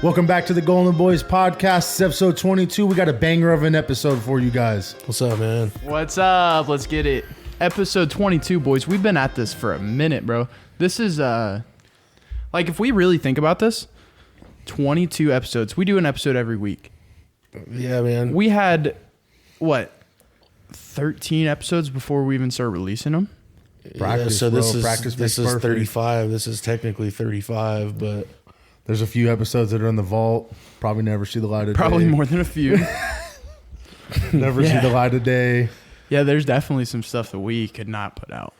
Welcome back to the GoldenBoys podcast. It's episode 22. We got a banger of an episode for you guys. What's up, man? What's up? Let's get it. Episode 22, boys. We've been at this for a minute, bro. This is, like, if we really think about this, 22 episodes. We do an episode every week. Yeah, man. We had, 13 episodes before we even started releasing them? Practice, so this bro. is Practice this makes is perfect. 35. This is technically 35, but There's a few episodes that are in the vault. Probably never see the light of Probably day. more than a few. Never see Yeah. the light of day. Yeah, there's definitely some stuff that we could not put out.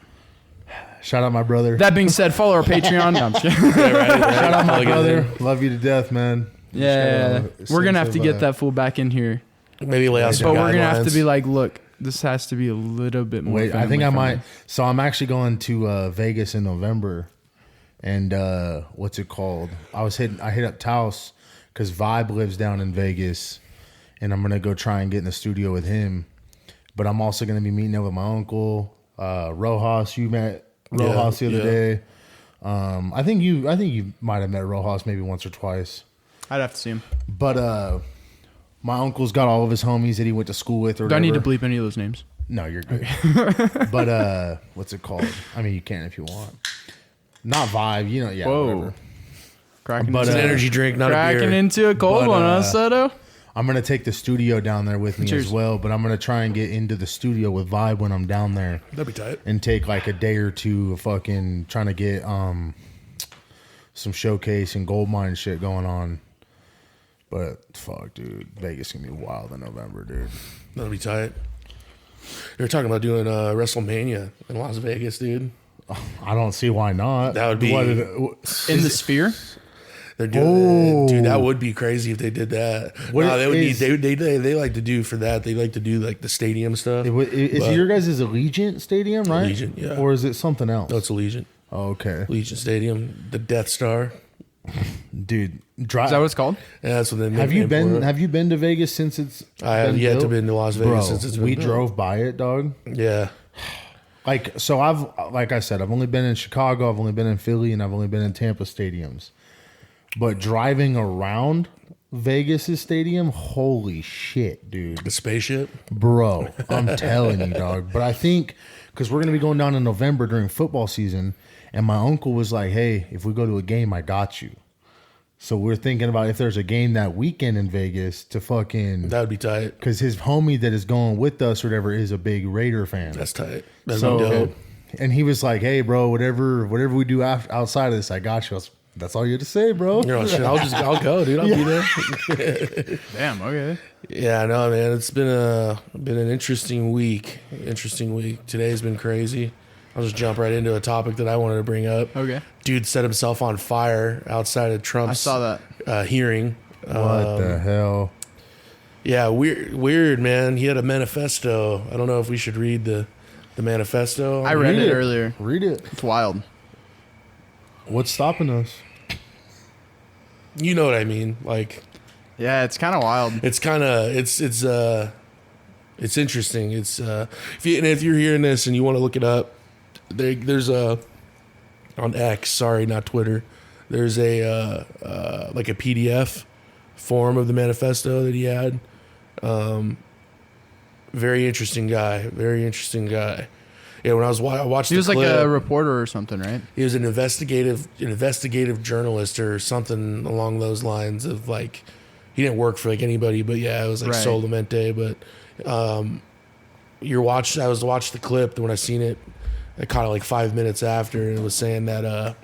Shout out my brother. That being said, follow our Patreon. No, I'm kidding. Shout out my Look at brother. him. Love you to death, man. Yeah, Just we're gotta going to have to sense get of, that fool back in here. maybe lay out some But we're going to have to guidelines. be like, look, this has to be a little bit more Wait, I think I family-friendly. might. So I'm actually going to Vegas in November, and what's it called? I hit up Taos because Vibe lives down in Vegas, and I'm gonna go try and get in the studio with him. But I'm also gonna be meeting up with my uncle Rojas. You met Rojas the other day. I think you might have met Rojas maybe once or twice. I'd have to see him. But my uncle's got all of his homies that he went to school with. Or Do I need to whatever. bleep any of those names? No, you're good. But what's it called? I mean, you can if you want. Not Vibe, you know. Yeah, Whoa. whatever. Cracking But, It's an into, energy drink, not a cracking beer. into a cold But, one, huh, Soto? I'm gonna take the studio down there with me Cheers. as well. But I'm gonna try and get into the studio with Vibe when I'm down there, That'd be tight. and take like a day or two of fucking trying to get some showcase and gold mine shit going on. But fuck, dude, Vegas gonna be wild in November, dude. That'd be tight. They're talking about doing WrestleMania in Las Vegas, dude. I don't see why not. That would be- In the sphere? They're doing, Oh. dude. That would be crazy if they did that. What No, they would is- need. They like to do for that. They like to do like the stadium stuff. Is But- your guys' Allegiant Stadium, right? Allegiant, yeah. Or is it something else? No, it's Allegiant. Oh, okay, Allegiant Stadium, the Death Star. dude. Is that what it's called? Yeah, that's what they Have you nicknamed for been? it. Have you been to Vegas since it's? I have been yet to built? been to Las Vegas Bro, since it's been we built. drove by it, dog. Yeah, Like, so like I said, I've only been in Chicago, I've only been in Philly, and I've only been in Tampa stadiums. But driving around Vegas' stadium, holy shit, dude. the spaceship. Bro, I'm telling you, dog. But I think, because we're going to be going down in November during football season, and my uncle was like, hey, if we go to a game, I got you. So we're thinking about if there's a game that weekend in Vegas to fucking... That would be tight. Because his homie that is going with us or whatever is a big Raider fan. That's tight. That'd So, be dope. and he was like, hey, bro, whatever we do outside of this, I got you. I was, that's all you had to say, bro. You know, shit, I'll go, dude. I'll be there. Damn, okay. Yeah, no, man. It's been an interesting week. Today's been crazy. I'll just jump right into a topic that I wanted to bring up. Okay. Dude set himself on fire outside of Trump's I saw that. hearing. What the hell? Yeah, weird, man. He had a manifesto. I don't know if we should read the manifesto. I read Read it it. earlier. Read it. It's wild. What's stopping us? You know what I mean? Like, Yeah, it's kind of wild. it's kind of it's interesting. It's if you're hearing this and you want to look it up, there's a on X. Sorry, not Twitter. There's a like a PDF form of the manifesto that he had. Very interesting guy. Yeah, when I watched He was the like clip, a reporter or something, right? he was an investigative journalist or something along those lines of like he didn't work for like anybody, but yeah, it was like Right. Solamente. But I was watching the clip when I seen it. I caught it like 5 minutes after, and it was saying that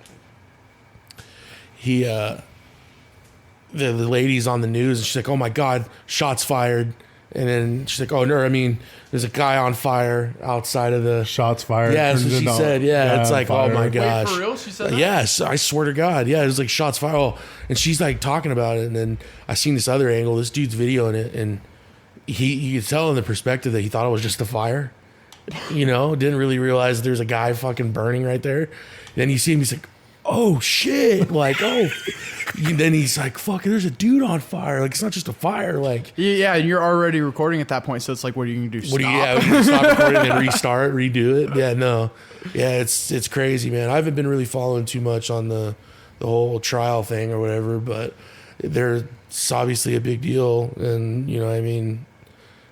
the lady's on the news, and she's like, "Oh my God, shots fired!" And then she's like, "Oh no, I mean, there's a guy on fire outside of the." Shots fired. Yeah, that's turns what she into said. Yeah, guy it's on like, oh fire. my gosh. for real? She said that? Yes, I swear to God. Yeah, it was like shots fired. Oh, and she's like talking about it, and then I seen this other angle. This dude's videoing it, and you could tell in the perspective that he thought it was just a fire. You know, didn't really realize there's a guy fucking burning right there. Then you see him, he's like, oh shit, like, oh. Then he's like, fuck, there's a dude on fire. Like, it's not just a fire. Like, Yeah, and you're already recording at that point, so it's like, what are you going to do? what do you, Stop? yeah, stop recording and restart, redo it? Yeah, no. Yeah, it's crazy, man. I haven't been really following too much on the whole trial thing or whatever, but It's obviously a big deal, and you know, I mean,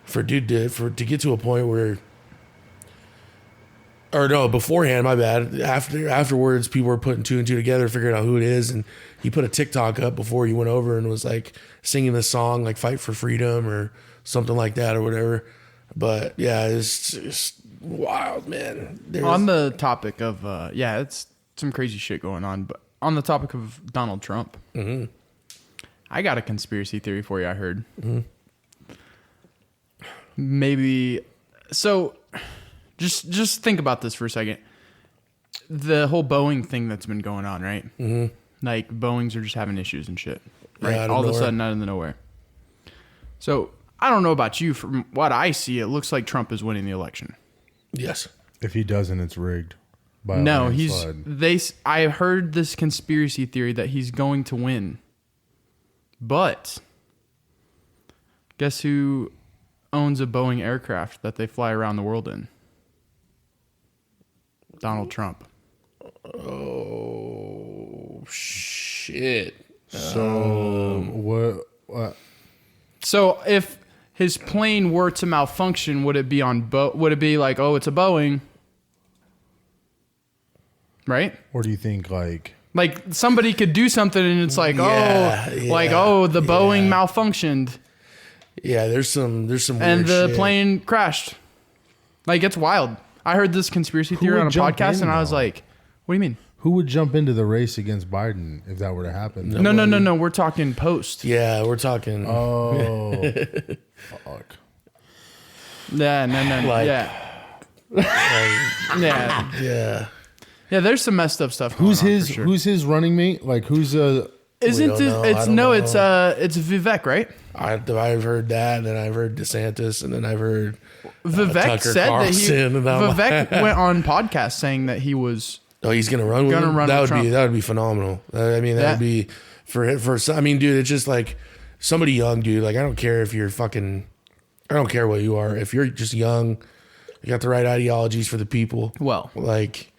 for dude to get to a point where, or no, beforehand, my bad. Afterwards, people were putting two and two together, figuring out who it is, and he put a TikTok up before he went over and was like singing this song, like "Fight for Freedom" or something like that, or whatever. But yeah, it's just wild, man. On the topic of it's some crazy shit going on, but on the topic of Donald Trump, I got a conspiracy theory for you. I heard maybe so. Just think about this for a second. The whole Boeing thing that's been going on, right? Mm-hmm. Like Boeings are just having issues and shit, right? Yeah, all of a sudden, out of the nowhere. So I don't know about you. From what I see, it looks like Trump is winning the election. Yes. If he doesn't, it's rigged. By No, I heard this conspiracy theory that he's going to win. But guess who owns a Boeing aircraft that they fly around the world in? Donald Trump. Oh shit. So what? So if his plane were to malfunction, would it be would it be like, oh, it's a Boeing? Right? Or do you think like somebody could do something and it's like, the Boeing malfunctioned. Yeah, there's some weird and the shit. plane crashed. Like, it's wild. I heard this conspiracy theory on a podcast and I was like, what do you mean? who would jump into the race against Biden if that were to happen? No. We're talking post. Yeah, we're talking. Oh, fuck. Yeah, no. Like- Yeah. Yeah. Yeah, there's some messed up stuff going on, for sure. Who's his running mate? Like who's Isn't don't it? know. I It's don't no. know. It's Vivek, right? I've heard that, and then I've heard DeSantis, and then I've heard Vivek Tucker said Carlson, and that I'm Vivek went on podcast saying that he was. oh, he's gonna run with him? Run That with would be Trump. phenomenal. I mean, that Yeah. would be for I mean, dude, it's just like somebody young, dude. Like I don't care if you're fucking. I don't care what you are. If you're just young, you got the right ideologies for the people. Well, Like.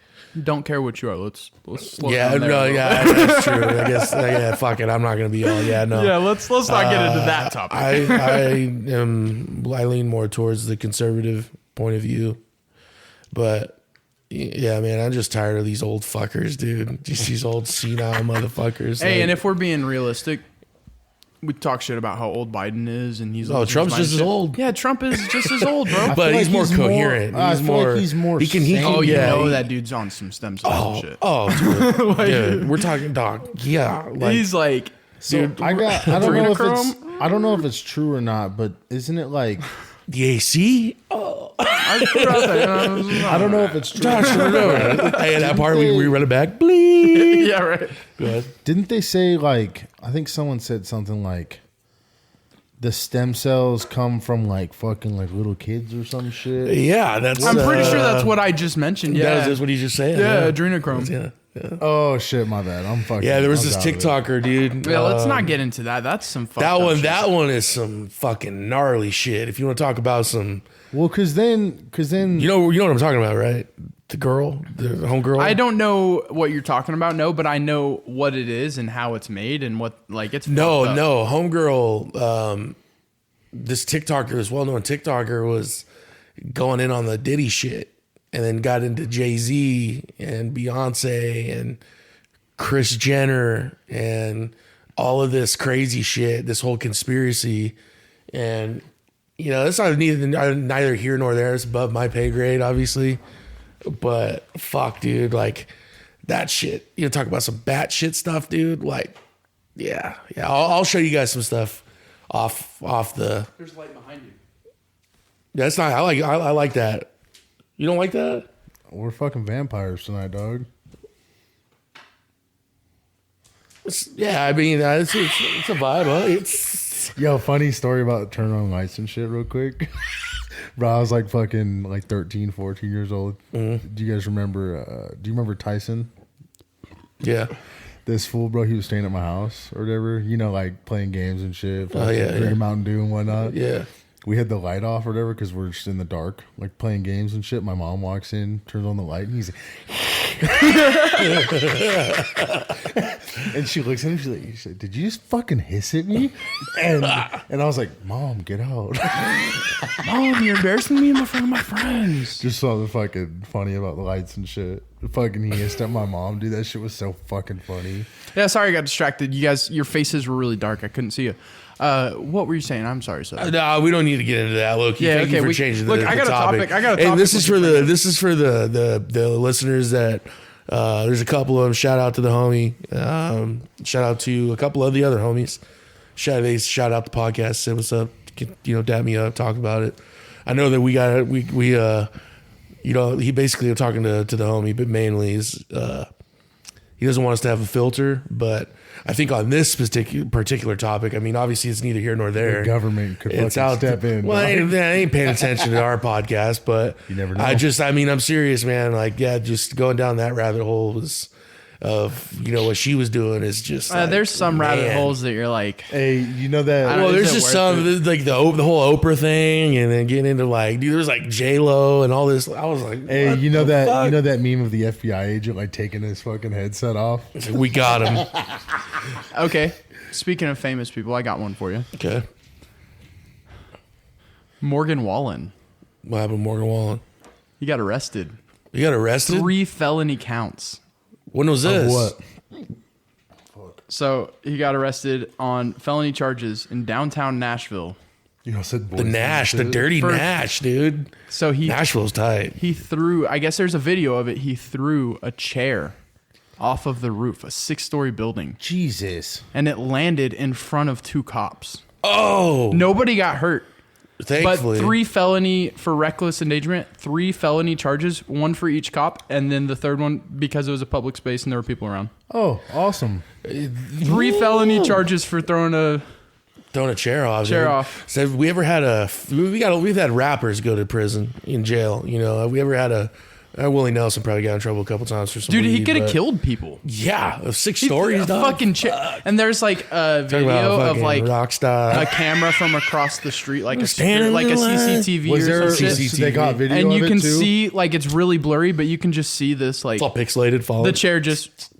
don't care what you are. Let's slow Yeah, down there no, a little yeah, bit. that's true. I guess, yeah, fuck it. I'm not gonna be all, yeah, no. Yeah, let's not get into that topic. I lean more towards the conservative point of view, but yeah, man, I'm just tired of these old fuckers, dude. Just these old senile motherfuckers. Hey, like, and if we're being realistic, we talk shit about how old Biden is, and he's Trump's just as old. Yeah, Trump is just as old, bro. but feel he's like more he's more- coherent. I He's feel more. like he's more He can. sane. Oh, you yeah, know he- that dude's on some stem cells and shit. Oh, dude. We're talking dog. Yeah, like He's like, So dude, I don't know if adrenochrome? it's I don't know if it's true or not, but isn't it like the AC. I put it out there. I don't know if it's true. Hey, that part we run it back. Bleep. Yeah, right. Go ahead. Didn't they say like I think someone said something like the stem cells come from like fucking like little kids or some shit? Yeah, that's. I'm pretty sure that's what I just mentioned. Yeah, That's what he just said. yeah, adrenochrome. Yeah. Oh shit, my bad. I'm fucking. Yeah, there was I'm this out of it. TikToker, dude. Yeah, let's not get into that. That's some fucked That up one, shit. that one is some fucking gnarly shit. If you want to talk about some, Well, cause then you know what I'm talking about, right? The homegirl. I don't know what you're talking about, no, but I know what it is and how it's made and what like it's. fucked up. No, homegirl. This TikToker, this well-known TikToker, was going in on the Diddy shit, and then got into Jay-Z and Beyonce and Kris Jenner and all of this crazy shit, this whole conspiracy. And, you know, it's not neither here nor there. It's above my pay grade, obviously. But fuck, dude, like that shit. You know, talk about some batshit stuff, dude. Like, yeah. I'll show you guys some stuff off the. There's light behind you. That's not. I like that. You don't like that? we're fucking vampires tonight, dog. Yeah, I mean, it's a vibe, huh? It's Yo, funny story about turn on lights and shit real quick. Bro, I was like fucking like 13, 14 years old. Mm-hmm. Do you guys remember, do you remember Tyson? yeah. This fool, bro, he was staying at my house or whatever. You know, like playing games and shit. Oh, yeah, Drinking yeah. Mountain Dew and whatnot. Yeah. We had the light off or whatever because we're just in the dark, like playing games and shit. My mom walks in, turns on the light, and he's like, And she looks at him. She's like, "Did you just fucking hiss at me?" And I was like, "Mom, get out." Mom, you're embarrassing me in front of my friends. Just something fucking funny about the lights and shit. Fucking he hissed at my mom, dude. That shit was so fucking funny. Yeah, sorry I got distracted. You guys, your faces were really dark. I couldn't see you. What were you saying? I'm sorry, sir. No, we don't need to get into that, Loki. Yeah, Thank you okay, for changing the I got topic. a topic. And this is for the listeners that there's a couple of them. Shout out to the homie. Shout out to a couple of the other homies. Shout out the podcast. Say what's up. Dap me up. Talk about it. I know that he basically talking to the homie, but mainly is he doesn't want us to have a filter, but I think on this particular topic, I mean, obviously it's neither here nor there. The government could fucking step in. Well, I ain't paying attention to our podcast, but you never know. I'm serious, man. Like, yeah, just going down that rabbit hole was of what she was doing is just there's some rabbit holes that you're like, hey, you know that. Well, there's just some like the whole Oprah thing, and then getting into like, dude, there's like J-Lo and all this. I was like, hey, you know that meme of the FBI agent like taking his fucking headset off? We got him. Okay, speaking of famous people, I got one for you. Okay. Morgan Wallen. What happened to Morgan Wallen? He got arrested. You got arrested? 3 felony counts. When was this? What? So he got arrested on felony charges in downtown Nashville. You said the Nash, the dirty Nash, dude. So Nashville's tight. He threw, I guess there's a video of it. He threw a chair off of the roof, a 6-story building. Jesus. And it landed in front of 2 cops. Oh. Nobody got hurt. Thankfully. But 3 felony for reckless endangerment, 3 felony charges, 1 for each cop, and then the third one because it was a public space and there were people around. Oh, awesome. 3 felony charges for throwing a chair off. Chair off. So have we ever had we've had rappers go to prison in jail. Have we ever had Willie Nelson probably got in trouble a couple times for some dude, weed, he could have killed people. Yeah, of 6 stories, dog. Fucking chair. And there's like a video of like Rockstar. a camera from across the street, like a Standing like a in line. CCTV Was there or some shit. CCTV? They got video And of you it can too? see like it's really blurry, but you can just see this like It's all pixelated. Falling. the chair just.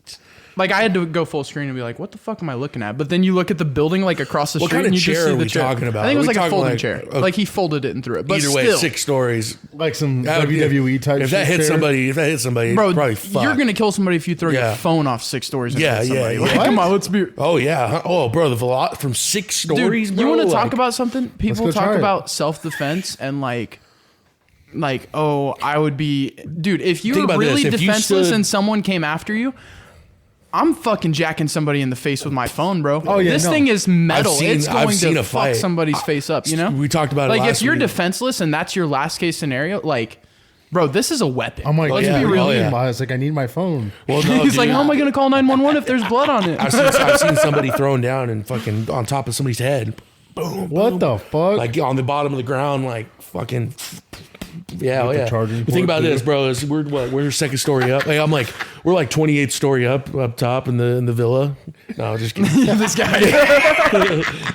Like I had to go full screen and be like, "What the fuck am I looking at?" But then you look at the building like across the What street, kind of and you just chair see are the we chair. talking about? I think it was Are we like a talking folding like- chair. okay. Like he folded it and threw it. But Either way, still, 6 stories. Like some That would be- WWE type. If that shit hit chair. somebody, bro, it's probably fucked. you're gonna kill somebody if you throw Yeah. your phone off 6 stories. And Yeah, hit somebody. yeah, Like, yeah. come on, let's be. Oh yeah. Oh, bro, the from 6 stories. Dude, bro, you want to like- talk about something? People go talk try it. about self-defense and like, oh, I would be, dude. If you Think were about this. really If you defenseless stood- and someone came after you, I'm fucking jacking somebody in the face with my phone, bro. Oh, yeah, this no. thing is metal. It's I've going seen to a fuck fight. somebody's face up. You know, We talked about it like last if you're week. defenseless and that's your last case scenario, like, bro, this is a weapon. I'm like, let's yeah, be real. oh, here. yeah. I was like, I need my phone. Well, no, He's dude. like, how am I going to call 911 if there's blood on it? I've seen somebody thrown down and fucking on top of somebody's head. Boom. What the fuck? Like on the bottom of the ground, like fucking. Yeah, oh With the yeah. charging Think about port, this, too. bro. We're second story up. Hey, we're like 28th story up top in the villa. No, just kidding. This guy.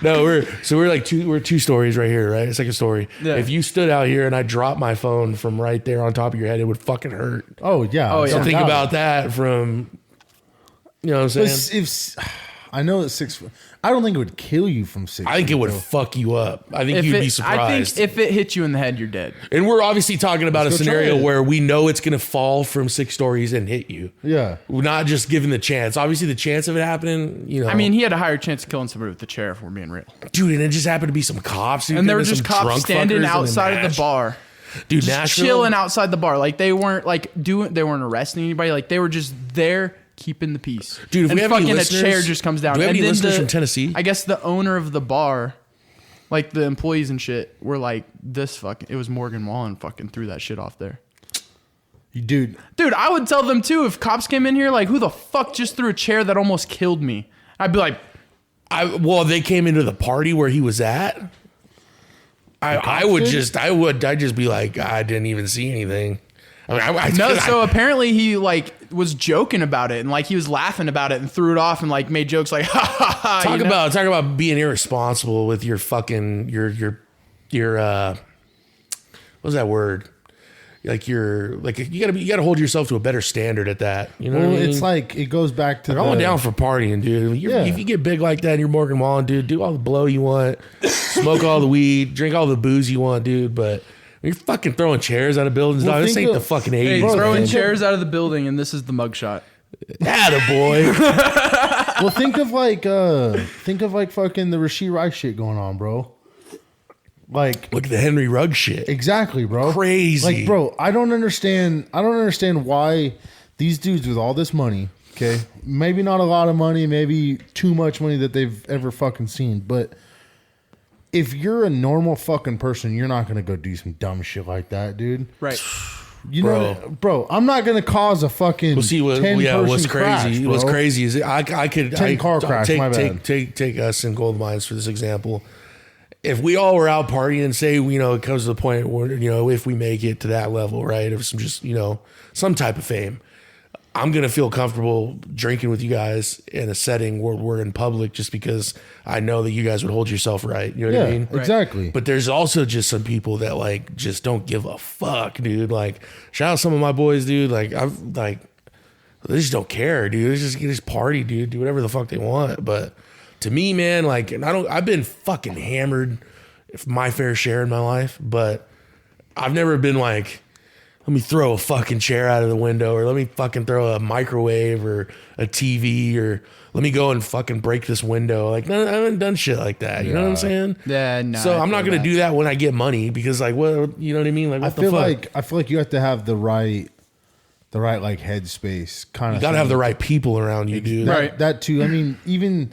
No, we're 2 stories right here, right? Second story. Yeah. If you stood out here and I dropped my phone from right there on top of your head, it would fucking hurt. Oh yeah. Oh, yeah. So no think doubt. about that from. You know what I'm But saying? I know it's 6. I don't think it would kill you from 6. I think it would though. fuck you up. I think If you'd it- be surprised. I think if it hits you in the head, you're dead. And we're obviously talking about a Let's go try scenario it. where we know it's going to fall from 6 stories and hit you. Yeah. We're not just given the chance. Obviously, the chance of it happening, I mean, he had a higher chance of killing somebody with the chair, if we're being real. dude, and it just happened to be some cops. Dude, And there were some just cops drunk standing fuckers in outside of the Nash. bar, Dude, just Nashville, chilling outside the bar. Like they weren't they weren't arresting anybody. Like they were just there keeping the peace. Dude, if and we have any fucking listeners- a chair just comes down. do we have and any then listeners from Tennessee? I guess the owner of the bar, like the employees and shit, were like, "This fucking." It was Morgan Wallen fucking threw that shit off there. Dude, Dude, I would tell them too if cops came in here like, "Who the fuck just threw a chair that almost killed me?" I'd be like, they came into the party where he was at. I'd just be like, I didn't even see anything. I mean, No, so apparently he like was joking about it and like he was laughing about it and threw it off and like made jokes like ha ha ha. talk about being irresponsible with your fucking your what's that word? like you're like you gotta hold yourself to a better standard at that. You know, Well, what I mean? it's like it goes back to Like, I'm down for partying, dude. If you get big like that and you're Morgan Wallen, dude, do all the blow you want, smoke all the weed, drink all the booze you want, dude. But when you're fucking throwing chairs out of buildings, dog, this ain't the fucking 80s. Hey, Bro, throwing man. chairs out of the building, and this is the mugshot. Attaboy. Well, think of like fucking the Rasheed Rice shit going on, bro. Like, Look at the Henry Rugg shit. exactly, bro. Crazy. Like, bro, I don't understand why these dudes with all this money, okay, maybe not a lot of money, maybe too much money that they've ever fucking seen, but if you're a normal fucking person, you're not gonna go do some dumb shit like that, dude. Right. You know, bro, I'm not gonna cause a fucking Well, see, what's 10-person crash, crazy? bro. What's crazy is I could 10-car crash, Take, my bad. take us in GoldenBoys for this example. If we all were out partying, and say it comes to the point where if we make it to that level, right, of some just some type of fame, I'm gonna feel comfortable drinking with you guys in a setting where we're in public, just because I know that you guys would hold yourself right. You know what I mean? Exactly. But there's also just some people that like just don't give a fuck, dude. Like, shout out some of my boys, dude. Like, they just don't care, dude. They just party, dude. Do whatever the fuck they want. But to me, man, like, and I've been fucking hammered my fair share in my life, but I've never been like, let me throw a fucking chair out of the window, or let me fucking throw a microwave or a TV, or let me go and fucking break this window. Like, no, I haven't done shit like that. You know what I'm saying? Yeah, no. So I'm not gonna do that when I get money, because like, what, you know what I mean? Like, what the fuck? I feel like you have to have the right like headspace kind of. You gotta have the right people around you, dude. Right. That too. I mean, even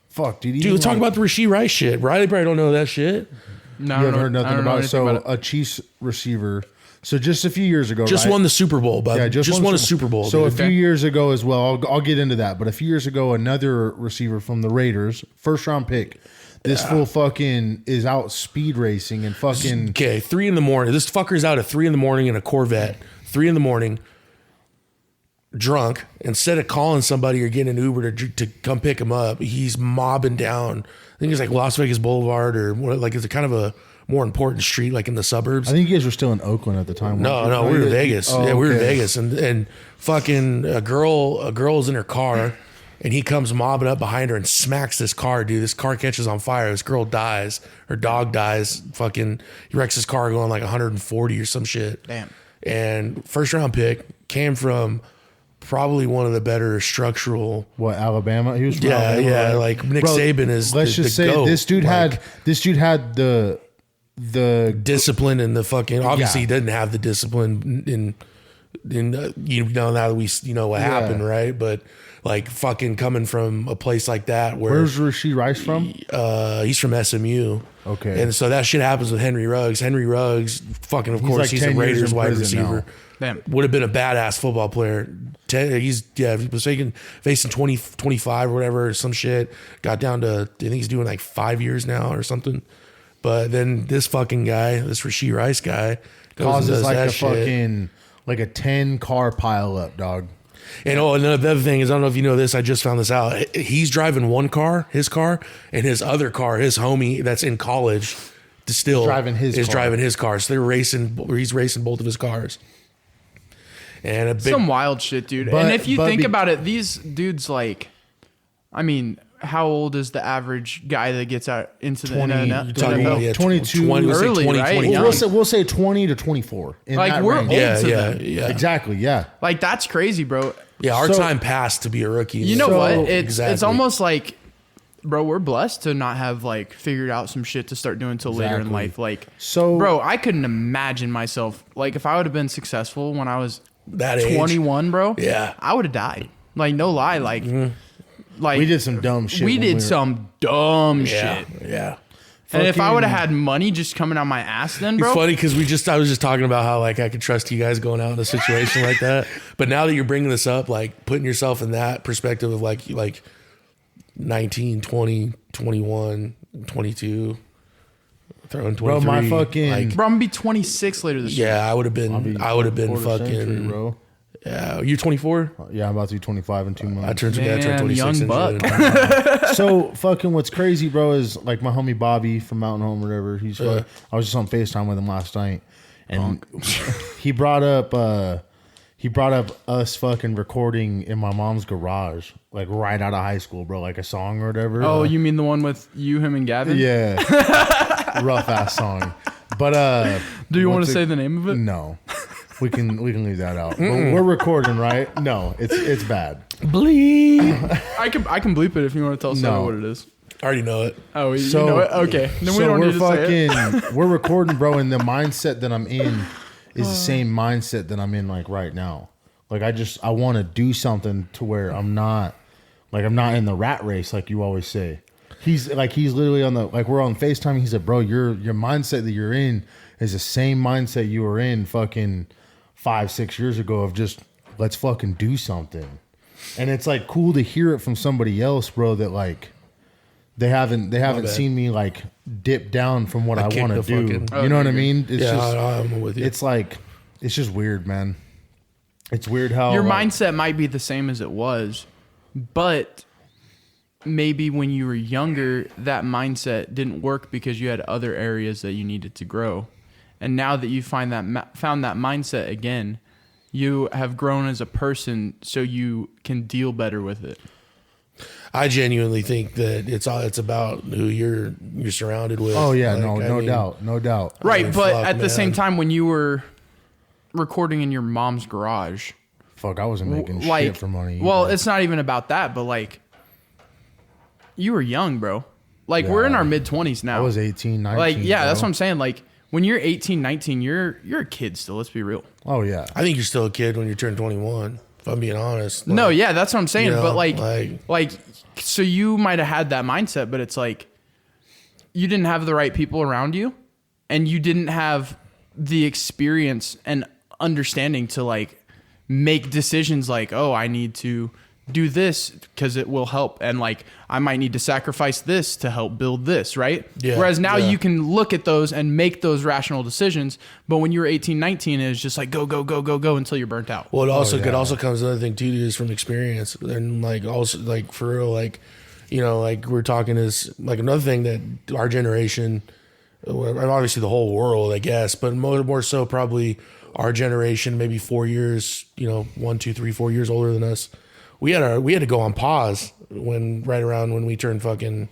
fuck, dude. Dude, let's talk about the Rasheed Rice shit. Riley probably don't know that shit. No, You I haven't don't heard know- I nothing don't know about it. anything So about it. a Chiefs receiver. So just a few years ago, Just right? won the Super Bowl, bud. Yeah, just won a Super Bowl. So dude. a few years ago as well, I'll get into that. But a few years ago, another receiver from the Raiders, first round pick. This fool fucking is out speed racing and fucking. Okay, 3 a.m. This fucker's out at 3 a.m. in a Corvette, 3 a.m, drunk. Instead of calling somebody or getting an Uber to come pick him up, he's mobbing down. I think it's like Las Vegas Boulevard, or more, like, it's a kind of a more important street, like in the suburbs. I think you guys were still in Oakland at the time. weren't you? No, we were in Vegas. Oh, Yeah, we were in okay. Vegas, and fucking a girl's in her car, and he comes mobbing up behind her and smacks this car, dude. This car catches on fire. This girl dies. Her dog dies. Fucking, he wrecks his car going like 140 or some shit. Damn. And first round pick came from probably one of the better structural. What, Alabama? He was from Yeah, Alabama, yeah. right? Like Nick Bro, Saban is. Let's the just say GOAT. this dude Like, had the discipline and the fucking. Obviously, Yeah. he doesn't have the discipline in now that we what happened, right? But like, fucking coming from a place like that, where Where's Rasheed Rice from? he's from SMU. Okay. And so that shit happens with Henry Ruggs. Henry Ruggs, fucking, of course, like he's a 10 years Raiders in wide prison receiver. now. Damn. Would have been a badass football player. He was facing 20, 25 or whatever, or some shit. Got down to, I think he's doing like 5 years now or something. But then this fucking guy, this Rasheed Rice guy, goes and Causes does like that a shit. fucking like a 10-car pile up, dog. And another thing is, I don't know if you know this, I just found this out. He's driving one car, his car, and his other car, his homie that's in college, still Driving his is car. driving his car. So he's racing both of his cars. And a big, Some wild shit, dude. But- and if you but think be- about it, these dudes, like, I mean, how old is the average guy that gets out into the 20, NFL? you're talking about, yeah, 22, 20, we'll say early, 20, right? 21. Young. We'll say 20 to 24. In Like, that we're range. old. Yeah, to yeah, them. yeah. Exactly. Yeah. Like, that's crazy, bro. Yeah, our So- time passed to be a rookie. You know So- what? It's Exactly. almost like, bro, we're blessed to not have like figured out some shit to start doing till later in Exactly. life. Like, So- bro, I couldn't imagine myself like if I would have been successful when I was that age. 21, bro. Yeah. I would have died. Like, no lie. Like, like We did some dumb shit. we when did were- some dumb Yeah, shit. yeah. And if I Fucking- would have had money just coming out my ass, then, It's bro. funny because I was just talking about how like I could trust you guys going out in a situation like that. But now that you're bringing this up, like putting yourself in that perspective of like 19, 20, 21, 22, throwing 23. Bro, my fucking- like, Bro, I'm gonna be 26 later this year. yeah, I would have been quarter fucking century, bro. Yeah, you're 24? Yeah, I'm about to be 25 in 2 months. I turned Damn, 26 young in buck. June. So fucking what's crazy, bro, is like my homie Bobby from Mountain Home or whatever. I was just on FaceTime with him last night, and he brought up us fucking recording in my mom's garage, like right out of high school, bro, like a song or whatever. Oh, you mean the one with you, him, and Gavin? Yeah, rough ass song. But do you want to say the name of it? No, we can leave that out. But we're recording, right? No, it's bad. Bleep. I can bleep it if you want to tell someone what it is. I already know it. Oh, you know it? Okay. Then we don't need to say it. We're recording, bro, and the mindset that I'm in is the same mindset that I'm in like right now. Like I want to do something to where I'm not in the rat race like you always say. He's literally on the, like we're on FaceTime. He said, bro, your mindset that you're in is the same mindset you were in fucking 5-6 years ago of just let's fucking do something. And it's like cool to hear it from somebody else, bro, that like they haven't seen me like dip down from what I want to do. You know what I mean? It's I'm with you. It's like, it's just weird, man. It's weird how your mindset might be the same as it was, but maybe when you were younger, that mindset didn't work because you had other areas that you needed to grow. And now that you found that mindset again, you have grown as a person, so you can deal better with it. I genuinely think that it's about who you're surrounded with. Oh yeah, like, no doubt. Right, but at the same time, when you were recording in your mom's garage, I wasn't making shit for money. Well, it's not even about that, but like, you were young, bro. Like we're in our mid-20s now. I was 18, 19. Like, yeah, bro. that's what I'm saying. Like, when you're 18, 19, you're a kid still. Let's be real. Oh yeah. I think you're still a kid when you turn 21. If I'm being honest. Like, no, yeah, that's what I'm saying. You know, but like, so you might have had that mindset, but it's like you didn't have the right people around you, and you didn't have the experience and understanding to like make decisions like, oh, I need to do this because it will help, and like I might need to sacrifice this to help build this, right? Yeah, whereas now you can look at those and make those rational decisions, but when you were 18, 19, it's just like go until you're burnt out. Well, it also comes another thing too is from experience, and like also like for real, like you know, like we're talking is like another thing that our generation, obviously the whole world, I guess, but more so probably our generation, maybe 4 years, you know, 1, 2, 3, 4 years older than us. We had to go on pause right around when we turned fucking,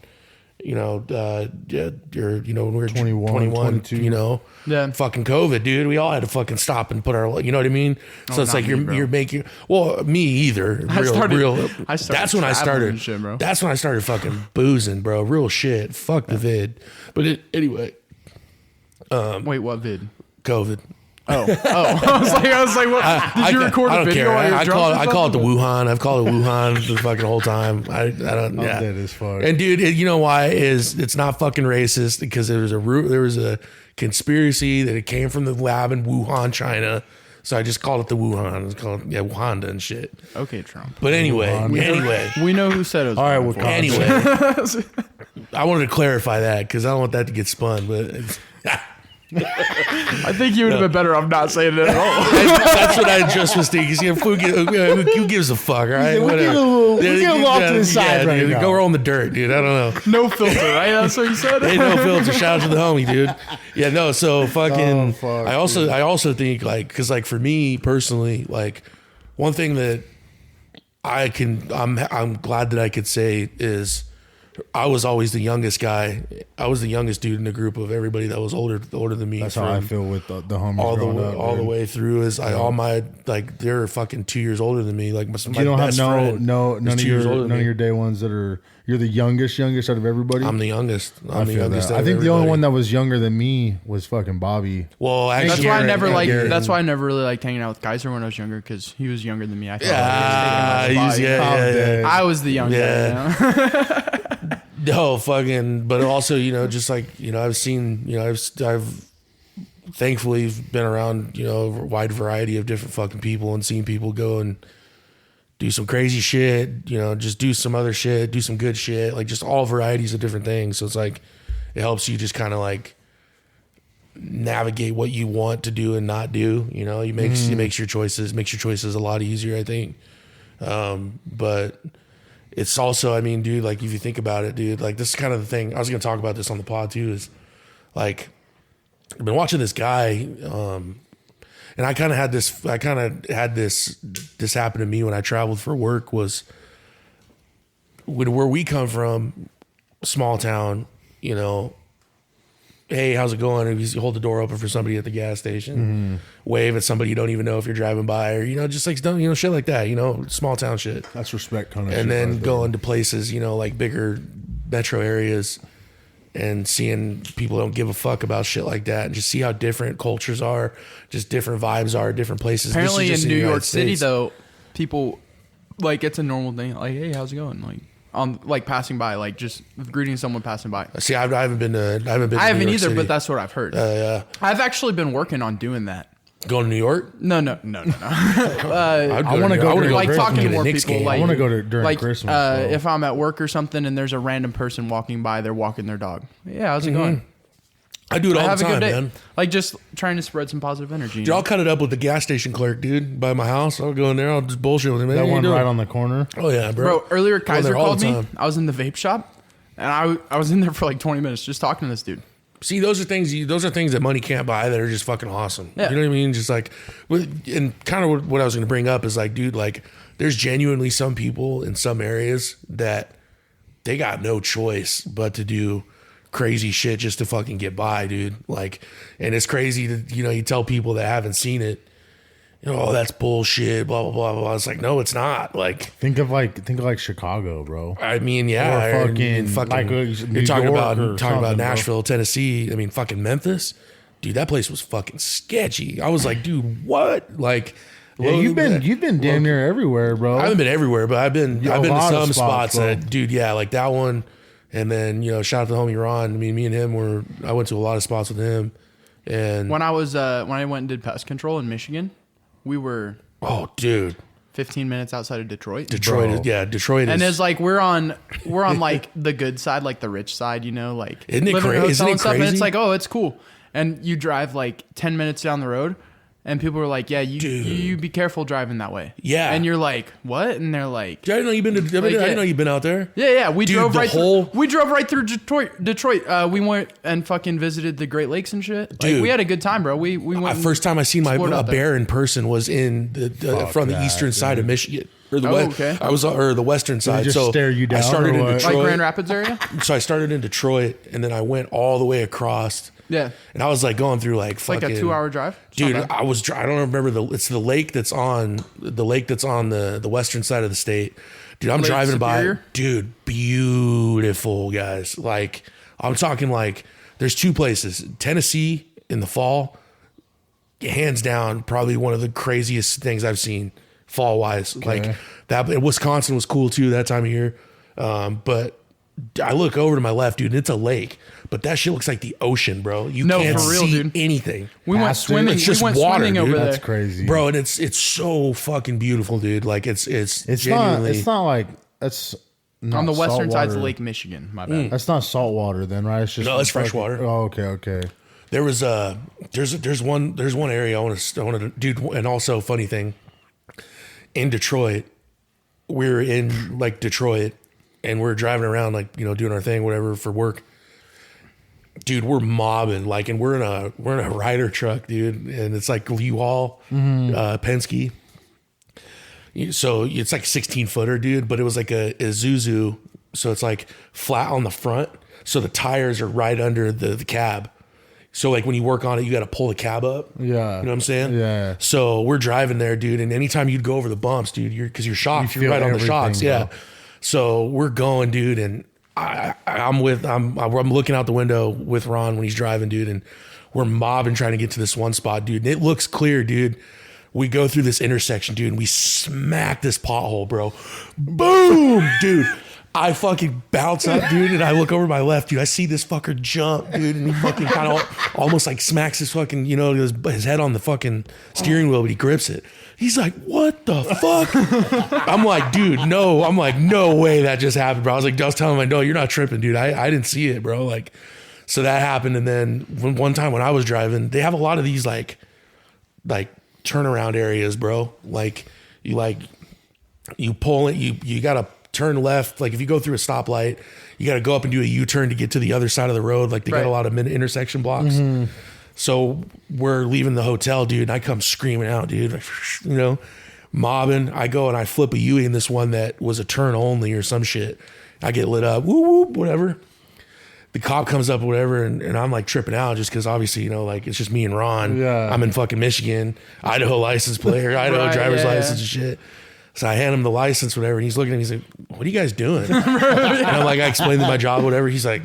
you know, when we were 21, 22, you know, fucking COVID, dude. We all had to fucking stop and put our, you know what I mean? So it's like you're making, well, me either. That's when I started. Shit, bro. That's when I started fucking boozing, bro. Real shit. Fuck the vid. But anyway. Wait, what vid? COVID. Oh! I was like, what? Did you record a video? I call it the Wuhan. I've called it Wuhan the fucking whole time. I don't. Yeah, that is fuck. And dude, you know why it's not fucking racist because there was a conspiracy that it came from the lab in Wuhan, China. So I just called it the Wuhan. It's called Wakanda and shit. Okay, Trump. But anyway, we know who said it was. All right, Wakanda. Anyway, I wanted to clarify that because I don't want that to get spun, but. I think you would have been better off not saying it at all. That's what I just was thinking. Who gives a fuck, right? We get off to the side right now. Go roll in the dirt, dude. I don't know. No filter, right? That's what you said? Ain't no filter. Shout out to the homie, dude. Yeah, no, so fucking... I also think, like... Because, like, for me, personally, like... One thing that I'm glad that I could say is... I was always the youngest guy. I was the youngest dude in the group of everybody that was older than me. That's how I feel with the homies all the way through. Is all my like they're fucking 2 years older than me. Like my you don't best have friend none of your day ones that are you're the youngest out of everybody. I'm the youngest. I think the only one that was younger than me was fucking Bobby. Well, actually, that's why I never liked. That's why I never really liked hanging out with Kaiser when I was younger because he was younger than me. I I was the youngest. Yeah. You know? No, fucking, but also, you know, just like, you know, I've seen, you know, I've thankfully been around, you know, a wide variety of different fucking people and seen people go and do some crazy shit, you know, just do some other shit, do some good shit, like just all varieties of different things. So it's like, it helps you just kind of like navigate what you want to do and not do, you know, it makes your choices a lot easier, I think. But it's also, I mean, dude, like if you think about it, dude, like this is kind of the thing. I was going to talk about this on the pod too, is like I've been watching this guy, and I kind of had this happen to me when I traveled for work. Was where we come from, small town, you know. Hey, how's it going? If you hold the door open for somebody at the gas station, wave at somebody you don't even know if you're driving by, or, you know, just like, you know, shit like that, you know, small town shit. That's respect kind of. And shit then right going to places, you know, like bigger metro areas, and seeing people don't give a fuck about shit like that, and just see how different cultures are, just different vibes are, different places. Apparently in the New United York City, States. though, people, like, it's a normal thing. Like, hey, how's it going? Like, like passing by, like just greeting someone passing by. See, I haven't been to I haven't New York either, City. but that's what I've heard. Yeah. I've actually been working on doing that. Going to New York? No. I want to go Like during talking to more Knicks people. game. Like, I want to go during like, Christmas. Bro. if I'm at work or something and there's a random person walking by, they're walking their dog. Yeah, how's it going? I do it all Have the a good time, day. man. Like just trying to spread some positive energy. Dude, I'll cut it up with the gas station clerk, dude, by my house. I'll go in there. I'll just bullshit with him. Hey, that how you one doing? right on the corner. Oh, yeah, bro. Bro, earlier Go in Kaiser there all called the me. time. I was in the vape shop, and I was in there for like 20 minutes just talking to this dude. See, those are things that money can't buy that are just fucking awesome. Yeah. You know what I mean? Just like, and kind of what I was going to bring up is like, dude, like, there's genuinely some people in some areas that they got no choice but to do crazy shit just to fucking get by, dude. Like, and it's crazy that, you know, you tell people that haven't seen it, you know, oh, that's bullshit, blah, blah, blah, blah. It's like, no, it's not. Like, Think of like Chicago, bro. I mean, yeah, Or fucking like you're New talking York about or something, bro. Nashville, Tennessee. I mean, fucking Memphis, dude. That place was fucking sketchy. I was like, dude, what? Like, Yeah, you've been damn near everywhere, bro. I haven't been everywhere, but I've been Yeah, to a lot of some spots, spots bro. that, dude, yeah, like that one. And then, you know, shout out to the homie Ron. I mean, me and him I went to a lot of spots with him. And When I went and did pest control in Michigan, we were oh, dude, 15 minutes outside of Detroit. Detroit Bro. is, yeah, Detroit And is. it's like we're on like the good side, like the rich side, you know, like Isn't it living in a cra- isn't hotel it and stuff, and crazy? it's like, oh, it's cool. And you drive like 10 minutes down the road, and people are like, yeah, you be careful driving that way. Yeah. And you're like, what? And they're like, I didn't know you've been to. I didn't know you've been out there. yeah. We Dude, drove the right whole- through. We drove right through Detroit. We went and fucking visited the Great Lakes and shit. Like, Dude. we had a good time, bro. We went. The first time I seen explored a out there. bear in person was in from the that, eastern side of Michigan, or the okay. I was or the western side. just so stare you down I started or in what? Detroit. like Grand Rapids area. So I started in Detroit, and then I went all the way across. Yeah, And I was like going through like it's like fucking a 2-hour drive. It's not Dude, bad. I don't remember it's the lake that's on the western side of the state. Dude, I'm Lake driving Superior? by. Dude, beautiful, guys. Like, I'm talking like there's two places. Tennessee in the fall, hands down, probably one of the craziest things I've seen fall wise. Like that, and Wisconsin was cool too that time of year. But I look over to my left, dude, and it's a lake, but that shit looks like the ocean, bro. You No, can't for real, see dude. anything. We went Past it. swimming. It's just we went water, swimming dude. over there. That's crazy, Bro, and it's so fucking beautiful, dude. Like it's genuinely. It's not like that's not On the western salt side's water. Lake Michigan. My bad. That's not salt water, then, right? It's just No, it's fresh fucking- water. Oh, okay. There was there's one area I want to dude, and also funny thing in Detroit, we're in like Detroit, and we're driving around like, you know, doing our thing, whatever, for work. Dude, we're mobbing like, and we're in a Ryder truck, dude, and it's like U-Haul, Penske. So it's like 16-footer, dude, but it was like a Isuzu, so it's like flat on the front, so the tires are right under the cab. So like when you work on it, you got to pull the cab up. Yeah. You know what I'm saying? Yeah. So we're driving there, dude, and anytime you'd go over the bumps, dude, because you're shocked, You you're feel right on the everything, shocks, bro. yeah. So we're going, dude, and I'm looking out the window with Ron when he's driving, dude, and we're mobbing trying to get to this one spot, dude, and it looks clear, dude. We go through this intersection, dude, and we smack this pothole, bro. Boom, dude. I fucking bounce up, dude, and I look over my left, dude. I see this fucker jump, dude, and he fucking kind of almost like smacks his fucking, you know, his head on the fucking steering wheel, but he grips it. He's like, what the fuck? I'm like, dude, no. I'm like, no way that just happened, bro. I was telling him, no, you're not tripping, dude. I didn't see it, bro. Like, so that happened. And then one time when I was driving, they have a lot of these like turnaround areas, bro. Like you pull it, you got to turn left. Like if you go through a stoplight, you got to go up and do a U-turn to get to the other side of the road. Like they got a lot of intersection blocks. So we're leaving the hotel, dude, and I come screaming out, dude, like, you know, mobbing. I go and I flip a Yui in this one that was a turn only or some shit. I get lit up, whoop, whoop, whatever. The cop comes up or whatever, and I'm like tripping out just because obviously, you know, like it's just me and Ron. Yeah. I'm in fucking Michigan, Idaho license player, Idaho driver's license and shit. So I hand him the license, whatever, and he's looking at me, he's like, what are you guys doing? And I'm like, I explained my job, whatever. He's like,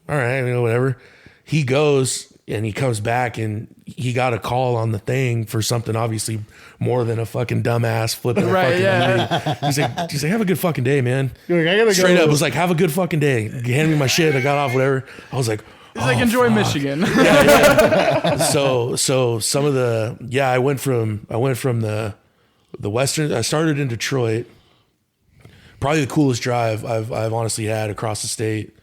all right, you know, whatever. He goes and he comes back and he got a call on the thing for something obviously more than a fucking dumbass flipping a fucking movie. He's like, have a good fucking day, man. Like, I gotta Straight go. up was like, have a good fucking day. He handed me my shit. I got off, whatever. I was like, He's like, enjoy Michigan. So some of the, I went from the Western, I started in Detroit. Probably the coolest drive I've honestly had across the state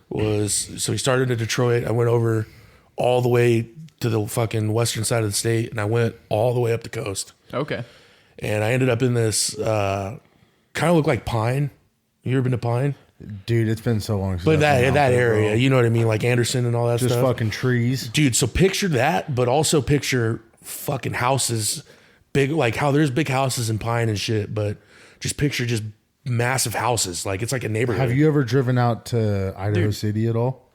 was, so we started in Detroit. I went over all the way to the fucking western side of the state, and I went all the way up the coast. Okay. And I ended up in this kind of looked like Pine. You ever been to Pine? Dude, it's been so long since But I've been that out there, area, bro. you know what I mean? Like Anderson and all that Just stuff. fucking trees. Dude, so picture that, but also picture fucking houses, big, like how there's big houses in Pine and shit, but just picture just massive houses. Like it's like a neighborhood. Have you ever driven out to Idaho City at all?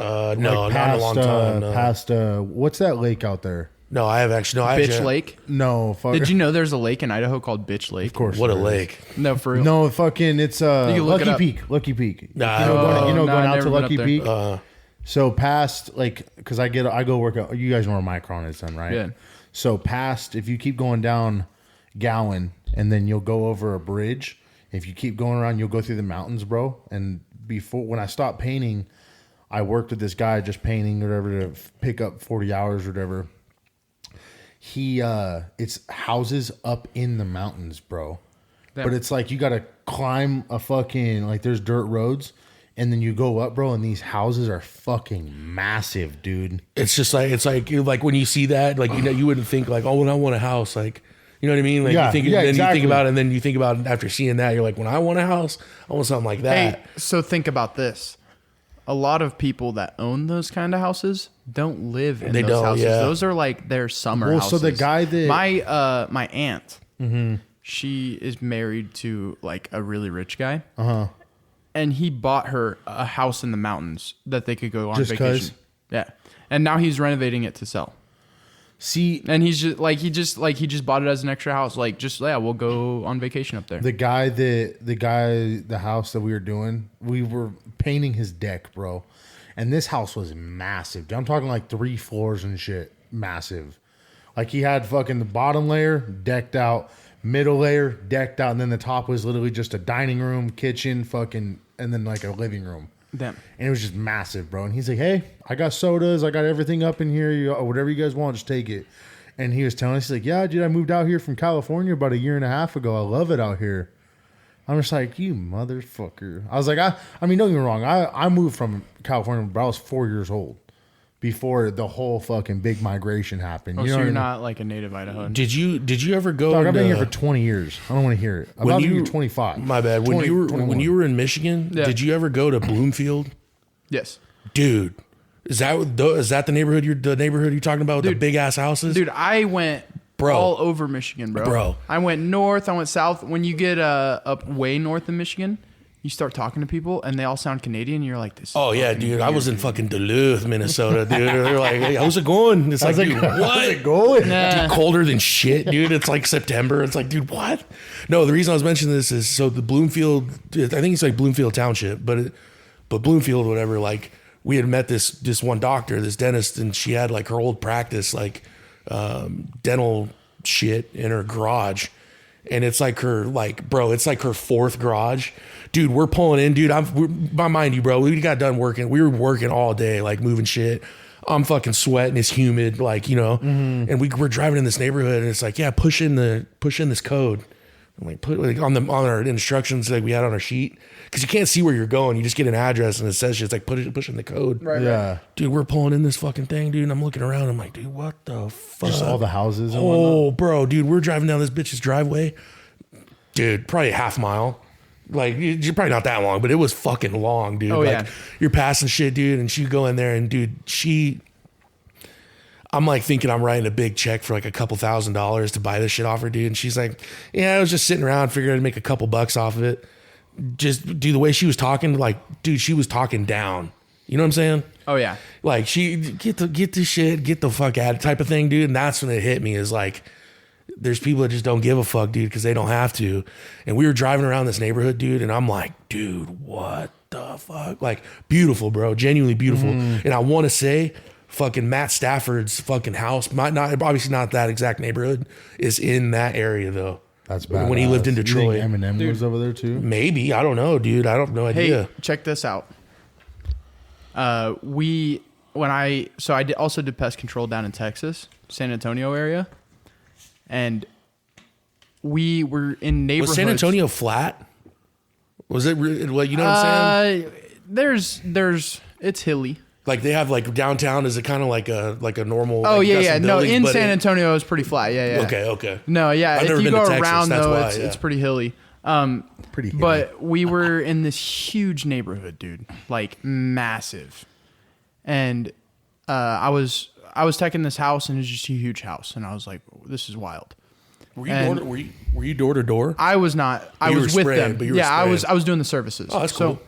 No, Like not in a long time. No. Past, what's that lake out there? No, I have actually. No, I Bitch actually, Lake. No, fuck. Did you know there's a lake in Idaho called Bitch Lake? Of course. What a there is. lake. No, for real. No, fucking, it's can look it Lucky up. Peak. Lucky Peak. Nah, you know, no, going I've out never to been up Lucky there. Peak. So past, like, because I go work out. You guys know where Micron is then, right? Yeah. So past, if you keep going down Gowan, and then you'll go over a bridge. If you keep going around, you'll go through the mountains, bro. And before, when I stopped painting, I worked with this guy just painting or whatever to pick up 40 hours or whatever. It's houses up in the mountains, bro. Damn. But it's like you got to climb a fucking, like there's dirt roads and then you go up, bro, and these houses are fucking massive, dude. It's just like, like when you see that, like, you know, you wouldn't think like, oh, when I want a house, like, you know what I mean? Like Yeah, you think, yeah, then exactly. you think about it, and then you think about it after seeing that, you're like, when I want a house, I want something like that. Hey, so think about this. A lot of people that own those kind of houses don't live in They those don't, houses. yeah. Those are like their summer Well, houses. so the guy that- my aunt, she is married to like a really rich guy. And he bought her a house in the mountains that they could go on Just vacation. 'cause? Yeah. And now he's renovating it to sell. See, And he's just like he just bought it as an extra house. Like just we'll go on vacation up there. the house that we were doing, we were painting his deck, bro. And this house was massive. I'm talking like 3 floors and shit. Massive. Like he had fucking the bottom layer decked out, middle layer decked out, and then the top was literally just a dining room, kitchen, fucking, and then like a living room. Damn. And it was just massive, bro. And he's like, hey, I got sodas. I got everything up in here. Whatever you guys want, just take it. And he was telling us, he's like, yeah, dude, I moved out here from California about 1.5 years ago. I love it out here. I'm just like, you motherfucker. I was like, I mean, don't get me wrong. I moved from California, but I was 4 years old before the whole fucking big migration happened. Oh, You know so what you're I mean? not like a native Idahoan. Did you ever go? Dog, I've been into- here for 20 years. I don't want to hear it. I'm about to be 25. My bad. When 20, you were 21. in Michigan, Yeah. did you ever go to Bloomfield? Yes. Dude, is that the neighborhood you're talking about with the Dude. big ass houses? Dude, I went all over Michigan, bro. Bro. I went north, I went south. When you get up way north in Michigan, you start talking to people and they all sound Canadian. And you're like, this. Oh yeah, dude. I was in fucking Duluth, Minnesota, dude. They're like, hey, how's it going? It's like, dude, what? How's it going? Dude, colder than shit, dude. It's like September. It's like, dude, what? No, the reason I was mentioning this is so the Bloomfield, I think it's like Bloomfield Township, but Bloomfield, whatever, like we had met this one doctor, this dentist, and she had like her old practice, like dental shit in her garage. And it's like her, like, bro, it's like her 4th garage. Dude, we're pulling in, dude. Mind you, bro, we got done working. We were working all day, like moving shit. I'm fucking sweating. It's humid, like, you know. And we're driving in this neighborhood, and it's like, yeah, push in this code. I'm like, put like on our instructions like we had on our sheet, because you can't see where you're going. You just get an address and it says it's like push in the code. Right. Yeah. Dude, we're pulling in this fucking thing, dude. And I'm looking around. I'm like, dude, what the fuck? Just all the houses and whatnot. Oh, bro, dude, we're driving down this bitch's driveway. Dude, probably a half mile. Like, you're probably not that long, but it was fucking long, dude. Oh, like, yeah. you're passing shit, dude, and she go in there, and dude, I'm like thinking I'm writing a big check for like a couple $1,000s to buy this shit off her, dude. And she's like, yeah, I was just sitting around figuring I'd make a couple bucks off of it. Just do the way she was talking, like, dude, she was talking down. You know what I'm saying? Oh yeah. Like she get the shit, get the fuck out type of thing, dude. And that's when it hit me is like, there's people that just don't give a fuck, dude, because they don't have to. And we were driving around this neighborhood, dude, and I'm like, dude, what the fuck? Like, beautiful, bro, genuinely beautiful. And I want to say, fucking Matt Stafford's fucking house, might not, obviously not that exact neighborhood, is in that area though. That's bad. When he lived in Detroit. You think Eminem was over there too? Maybe, I don't know, dude. I don't know idea. Hey, check this out. I also did pest control down in Texas, San Antonio area, and we were in neighborhoods. Was San Antonio flat? Was it? Well, you know what I'm saying? It's hilly. Like they have like downtown. Is it kind of like a normal? Oh like, yeah. No, buildings, in San Antonio it's pretty flat. Yeah. Okay. No, yeah. I've If never you been go to Texas, around that's though, why, it's pretty hilly. Pretty hilly. But we were in this huge neighborhood, dude, like massive, and I was teching this house, and it was just a huge house, and I was like, this is wild. Were you door to door? I was not. I You was were with spraying, them. but you were Yeah, I spraying. was doing the services. Oh, that's cool.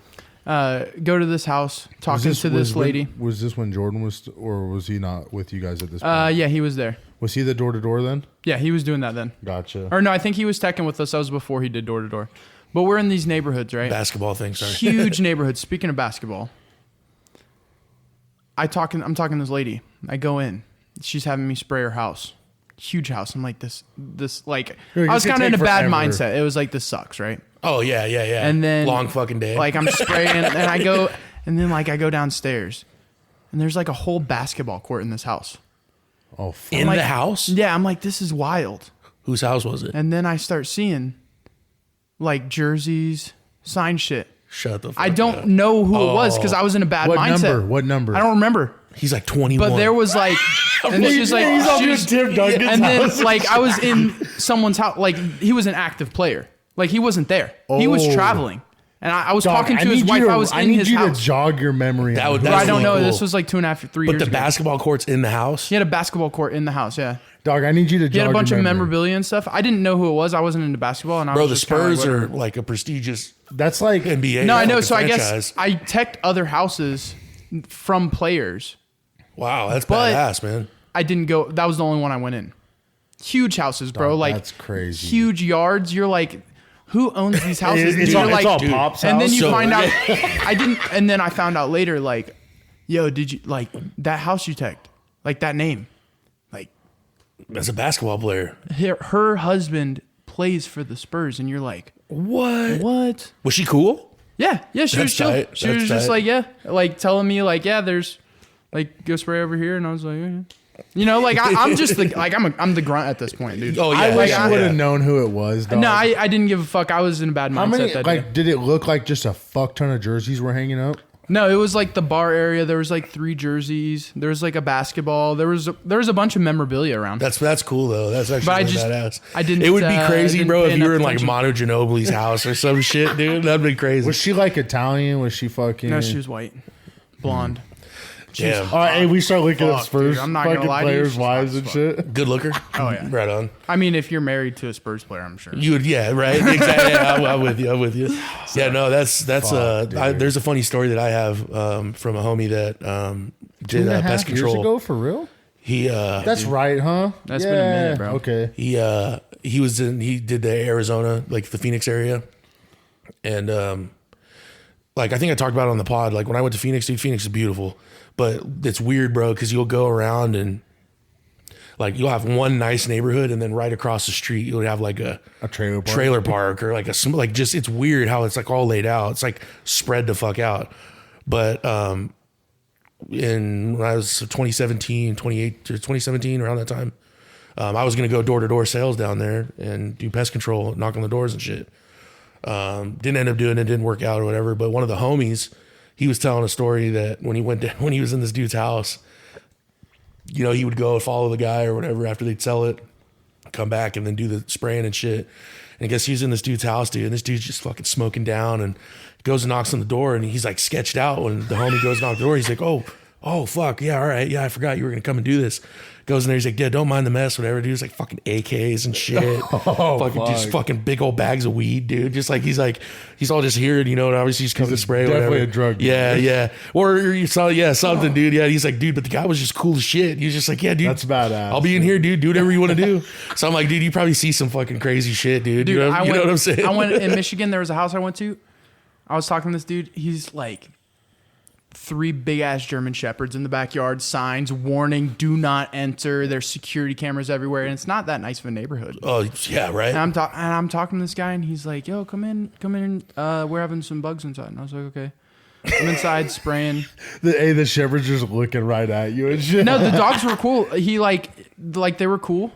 So, go to this house, talking to this lady. Was this when Jordan was, or was he not with you guys at this point? Yeah, he was there. Was he the door to door then? Yeah, he was doing that then. Gotcha. Or no, I think he was teching with us. That was before he did door to door. But we're in these neighborhoods, right? Basketball thing, sorry. Huge neighborhoods. Speaking of basketball, I'm talking to this lady. I go in. She's having me spray her house. Huge house. I'm like, this like, I was kind of in a bad mindset. It was like, this sucks, right? Oh yeah. And then long fucking day. Like I'm spraying, and I go downstairs, and there's like a whole basketball court in this house. Oh, fuck. in the house? Yeah, I'm like, this is wild. Whose house was it? And then I start seeing like jerseys, sign shit. Shut the fuck I don't up. know who it was because I was in a bad What mindset. number? What number? I don't remember. He's like 21. But there was like, and then she was like, and then like I was in someone's house. Like he was an active player. Like he wasn't there. He was Oh. traveling, and I was Dog, talking to I his need wife. you to- I was I in need his you house. to jog your memory. That on would- who- But I that's don't know. really This cool. was like 2.5 3 But years the ago. basketball court's in the house? He had a basketball court in the house. Yeah, Dog, I need you to jog he had a bunch your of memory. memorabilia and stuff. I didn't know who it was. I wasn't into basketball, and I Bro, was the just kinda like, Spurs are whatever. like a prestigious That's like NBA. No, I know. fucking So I franchise. guess I teched other houses from players. Wow, that's But- badass, man. I didn't go. That was the only one I went in. Huge houses, bro. Dog, Like that's crazy. Huge yards. You're like, who owns these houses? It's Dude, all, you're it's like, all dude. Pop's And then house. you So- find out I didn't. And then I found out later, like, yo, did you like that house you teched? Like that name, like As a basketball player. her husband plays for the Spurs, and you're like, what? Was she cool? Yeah. She That's was chill. tight. She That's was just tight. like, yeah, like telling me like, yeah, there's like go spray over here, and I was like, yeah. You know, like I'm just the like I'm the grunt at this point, dude. Oh, yeah. I wish yeah, you would have yeah. known who it was. Dog. No, I didn't give a fuck. I was in a bad How mindset many? that Like, day. did it look like just a fuck ton of jerseys were hanging up? No, it was like the bar area. There was like 3 jerseys. There was like a basketball. There was a bunch of memorabilia around. That's cool though. That's actually But I really just- badass. I didn't, It would be crazy, didn't bro, pay if you were in enough like attention. Manu Ginobili's house or some shit, dude. That'd be crazy. Was she like Italian? Was she fucking? No, she was white, blonde. She was Damn. All right, hey, we start looking at Fuck, Spurs dude, I'm not gonna fucking lie to you, players' she's wives hot and as shit. Good looker. Oh yeah. Right on. I mean, if you're married to a Spurs player, I'm sure. You would, yeah, right. Exactly. Yeah, I'm with you. I'm with you. Yeah, no, that's Fuck, there's a funny story that I have from a homie that did 2.5 pest years control. ago, for real? He That's right, huh? That's been a minute, bro. Okay. he did the Arizona, like the Phoenix area, and like I think I talked about it on the pod. Like when I went to Phoenix, dude, Phoenix is beautiful, but it's weird, bro, because you'll go around and like you'll have one nice neighborhood, and then right across the street you'll have like a trailer park. or like like just it's weird how it's like all laid out. It's like spread the fuck out. But when I was 2017 around that time, I was gonna go door to door sales down there and do pest control, knock on the doors and shit. Didn't end up doing it, didn't work out or whatever. But one of the homies, he was telling a story that when he was in this dude's house, you know, he would go follow the guy or whatever after they'd sell it, come back and then do the spraying and shit. And I guess he's in this dude's house, dude, and this dude's just fucking smoking down and goes and knocks on the door, and he's like sketched out when the homie goes and knocks on the door. He's like, oh, oh, fuck. Yeah, all right. Yeah, I forgot you were going to come and do this. Goes in there. He's like, yeah, don't mind the mess, whatever. Dude, it's like fucking AKs and shit. Just fucking big old bags of weed, dude. Just like, he's all just here, you know, and obviously he's coming to spray or whatever. Definitely a drug dealer. Yeah, yeah. Or you saw, yeah, something, dude. Yeah, he's like, dude, but the guy was just cool as shit. He was just like, yeah, dude. That's badass. I'll be in here, dude. Do whatever you want to do. So I'm like, dude, you probably see some fucking crazy shit, dude. Dude, you know what I'm saying? I went in Michigan. There was a house I went to. I was talking to this dude. He's like 3 big ass German shepherds in the backyard, signs warning, do not enter. There's security cameras everywhere, and it's not that nice of a neighborhood. Oh yeah, right. And I'm talking to this guy, and he's like, "Yo, come in. We're having some bugs inside." And I was like, "Okay." I'm inside spraying. The shepherds just looking right at you and shit. No, the dogs were cool. He like they were cool.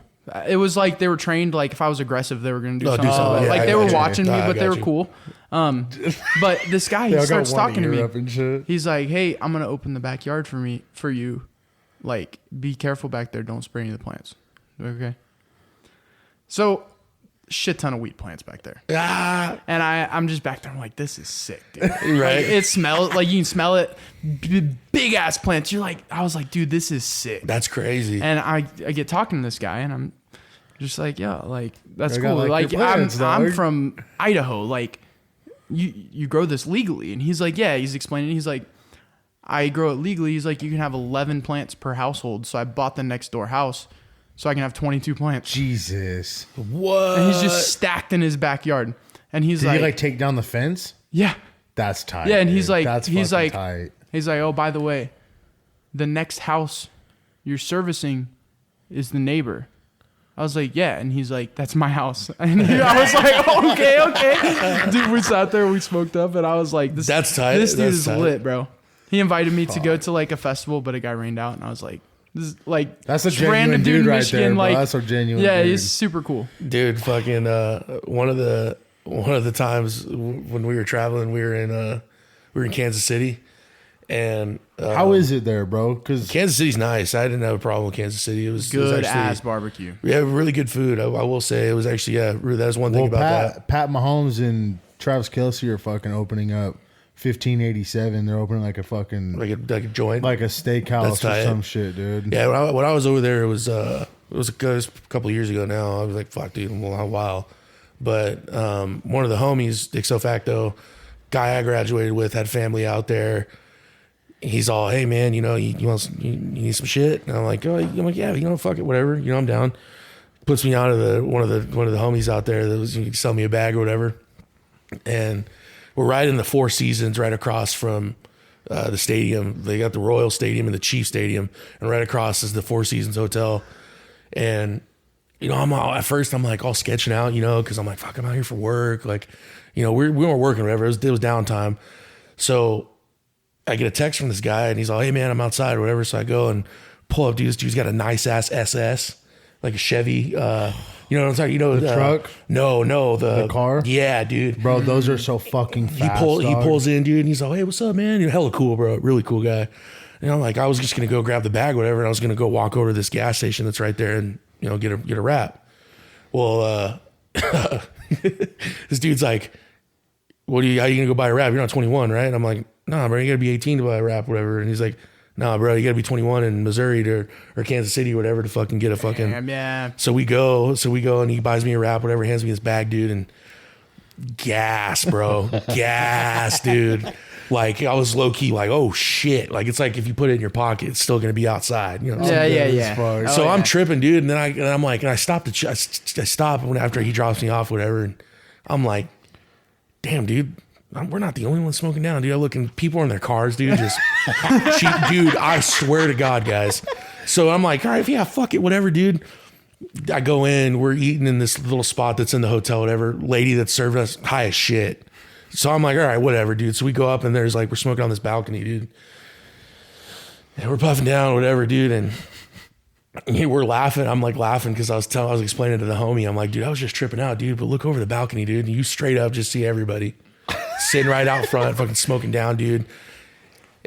It was like they were trained. Like if I was aggressive, they were gonna do something. Yeah, like they were watching me, I but they were you. cool. But this guy, he starts talking to me. He's like, "Hey, I'm gonna open the backyard for you. Like, be careful back there. Don't spray any of the plants." Okay. So, shit ton of wheat plants back there. Ah. And I'm just back there. I'm like, this is sick, dude. Right. Like, it smells like you can smell it. Big ass plants. I was like, dude, this is sick. That's crazy. And I get talking to this guy, and I'm just like, yeah, like that's cool. Like plans, I'm from Idaho. Like, you grow this legally, and he's like, yeah. He's explaining. He's like, I grow it legally. He's like, you can have 11 plants per household. So I bought the next door house, so I can have 22 plants. Jesus. What? And he's just stacked in his backyard. And he's Did he like take down the fence? yeah. That's tight. Yeah, and dude. he's like, That's tight. He's like, oh, by the way, the next house you're servicing is the neighbor. I was like, yeah, and he's like, that's my house. And I was like, okay. Dude, we sat there, we smoked up, and I was like, that's tight. This dude that's is tight. lit, bro. He invited me to go to like a festival, but a guy rained out, and I was like, this is like That's a genuine random dude in right Michigan, there, bro. like That's a genuine yeah, dude. he's super cool. Dude, fucking one of the times when we were traveling, we were in Kansas City, and how is it there, bro? Because Kansas City's nice. I didn't have a problem with Kansas City. It was Good actually, ass barbecue. Yeah, really good food. I will say it was actually that was one thing about that. Pat Mahomes and Travis Kelce are fucking opening up 1587. They're opening like a fucking Like a joint, like a steakhouse or some shit, dude. Yeah, when I was over there, it was a couple of years ago now. I was like, fuck, dude, a while. But one of the homies, ipso facto, guy I graduated with, had family out there. He's all, hey man, you know, you need some shit? And I'm like, yeah, you know, fuck it, whatever. You know, I'm down. Puts me out of one of the homies out there that was, you could sell me a bag or whatever. And we're right in the Four Seasons, right across from the stadium. They got the Royal Stadium and the Chief Stadium, and right across is the Four Seasons Hotel. And you know, at first I'm like all sketching out, you know, because I'm like, fuck, I'm out here for work. Like, you know, we weren't working or whatever. It was downtime. So I get a text from this guy, and he's like, hey man, I'm outside or whatever. So I go and pull up. Dude, this dude's got a nice ass SS, like a Chevy. You know what I'm talking? You know, the truck? No, the car. Yeah, dude. Bro, those are so fucking fast. He pulls in, dude, and he's like, hey, what's up, man? You're hella cool, bro. Really cool guy. And I'm like, I was just gonna go grab the bag, whatever, and I was gonna go walk over to this gas station that's right there, and you know, get a wrap. Well, this dude's like, how are you gonna go buy a wrap? You're not 21, right? And I'm like, nah, bro, you gotta be 18 to buy a wrap, whatever. And he's like, nah, bro, you gotta be 21 in Missouri or Kansas City or whatever to fucking get a fucking. Damn, yeah. So we go, and he buys me a wrap, whatever, hands me his bag, dude, and gas, bro, gas, dude. Like I was low key, like, oh shit, like it's like if you put it in your pocket, it's still gonna be outside, you know? Yeah. So I'm tripping, dude, and then I'm like, and I stop after he drops me off, whatever, and I'm like, damn, dude. We're not the only ones smoking down, dude. I look and people are in their cars, dude. Just, dude, I swear to God, guys. So I'm like, all right, yeah, fuck it, whatever, dude. I go in, we're eating in this little spot that's in the hotel, whatever. Lady that served us, high as shit. So I'm like, all right, whatever, dude. So we go up and there's like, we're smoking on this balcony, dude. And we're puffing down, whatever, dude. And we're laughing. I'm like laughing because I was explaining to the homie, I'm like, dude, I was just tripping out, dude. But look over the balcony, dude. And you straight up just see everybody. Sitting right out front, fucking smoking down, dude.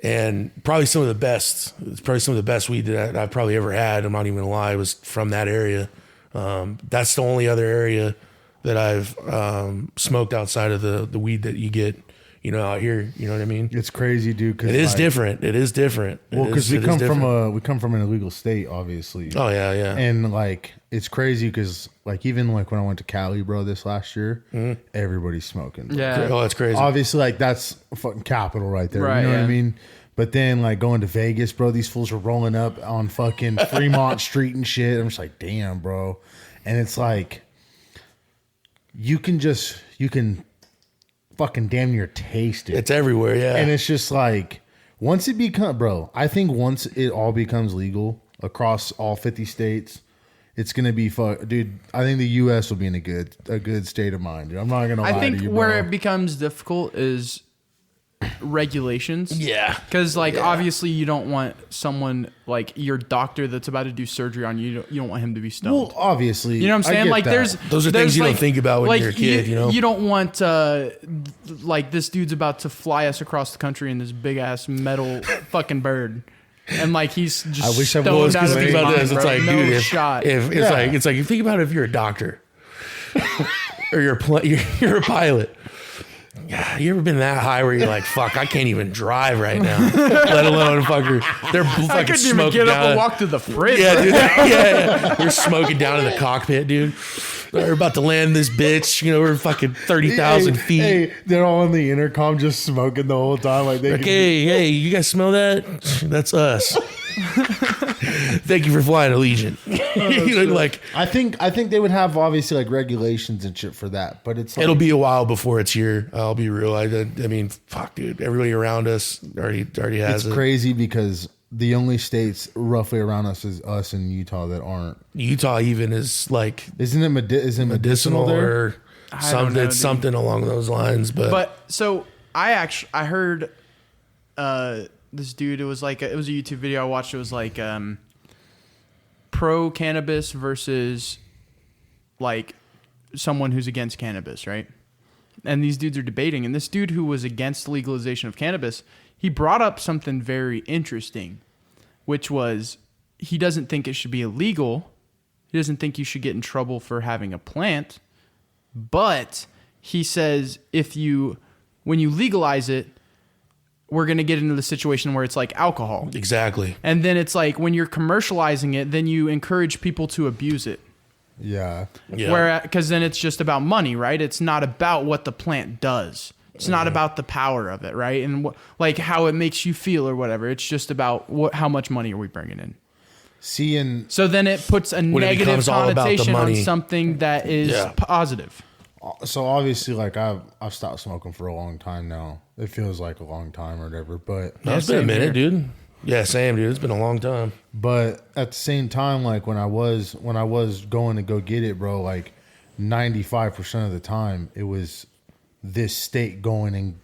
And probably some of the best weed that I've probably ever had. I'm not even gonna lie, was from that area. That's the only other area that I've smoked outside of the weed that you get, out here. You know what I mean? It's crazy, dude. It is different. It is different. Well, because we come from an illegal state, obviously. Oh yeah. And like it's crazy because like even like when I went to Cali, bro, this last year, everybody's smoking. Bro. Yeah. Oh, that's crazy. Obviously, like that's a fucking capital right there. Right, You know what yeah. I mean? But then like going to Vegas, bro, these fools are rolling up on fucking Fremont Street and shit. I'm just like, damn, bro. And it's like you can fucking damn near taste it. It's everywhere, yeah. And it's just like once it becomes, bro, I think once it all becomes legal across all 50 states, it's gonna be dude. I think the U.S. will be in a good state of mind. Dude. I'm not gonna lie I think to you, where bro. it becomes difficult is regulations. Yeah. Because obviously you don't want someone like your doctor that's about to do surgery on you. You don't want him to be stoned. Well, obviously, You know what I'm I saying? get Like that. Those are things you don't think about when you're a kid, you know? You don't want like this dude's about to fly us across the country in this big ass metal fucking bird. And like he's just I wish I stoned was, out because of his think about mind, this. It's bro. like, No dude, shot. if it's like you think about it, if you're a doctor or you're a pilot. Yeah, you ever been that high where you're like, fuck, I can't even drive right now, let alone they're I fucking couldn't even smoking get up down. and walk to the fridge. Yeah, right dude. now. Yeah. They're smoking down in the cockpit, dude. They're about to land this bitch. We're fucking 30,000 feet. Hey, they're all on the intercom just smoking the whole time. Like they Like, hey, you guys smell that? That's us. Thank you for flying Allegiant. Like I think they would have obviously like regulations and shit for that, but it's like, it'll be a while before it's here. I'll be real. I mean, fuck, dude. Everybody around us already has it's it. crazy because the only states roughly around us is us and Utah that aren't. Utah even is like Isn't it is it medicinal there? or I don't know, it's dude. something along those lines. But So I heard this dude. It was a YouTube video I watched. It was like pro cannabis versus like someone who's against cannabis, right? And these dudes are debating. And this dude who was against legalization of cannabis, he brought up something very interesting, which was he doesn't think it should be illegal. He doesn't think you should get in trouble for having a plant. But he says when you legalize it, we're going to get into the situation where it's like alcohol. exactly. And then it's like when you're commercializing it, then you encourage people to abuse it. Yeah. Yeah. Because then it's just about money, right? It's not about what the plant does. It's not about the power of it, right? And like how it makes you feel or whatever. It's just about how much money are we bringing in. So then it puts a negative becomes all about the connotation on money. something that is positive. So obviously, like I've stopped smoking for a long time now. It feels like a long time or whatever, but No, it's been a same minute, here. dude. Yeah, same, dude. It's been a long time. But at the same time, like when I was going to go get it, bro, like 95% of the time it was this state going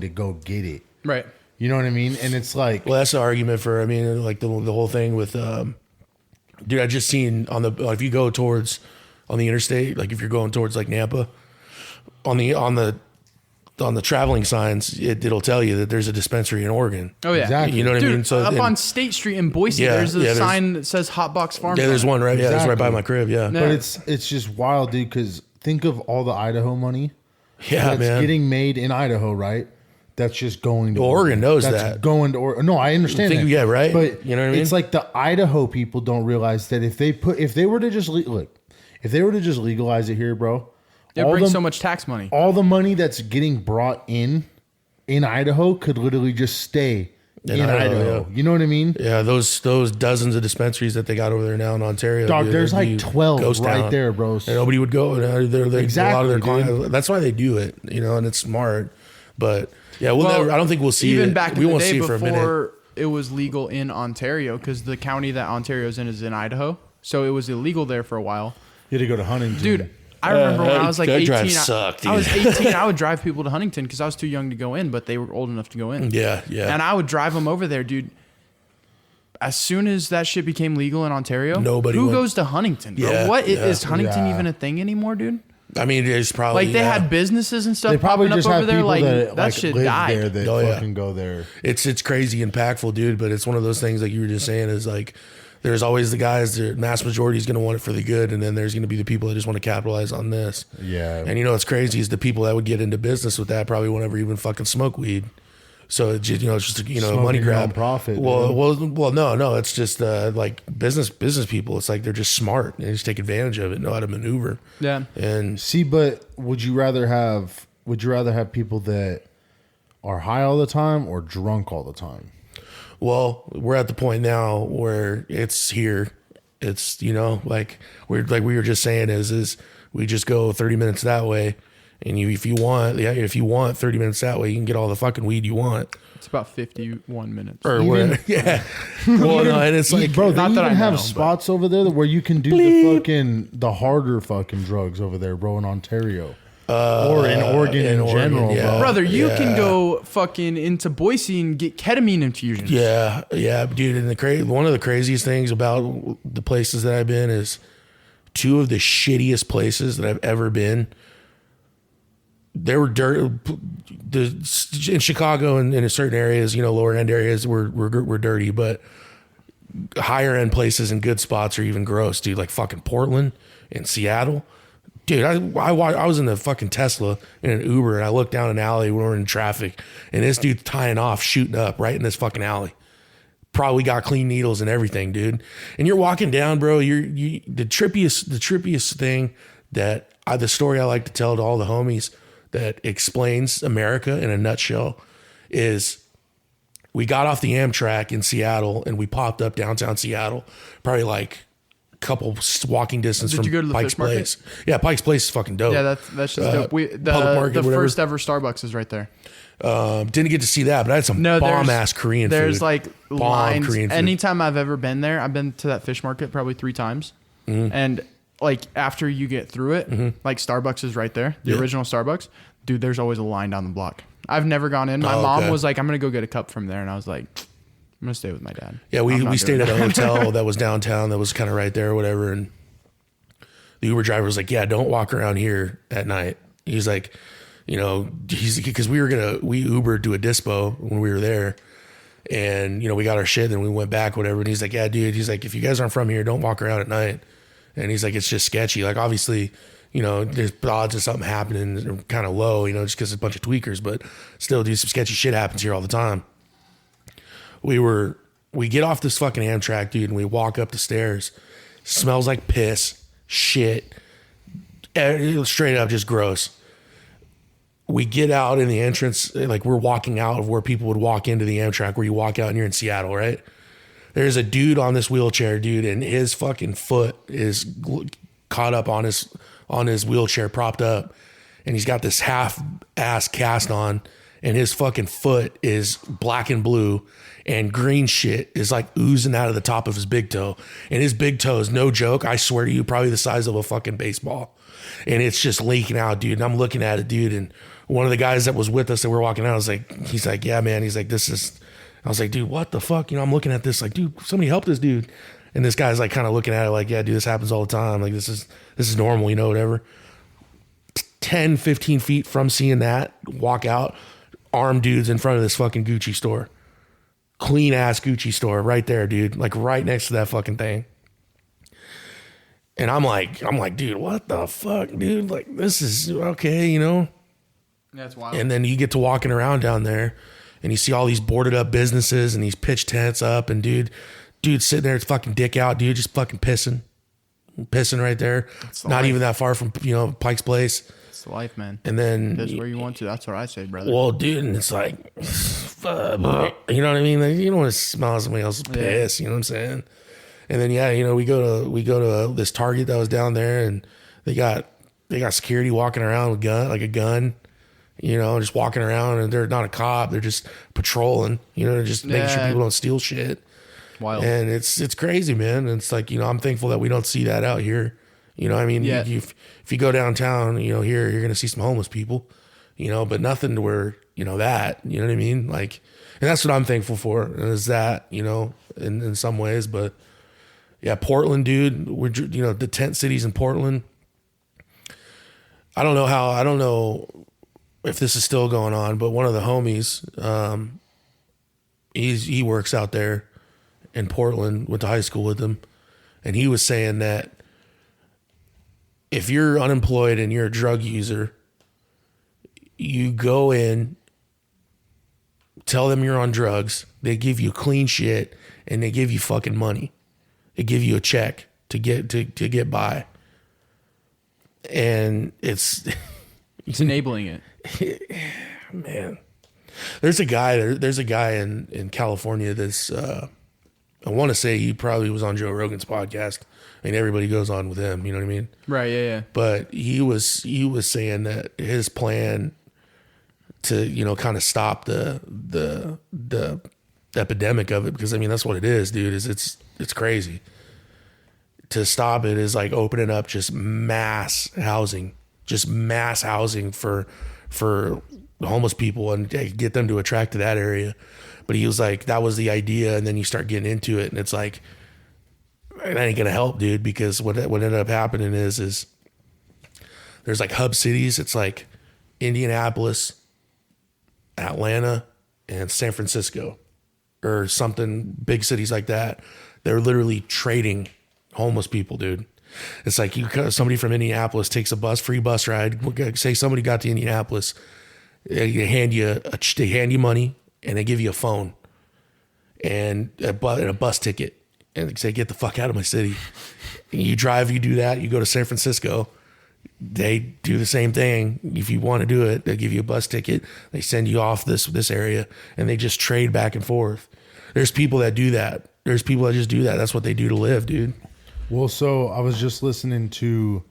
to go get it. Right. You know what I mean? And it's like, Well, that's the argument for. I mean, like the whole thing with, dude. I just seen on the if you go towards on the interstate, like if you're going towards like Nampa, on the traveling signs, it'll tell you that there's a dispensary in Oregon. Oh yeah. Exactly. You know what Dude, I mean? So up and- on State Street in Boise, Yeah, there's a there's- sign that says Hot Box Farm. yeah, there's one right. Yeah, that's right by Exactly. my crib. Yeah, Yeah. but it's just wild, dude. Because think of all the Idaho money yeah, that's man. getting made in Idaho, right? That's just going to Well, Oregon knows that's that. going to Oregon. No, I understand Think- that. yeah, right? But You know what I mean? It's like the Idaho people don't realize that if they were to just legalize it here, bro, It all brings the- so much tax money. all the money that's getting brought in Idaho could literally just stay in Idaho. yeah. You know what I mean? Yeah, those dozens of dispensaries that they got over there now in Ontario. Dog, dude, there's it'd be like 12 ghost right town. there, bro. And nobody would go. A lot of their Exactly, clients. That's why they do it, and it's smart. But yeah, I don't think we'll see even it. back in we the won't day see it for a minute. before it was legal in Ontario, because the county that Ontario's in is in Idaho, so it was illegal there for a while. You had to go to Huntington. Dude, I remember when I was like that 18. drive sucked, I was dude. 18. I would drive people to Huntington because I was too young to go in, but they were old enough to go in. Yeah, yeah. And I would drive them over there, dude. As soon as that shit became legal in Ontario, Nobody who went. goes to Huntington, bro? Yeah, Is yeah. Huntington Yeah. even a thing anymore, dude? I mean, it's probably Like they had businesses and stuff they probably popping just up have over there. people Like that that shit live died. there that Oh, yeah. fucking go there. It's crazy impactful, dude. But it's one of those things like you were just saying is like there's always the guys, the mass majority is going to want it for the good. And then there's going to be the people that just want to capitalize on this. Yeah. And you know, what's crazy is the people that would get into business with that probably won't ever even fucking smoke weed. So it's just, it's just, a money grab. Profit. Well, no, it's just like business people. It's like they're just smart. They just take advantage of it, know how to maneuver. Yeah. And see, but would you rather have people that are high all the time or drunk all the time? well, we're at the point now where it's here. It's like we were just saying is we just go 30 minutes that way. And if you want 30 minutes that way, you can get all the fucking weed you want. It's about 51 minutes. Or whatever. Yeah. Well, no, and it's like, bro, they not that even I have know, spots over there where you can do the harder fucking drugs over there, bro, in Ontario. Or in Oregon in general, yeah. bro. Brother, you can go fucking into Boise and get ketamine infusions. yeah, dude. And one of the craziest things about the places that I've been is two of the shittiest places that I've ever been. There were in Chicago and in certain areas, lower end areas were dirty, but higher end places and good spots are even gross, dude. Like fucking Portland and Seattle, dude. I was in the fucking Tesla in an Uber and I looked down an alley when we were in traffic, and this dude's tying off, shooting up right in this fucking alley. Probably got clean needles and everything, dude. And you're walking down, bro. The trippiest thing that the story I like to tell to all the homies that explains America in a nutshell is we got off the Amtrak in Seattle and we popped up downtown Seattle, probably like a couple walking distance from you go to the Pike's fish market? Place. Yeah, Pike's Place is fucking dope. Yeah, that's just dope. The first ever Starbucks is right there. Didn't get to see that, but I had some bomb ass Korean food. There's like lines. Korean food. Anytime I've ever been there, I've been to that fish market probably 3 times. Mm-hmm. And like after you get through it, like Starbucks is right there, the original Starbucks. Dude, there's always a line down the block. I've never gone in. My mom was like, I'm going to go get a cup from there. And I was like, I'm going to stay with my dad. Yeah, we stayed at a hotel that was downtown that was kind of right there or whatever. And the Uber driver was like, yeah, don't walk around here at night. He's like, because we Ubered to a dispo when we were there. And, we got our shit and we went back, whatever. And he's like, yeah, dude. He's like, if you guys aren't from here, don't walk around at night. And he's like, it's just sketchy. Like, obviously, there's odds of something happening are kind of low, just because it's a bunch of tweakers. But still, dude, some sketchy shit happens here all the time. We get off this fucking Amtrak, dude, and we walk up the stairs. Smells like piss, shit. Straight up just gross. We get out in the entrance, like we're walking out of where people would walk into the Amtrak, where you walk out and you're in Seattle, right? There's a dude on this wheelchair, dude, and his fucking foot is caught up on his wheelchair, propped up, and he's got this half-ass cast on, and his fucking foot is black and blue, and green shit is like oozing out of the top of his big toe, and his big toe is no joke. I swear to you, probably the size of a fucking baseball, and it's just leaking out, dude. And I'm looking at it, dude, and one of the guys that was with us that we're walking out, he's like, yeah, man. He's like, I was like, dude, what the fuck? I'm looking at this like, dude, somebody help this dude. And this guy's like kind of looking at it like, yeah, dude, this happens all the time. Like this is normal, whatever. 10, 15 feet from seeing that, walk out, armed dudes in front of this fucking Gucci store. Clean ass Gucci store right there, dude. Like right next to that fucking thing. And I'm like, dude, what the fuck, dude? Like this is okay, That's wild. And then you get to walking around down there and you see all these boarded up businesses and these pitch tents up, and dude sitting there, it's fucking dick out, dude, just fucking pissing right there. Not even that far from, Pike's Place. It's the life, man. And then piss where you want to. That's what I say, brother. Well, dude, and it's like, you know what I mean? Like, you don't want to smell somebody else's piss. You know what I'm saying? And then we go to this Target that was down there, and they got security walking around with a gun. Just walking around, and they're not a cop. They're just patrolling, just making sure people don't steal shit. Wild. And it's crazy, man. And it's like, I'm thankful that we don't see that out here. I mean, if you go downtown, here, you're going to see some homeless people, but nothing to where, that, you know what I mean? Like, and that's what I'm thankful for, is that, in some ways. But yeah, Portland, dude, the tent cities in Portland. I don't know if this is still going on, but one of the homies, he works out there, in Portland, went to high school with him, and he was saying that if you're unemployed and you're a drug user, you go in, tell them you're on drugs, they give you clean shit, and they give you fucking money. They give you a check to get by. And it's enabling it. Man. There's a guy in California that's I want to say he probably was on Joe Rogan's podcast. I mean, everybody goes on with him, you know what I mean? Right, yeah. But he was saying that his plan to, you know, kind of stop the epidemic of it, because I mean that's what it is, dude, is it's crazy. To stop it is like opening up just mass housing for homeless people and get them to attract to that area. But he was like, that was the idea, and then you start getting into it, and it's like, it ain't gonna help, dude, because what ended up happening is there's like hub cities. It's like Indianapolis, Atlanta, and San Francisco, or something, big cities like that. They're literally trading homeless people, dude. It's like somebody from Indianapolis takes a free bus ride. Say somebody got to Indianapolis, they hand you money, and they give you a phone and a bus ticket, and they say, get the fuck out of my city. And you drive, you do that, you go to San Francisco, they do the same thing. If you want to do it, they give you a bus ticket, they send you off this area, and they just trade back and forth. There's people that do that. There's people that just do that. That's what they do to live, dude. Well, so I was just listening to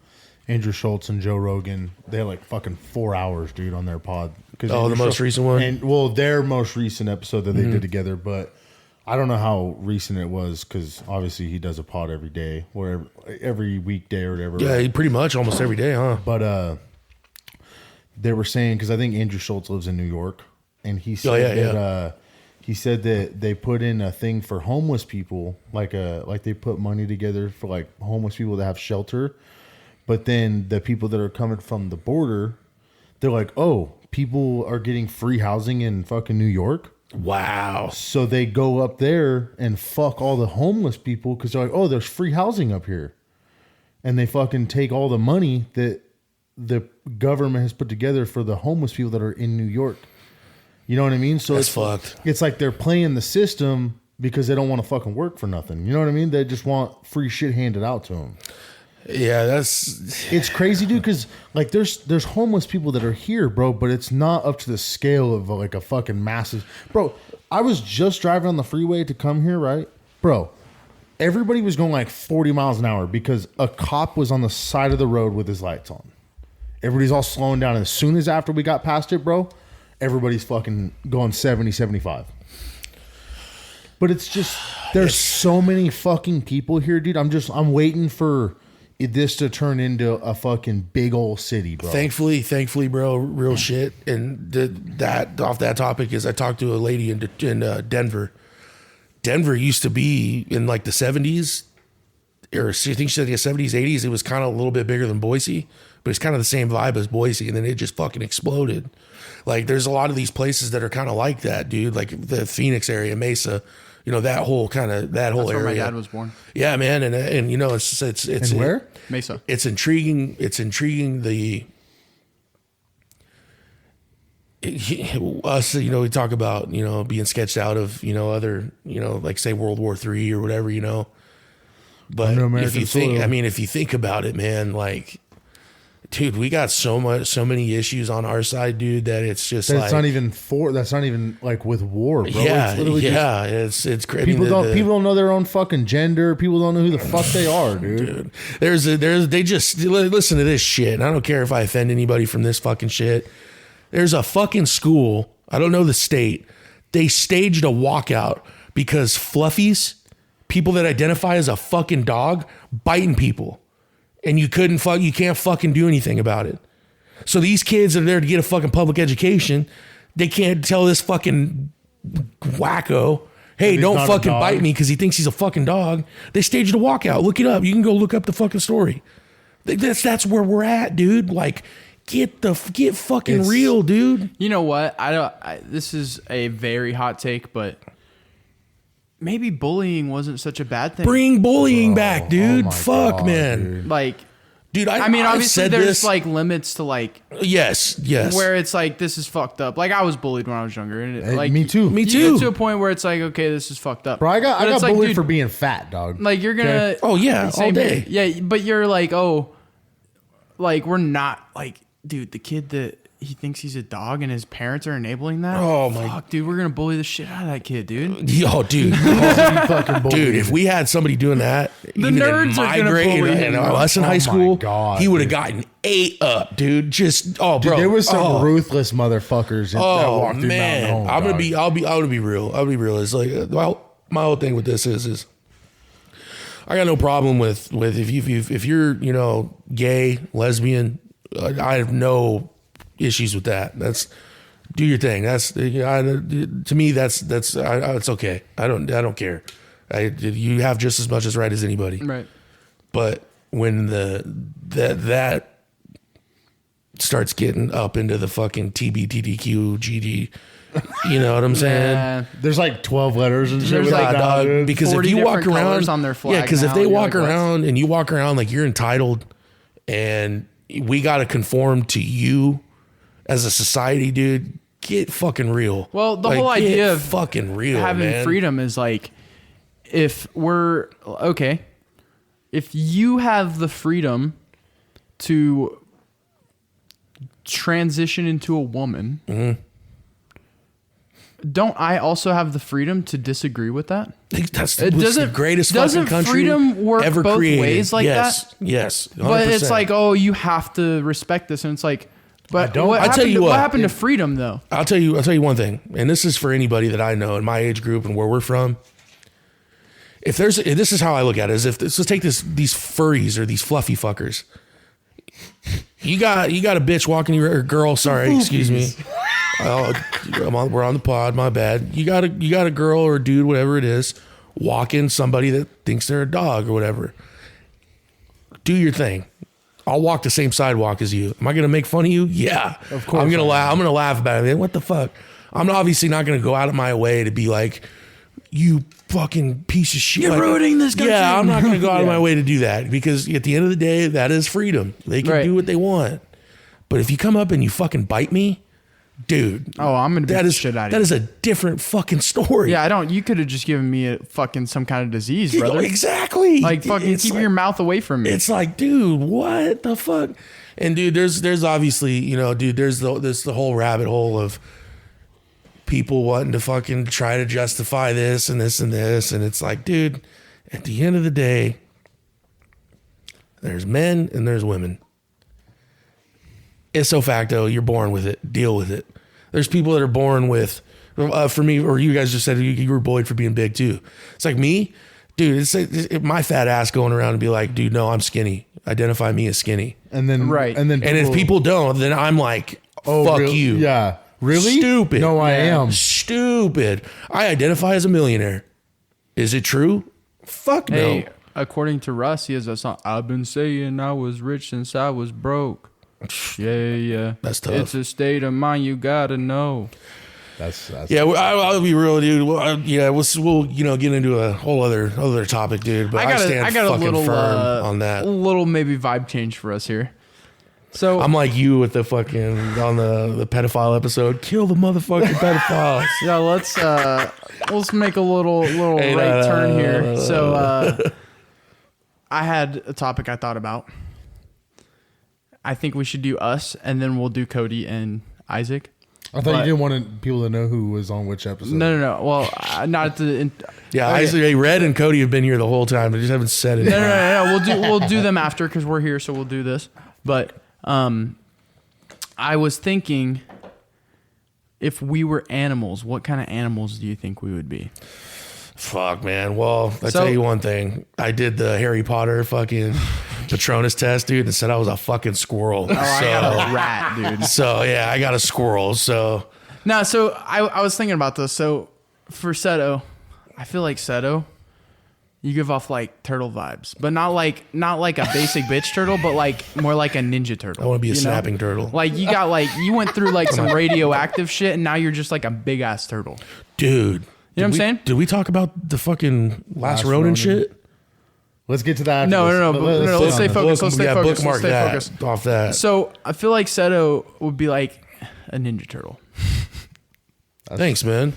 Andrew Schultz and Joe Rogan. They had like fucking 4 hours, dude, on their pod. Oh, the most recent one? And well, their most recent episode that they did together, but I don't know how recent it was, because obviously he does a pod every day, or every weekday or whatever. Yeah, right? Pretty much almost every day, huh? But they were saying, because I think Andrew Schultz lives in New York, and he said he said that they put in a thing for homeless people, like they put money together for like homeless people that have shelter, but then the people that are coming from the border, they're like, oh, people are getting free housing in fucking New York. Wow. So they go up there and fuck all the homeless people, because they're like, oh, there's free housing up here. And they fucking take all the money that the government has put together for the homeless people that are in New York. You know what I mean? So that's fucked. It's like they're playing the system because they don't want to fucking work for nothing. You know what I mean? They just want free shit handed out to them. Yeah, it's crazy, dude, because like there's homeless people that are here, bro, but it's not up to the scale of like a fucking massive. Bro, I was just driving on the freeway to come here, right? Bro, everybody was going like 40 miles an hour because a cop was on the side of the road with his lights on. Everybody's all slowing down. And as soon as after we got past it, bro, everybody's fucking going 70, 75. But it's just, there's so many fucking people here, dude. I'm waiting for this to turn into a fucking big old city, bro. Thankfully, bro, real shit. And that off that topic is I talked to a lady in Denver. Denver used to be in like the 70s, or I think she said the 70s, 80s. It was kind of a little bit bigger than Boise, but it's kind of the same vibe as Boise. And then it just fucking exploded. Like there's a lot of these places that are kind of like that, dude. Like the Phoenix area, Mesa, you know, that whole area. That's where my dad was born. Yeah, man. And you know, it's and where? Mesa. It's intriguing. Us, you know, we talk about, you know, being sketched out of, you know, other, you know, like say World War III or whatever, you know. But if you think about it, man, like, dude, we got so many issues on our side, dude, that it's just that's not even like with war, bro. Yeah, it's crazy. People don't know their own fucking gender. People don't know who the fuck they are, dude. They just listen to this shit. I don't care if I offend anybody from this fucking shit. There's a fucking school, I don't know the state, they staged a walkout because fluffies, people that identify as a fucking dog, biting people. And you can't fucking do anything about it. So these kids are there to get a fucking public education. They can't tell this fucking wacko, hey, don't fucking bite me because he thinks he's a fucking dog. They staged a walkout. Look it up. You can go look up the fucking story. That's where we're at, dude. Like, get fucking real, dude. You know what? This is a very hot take, but maybe bullying wasn't such a bad thing. Bring bullying back, dude. my Fuck, God, man. dude. Like, Dude, I mean, obviously said there's this. like limits to like Yes. where it's like this is fucked up. Like I was bullied when I was younger, and Hey, like me too. Me You too. get to a point where it's like, okay, this is fucked up. Bro, I But got it's like, bullied dude, for being fat, dog. like you're gonna. Okay. Oh, yeah, same all day. here. Yeah, but you're like, oh, like we're not like, dude, the kid that he thinks he's a dog and his parents are enabling that. Oh, my- fuck, dude, we're gonna bully the shit out of that kid, dude. Yo, dude. Fucking bullied. Dude, if we had somebody doing that, even nerds in are my gonna grade bully and him, bro. us in Oh high my school, God, he would have dude. gotten ate up, dude. Just bro, there was some oh. ruthless motherfuckers that Oh walked through Mountain man, Home. I'm gonna dog. be. I'm gonna be real. I'm gonna be real. It's like, well, my whole thing with this is I got no problem with if you're gay, lesbian. I have no issues with that. That's do your thing. That's to me. That's it's okay. I don't care. You have just as much as right as anybody. Right. But when that starts getting up into the fucking TBTDQ GD, you know what I'm saying? Yeah. There's like 12 letters and shit. There's like like, that, dog, dude. because if 40 you walk different around colors on their flag because if now, they you're walk like, what? around and you walk around like you're entitled and we got to conform to you as a society, dude, get fucking real. Well, the Like, whole idea get of fucking real, having man. freedom is like, if we're okay, if you have the freedom to transition into a woman, Mm-hmm. don't I also have the freedom to disagree with that? That's It the doesn't- greatest doesn't fucking country freedom work ever both created. ways like yes, that? Yes, 100%. But it's like, oh, you have to respect this, and it's like, but don't. what I'll happened tell you to, what. happened to freedom though? I'll tell you one thing, and this is for anybody that I know in my age group and where we're from. If this is how I look at it, is if let's take these furries or these fluffy fuckers. You got a bitch walking your girl. Sorry, excuse me. We're on the pod. My bad. You got a girl or a dude, whatever it is, walking somebody that thinks they're a dog or whatever. Do your thing. I'll walk the same sidewalk as you. Am I going to make fun of you? Yeah, Of course I'm going to I laugh. I'm going to laugh about it. What the fuck? I'm obviously not going to go out of my way to be like, you fucking piece of shit. You're ruining this country. Yeah, I'm not going to go out of my way to do that because at the end of the day, that is freedom. They can Right. do what they want. But if you come up and you fucking bite me, dude. Oh, I'm gonna beat that the is shit out of that you. is a different fucking story. Yeah, I don't. You could have just given me a fucking some kind of disease, brother. Exactly. Like fucking It's keep like- your mouth away from me. It's like, dude, what the fuck? And dude, there's obviously, dude, there's the whole rabbit hole of people wanting to fucking try to justify this and this and this, and it's like, dude, at the end of the day, there's men and there's women. Ipso facto, you're born with it. Deal with it. There's people that are born with, for me, or you guys just said you were bullied for being big too. It's like me, dude. It's my fat ass going around and be like, dude, no, I'm skinny. Identify me as skinny. And then Right. And then And if people don't, then I'm like, fuck really? you. Yeah. Really? Stupid. No, I am. Stupid. I identify as a millionaire. Is it true? Fuck no. Hey, according to Russ, he has a song. I've been saying I was rich since I was broke. Yeah. That's tough. It's a state of mind you gotta know. That's Yeah, I'll be real, dude. We'll get into a whole other topic, dude. But I stand a fucking little firm on that. A little maybe vibe change for us here. So I'm like you with the fucking on the pedophile episode. Kill the motherfucking pedophiles. yeah, let's make a little Hey, right no, turn no, here. no, no, So I had a topic I thought about. I think we should do us, and then we'll do Cody and Isaac. I thought But- you didn't want people to know who was on which episode. No. Well, not at the. Yeah, Okay. Isaac, Red and Cody have been here the whole time. They just haven't said it. No. We'll do them after because we're here, so we'll do this. But I was thinking, if we were animals, what kind of animals do you think we would be? Fuck, man. Well, I So- tell you one thing. I did the Harry Potter fucking Patronus test, dude, and said I was a fucking squirrel. Oh, I got a rat, dude. So yeah, I got a squirrel. So No, so I was thinking about this. So for Seto, I feel like Seto, you give off like turtle vibes, but not like a basic bitch turtle, but like more like a ninja turtle. I want to be a you know? snapping turtle, Like you got like you went through like some radioactive shit, and now you're just like a big ass turtle. dude. You know what I'm saying? Did we talk about the fucking last Ronin Ronin. shit? Let's get to that. No. Let's stay stay focused. Let's stay focused. Bookmark Let's stay that focused. off that. So I feel like Seto would be like a Ninja Turtle. Thanks, man.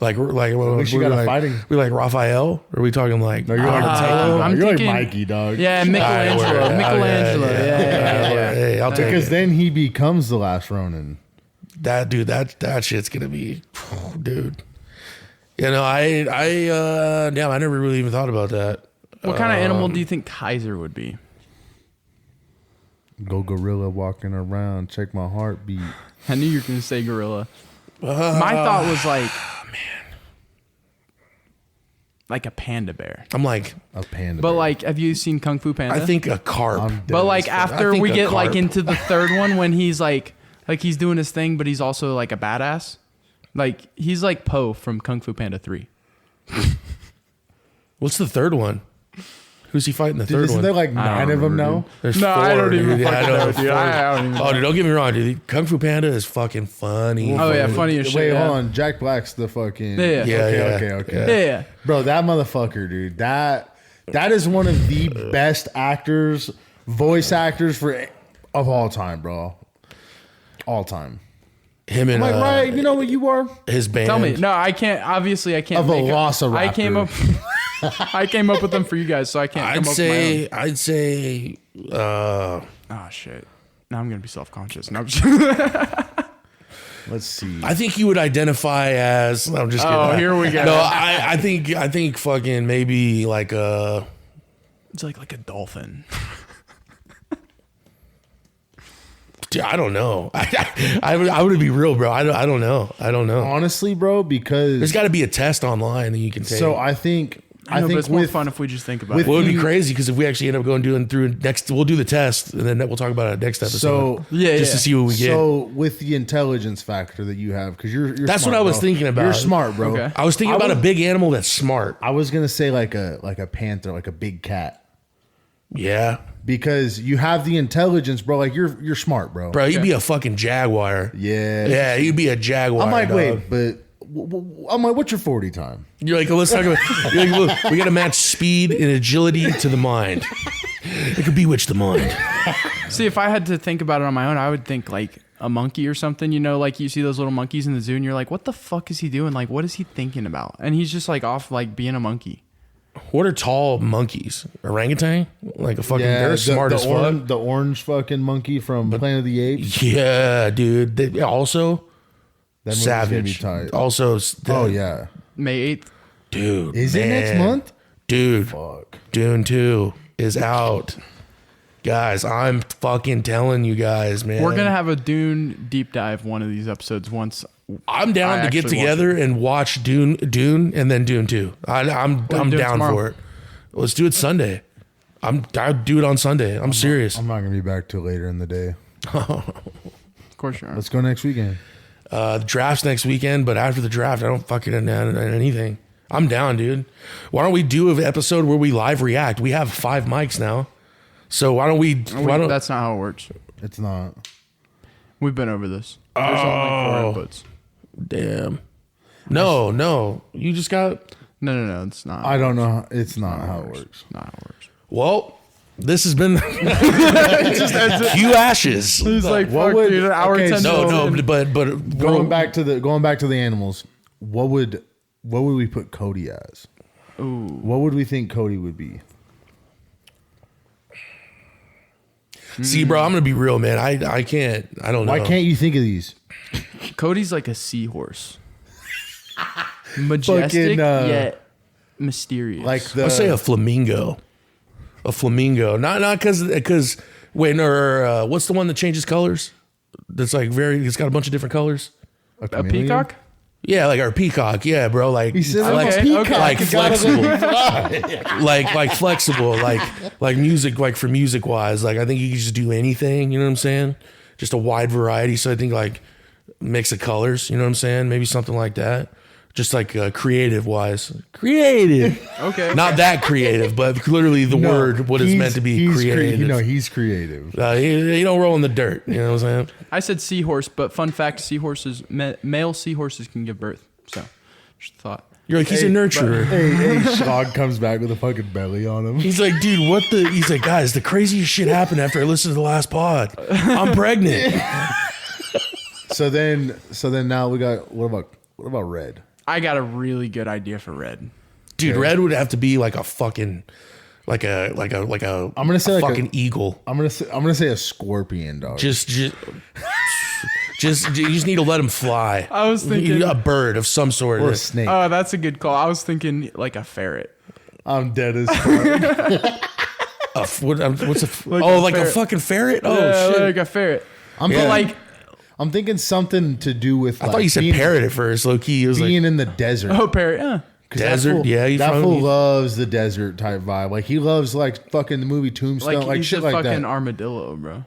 Like least you got a fighting- We like Raphael? Or are we talking like? No, you're like I'm you're thinking- like Mikey, dog. Yeah, Michelangelo. Alright, Yeah. Hey, I'll take Because it. then he becomes the last Ronin. That shit's gonna be, dude. You know, I never really even thought about that. What kind of animal do you think Kaiser would be? Go gorilla walking around. Check my heartbeat. I knew you were going to say gorilla. My thought was like a panda bear. I'm like, A panda. But bear. like, have you seen Kung Fu Panda? I think a carp. I'm dead But like as fuck. after I think we a get like carp. into the third one, when he's like he's doing his thing, but he's also like a badass. Like he's like Po from Kung Fu Panda 3. What's the third one? Who's he fighting the Dude, third isn't one? there like I 9 don't of them remember, now? dude. There's No, four, I don't even dude. fucking I know, know, dude. I don't even Oh, dude, don't get me wrong, dude. Kung Fu Panda is fucking funny. Oh yeah, funny as shit. Wait, yeah. hold on. Jack Black's the fucking. Yeah. Yeah, Okay. Yeah. Bro, that motherfucker, dude. That is one of the best actors, voice actors of all time, bro. All time. Him and I'm like, right, you know what you are? his band. Tell me. No, I can't. Obviously, I can't. A Velociraptor. I came up. I came up with them for you guys, so I can't. I'd come say. Up with Oh my own. Oh shit. Now I'm gonna be self-conscious. No, I'm just Let's see. I think you would identify as. I'm just kidding. Oh, here we go. No, I think fucking maybe like a. it's like a dolphin. Dude, I don't know. I would be real, bro. I don't know. Honestly, bro, because There's got to be a test online that you can take. so I think I know, but think it's more with fun if we just think about with- it. well, it would be you- crazy because if we actually end up doing through next, we'll do the test and then we'll talk about it next episode. so Yeah, just to see what we get. so with the intelligence factor that you have, because you're That's smart, what I was bro. thinking about. You're smart, bro. Okay. I was thinking I about was- a big animal that's smart. I was gonna say like a panther, like a big cat, Yeah, because you have the intelligence, bro. Like you're smart, bro. bro, you'd be a fucking jaguar. Yeah. Yeah, you'd be a jaguar. I'm like, dog. wait, but I'm like, what's your 40 time? You're like, let's talk about. You're like, look, we got to match speed and agility to the mind. It could bewitch the mind. See, if I had to think about it on my own, I would think like a monkey or something. You know, like you see those little monkeys in the zoo, and you're like, what the fuck is he doing? Like, what is he thinking about? And he's just like off, like being a monkey. What are tall monkeys? Orangutan? Like a fucking. They're smart as fuck. The orange fucking monkey from Planet of the Apes. Yeah, dude. They also That movie's gonna be savage. tight. Also, Oh yeah. May 8th. dude. Is it next man. month? Dude, Fuck. Dune 2 is out. Guys, I'm fucking telling you guys, man. We're gonna have a Dune deep dive one of these episodes once. I'm down I to get actually watch together and watch Dune and then Dune 2. I'm doing down tomorrow? for it. Let's do it Sunday. I'll do it on Sunday. I'm serious. I'm not gonna be back till later in the day. Of course you are. Let's go next weekend. The draft's next weekend, but after the draft, I don't fucking know anything. I'm down, dude. Why don't we do an episode where we live react? We have 5 mics now. So why don't we? That's not how it works. It's not. We've been over this. There's only 4 inputs. Damn. No. You just got. No, it's not. I don't know. It's not how it works. Not how it works. Well, this has been Q Ashes. It's like, What fuck, would- dude, an hour okay, 10 so- minutes. No, but Going back to the animals. What would we put Cody as? Ooh. What would we think Cody would be? See, bro, I'm gonna be real, man. I can't. I don't know. Why can't you think of these? Cody's like a seahorse. Majestic, Fucking, yet mysterious. Like the Let's say a flamingo. A flamingo. Not because wait, no. What's the one that changes colors? That's like it's got a bunch of different colors. a chameleon? peacock? Yeah, like our peacock. Yeah, bro. Like He said like, I'm a Okay, peacock. okay. like You gotta flexible. let me- like flexible. Like music. Like for music wise. Like I think you can just do anything. You know what I'm saying? Just a wide variety. So I think like mix of colors. You know what I'm saying? Maybe something like that. Just like creative wise. Creative. Okay. Not that creative, but literally the No, word what is he's- meant to be he's creative. he's creative. You don't roll in the dirt. You know what I'm saying? I said seahorse, but fun fact: male seahorses can give birth. So, just a thought. You're like, he's a nurturer. Hey, Sean comes back with a fucking belly on him. He's like, dude, he's like, guys, the craziest shit happened after I listened to the last pod. I'm pregnant. So then now we got, what about Red? I got a really good idea for Red. Dude, Okay. Red would have to be like a fucking, like a I'm gonna say like fucking eagle. I'm gonna say a scorpion, dog. Just you just need to let him fly. I was thinking a bird of some sort. or a snake. Oh, that's a good call. I was thinking like a ferret. I'm dead as fuck. What's a Like oh a like a ferret. fucking ferret? Oh Yeah, shit! like a ferret. I'm But Yeah. like, I'm thinking something to do with. I thought you said parrot at first, low key. It was being like in the desert. oh, parrot. Yeah. 'Cause that desert. fool- Yeah, he's that from- fool loves the desert type vibe. Like he loves like fucking the movie Tombstone, like He's shit a like fucking that. armadillo, bro.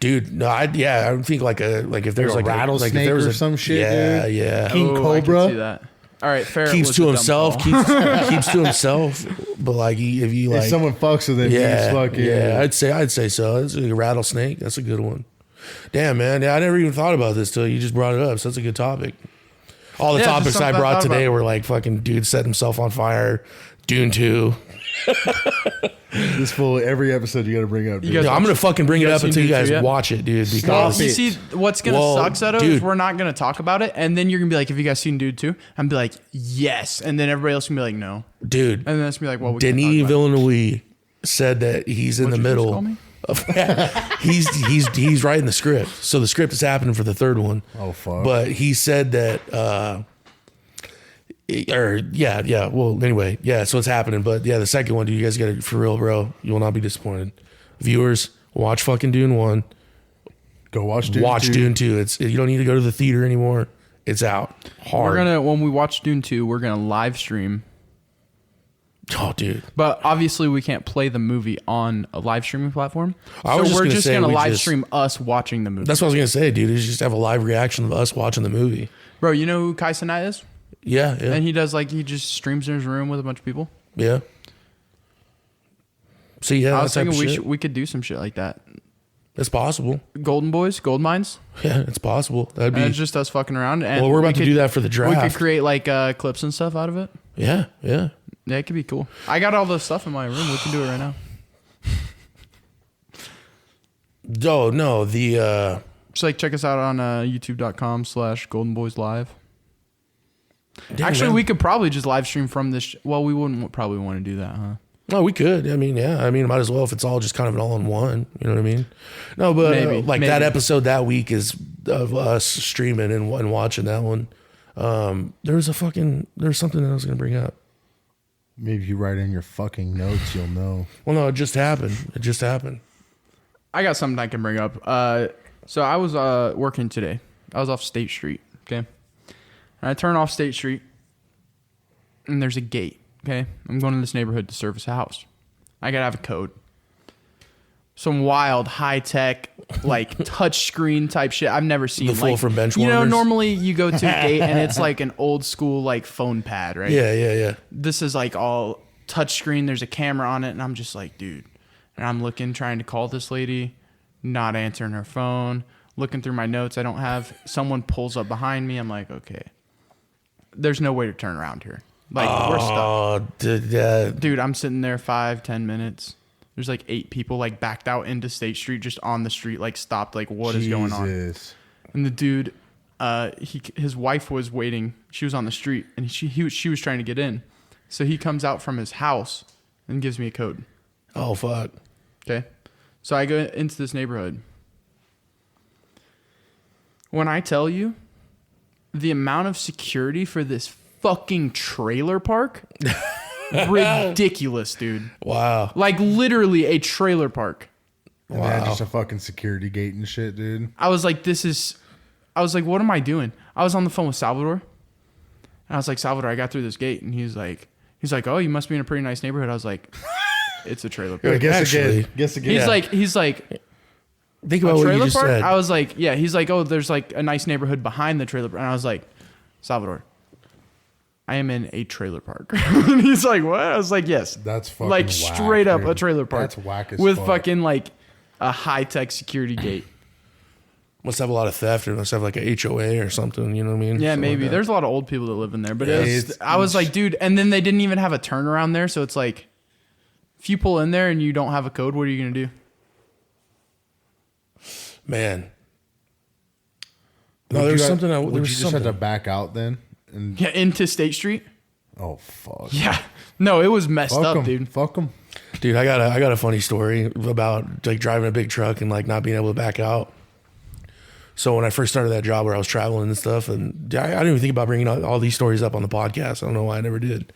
dude. No, I would think like if there's a like rattlesnake if there was or some shit, Yeah, dude. yeah. King Oh, I can Cobra? see that. All right, ferret Keeps was to a dumb himself. call. Keeps to himself. But like if you like if someone fucks with him, yeah, he's fucking. yeah, I'd say so. That's a rattlesnake. That's a good one. Damn, man. Yeah, I never even thought about this till you just brought it up. So that's a good topic. All the Yeah, just topics I something I brought thought today about. were like fucking dude set himself on fire, Dune 2. This fool, every episode you got to bring up. Dude. guys- Yo, I'm gonna fucking bring it guys up seen until you Dune 2 guys yet? watch it, dude. Well, Because you see, what's gonna Well, suck, Seto, is dude. we're not gonna talk about it, and then you're gonna be like, "Have you guys seen Dude 2?" I'm be like, "Yes," and then everybody else can be like, "No," dude, and then it's gonna be like, "Well, we can't Denis talk about it." Villeneuve said that he's in What'd the you just middle. call me? He's writing the script, so the script is happening for the third one. Oh, fuck. But he said that, yeah. Well, anyway, yeah. So it's happening, but yeah, the second one, dude, you guys got it for real, bro. You will not be disappointed. Viewers, watch fucking Dune 1. Go watch Dune. Watch 2. Dune 2. You don't need to go to the theater anymore. It's out hard. When we watch Dune 2, we're gonna live stream. Oh, dude. But obviously, we can't play the movie on a live streaming platform. I was So just we're gonna just say gonna we live just- stream us watching the movie. That's what I was gonna say, dude. Is just have a live reaction of us watching the movie. Bro, you know who Kai Cenat is? Yeah, yeah, And he just streams in his room with a bunch of people. yeah. See, yeah, I was that type thinking of shit. we could do some shit like that. It's possible. GoldenBoys, Gold Mines. Yeah, it's possible. That'd be. And it's just us fucking around. And Well, we're we about to could- do that for the We draft. could create like clips and stuff out of it. Yeah, yeah. Yeah, it could be cool. I got all the stuff in my room. We can do it right now. Oh no, the Just like check us out on youtube.com/GoldenBoysLive. damn, Actually, man. we could probably just live stream from this. Well, we wouldn't probably want to do that, huh? No, we could. I mean, yeah. I mean, might as well if it's all just kind of an all-in-one. You know what I mean? No, but Maybe, like maybe. that episode that week is of us streaming and watching that one. There's something that I was gonna bring up. Maybe if you write in your fucking notes, you'll know. Well, no, it just happened. It just happened. I got something I can bring up. So I was working today. I was off State Street. Okay, and I turn off State Street, and there's a gate. Okay, I'm going to this neighborhood to service a house. I gotta have a code. Some wild high tech like touch screen type shit I've never seen. The fool like, from Benchwarmers? You know, normally you go to a gate and it's like an old school like phone pad, right? Yeah, yeah, yeah. This is like all touch screen. There's a camera on it, and I'm just like, dude. And I'm looking, trying to call this lady, not answering her phone. Looking through my notes, I don't have. Someone pulls up behind me. I'm like, okay, there's no way to turn around here. Like we're stuck. Oh, Dude, I'm sitting there 5-10 minutes. There's like 8 people like backed out into State Street, just on the street, like stopped. Like what is going on? Jesus. And the dude, his wife was waiting. She was on the street, and she was trying to get in. So he comes out from his house and gives me a code. oh fuck. Okay, so I go into this neighborhood. When I tell you the amount of security for this fucking trailer park, ridiculous, dude. Wow. Like literally a trailer park. And they had just a fucking security gate and shit, dude. I was like, what am I doing? I was on the phone with Salvador. And I was like, Salvador, I got through this gate. And he's like, oh, you must be in a pretty nice neighborhood. I was like, it's a trailer park. Guess Actually, again. Guess again. He's like, think a about what you trailer just park? said. I was like, yeah. He's like, oh, there's like a nice neighborhood behind the trailer park. And I was like, Salvador, I am in a trailer park. And he's like, what? I was like, yes. That's fucking like whack, straight up dude. a trailer park. That's whack as with fuck. fucking like a high tech security gate. Must have a lot of theft, or must have like a HOA or something. You know what I mean? Yeah, Something maybe. like that. There's a lot of old people that live in there. But Yeah, I was like, dude, and then they didn't even have a turnaround there. So it's like, if you pull in there and you don't have a code, what are you going to do? Man. No, there was something. Would you just have to back out then? And Yeah, into State Street. oh fuck. Yeah. No, it was messed Fuck up, 'em. dude. Fuck them. Dude, I got a funny story about like driving a big truck and like not being able to back out. So when I first started that job where I was traveling and stuff, and I didn't even think about bringing all these stories up on the podcast. I don't know why I never did.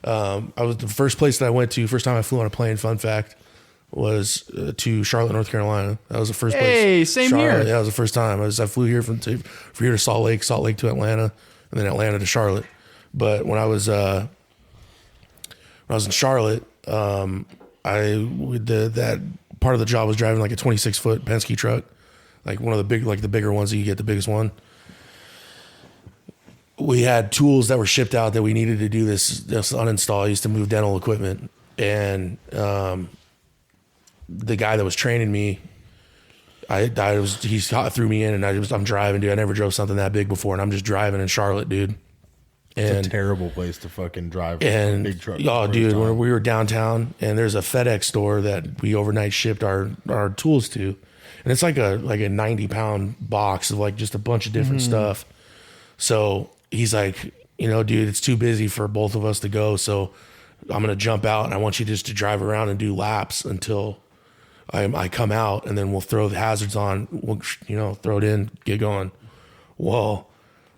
I was the first place that I went to, first time I flew on a plane, fun fact, was to Charlotte, North Carolina. That was the first place. Hey, same Charlotte, here. Yeah, that was the first time. I flew here from here to Salt Lake to Atlanta, and then Atlanta to Charlotte. But when I was in Charlotte, that part of the job was driving like a 26-foot Penske truck, like one of the bigger ones that you get, the biggest one. We had tools that were shipped out that we needed to do this uninstall. I used to move dental equipment, and the guy that was training me, he threw me in, and I'm driving, dude. I never drove something that big before, and I'm just driving in Charlotte, dude. It's a terrible place to fucking drive And a big truck. oh, dude, when we were downtown, and there's a FedEx store that we overnight shipped our tools to, and it's like a 90-pound box of like just a bunch of different stuff. So he's like, dude, it's too busy for both of us to go, so I'm gonna jump out, and I want you just to drive around and do laps until I come out, and then we'll throw the hazards on. We'll throw it in, get going. Well,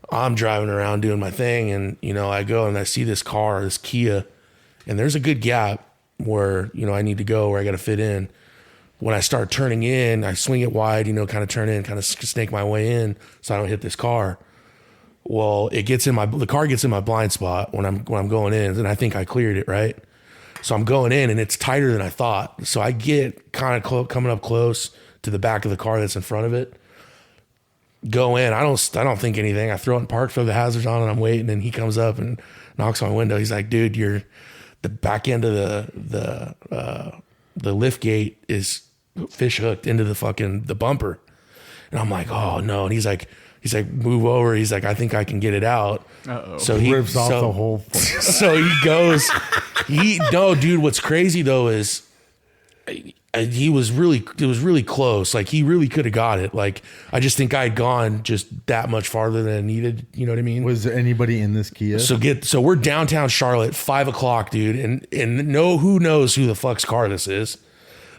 I'm driving around doing my thing, and I go and I see this car, this Kia, and there's a good gap where I need to go, where I got to fit in. When I start turning in, I swing it wide, kind of turn in, kind of snake my way in so I don't hit this car. Well, the car gets in my blind spot when I'm going in, and I think I cleared it, right? So I'm going in, and it's tighter than I thought. So I get kind of coming up close to the back of the car that's in front of it. Go in. I don't think anything. I throw it in park, throw the hazards on, and I'm waiting. And he comes up and knocks on my window. He's like, "Dude, the back end of the lift gate is fish hooked into the bumper." And I'm like, "Oh no!" And he's like, "Move over." He's like, "I think I can get it out." Uh-oh. So he rips off the whole. So he goes. No, dude. What's crazy though is, it was really close. Like he really could have got it. Like I just think I had gone just that much farther than I needed. You know what I mean? Was there anybody in this Kia? So we're downtown Charlotte, 5:00, dude, and who knows who the fuck's car this is.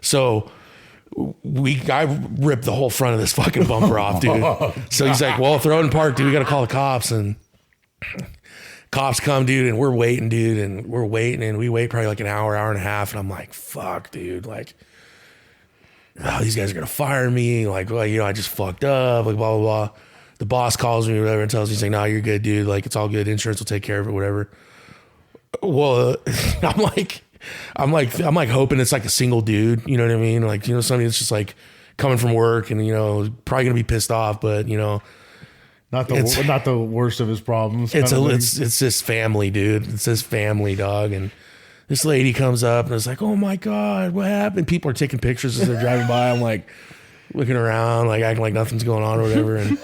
So I ripped the whole front of this fucking bumper off, dude. So he's like, "Well, throw it in park, dude. We got to call the cops." And cops come, dude, and we're waiting, dude, and we wait probably like an hour and a half, and I'm like, "Fuck, dude, like, oh, these guys are gonna fire me, like, well, I just fucked up, like, blah blah blah." The boss calls me or whatever and tells me, he's like, "No, you're good, dude. Like, it's all good. Insurance will take care of it, whatever." Well, I'm like hoping it's like a single dude, you know what I mean? Like, somebody that's just like coming from work and probably gonna be pissed off, but not the worst of his problems. It's this family, dude. It's this family, dog. And this lady comes up and is like, "Oh my God, what happened?" People are taking pictures as they're driving by. I'm like looking around, like acting like nothing's going on or whatever. And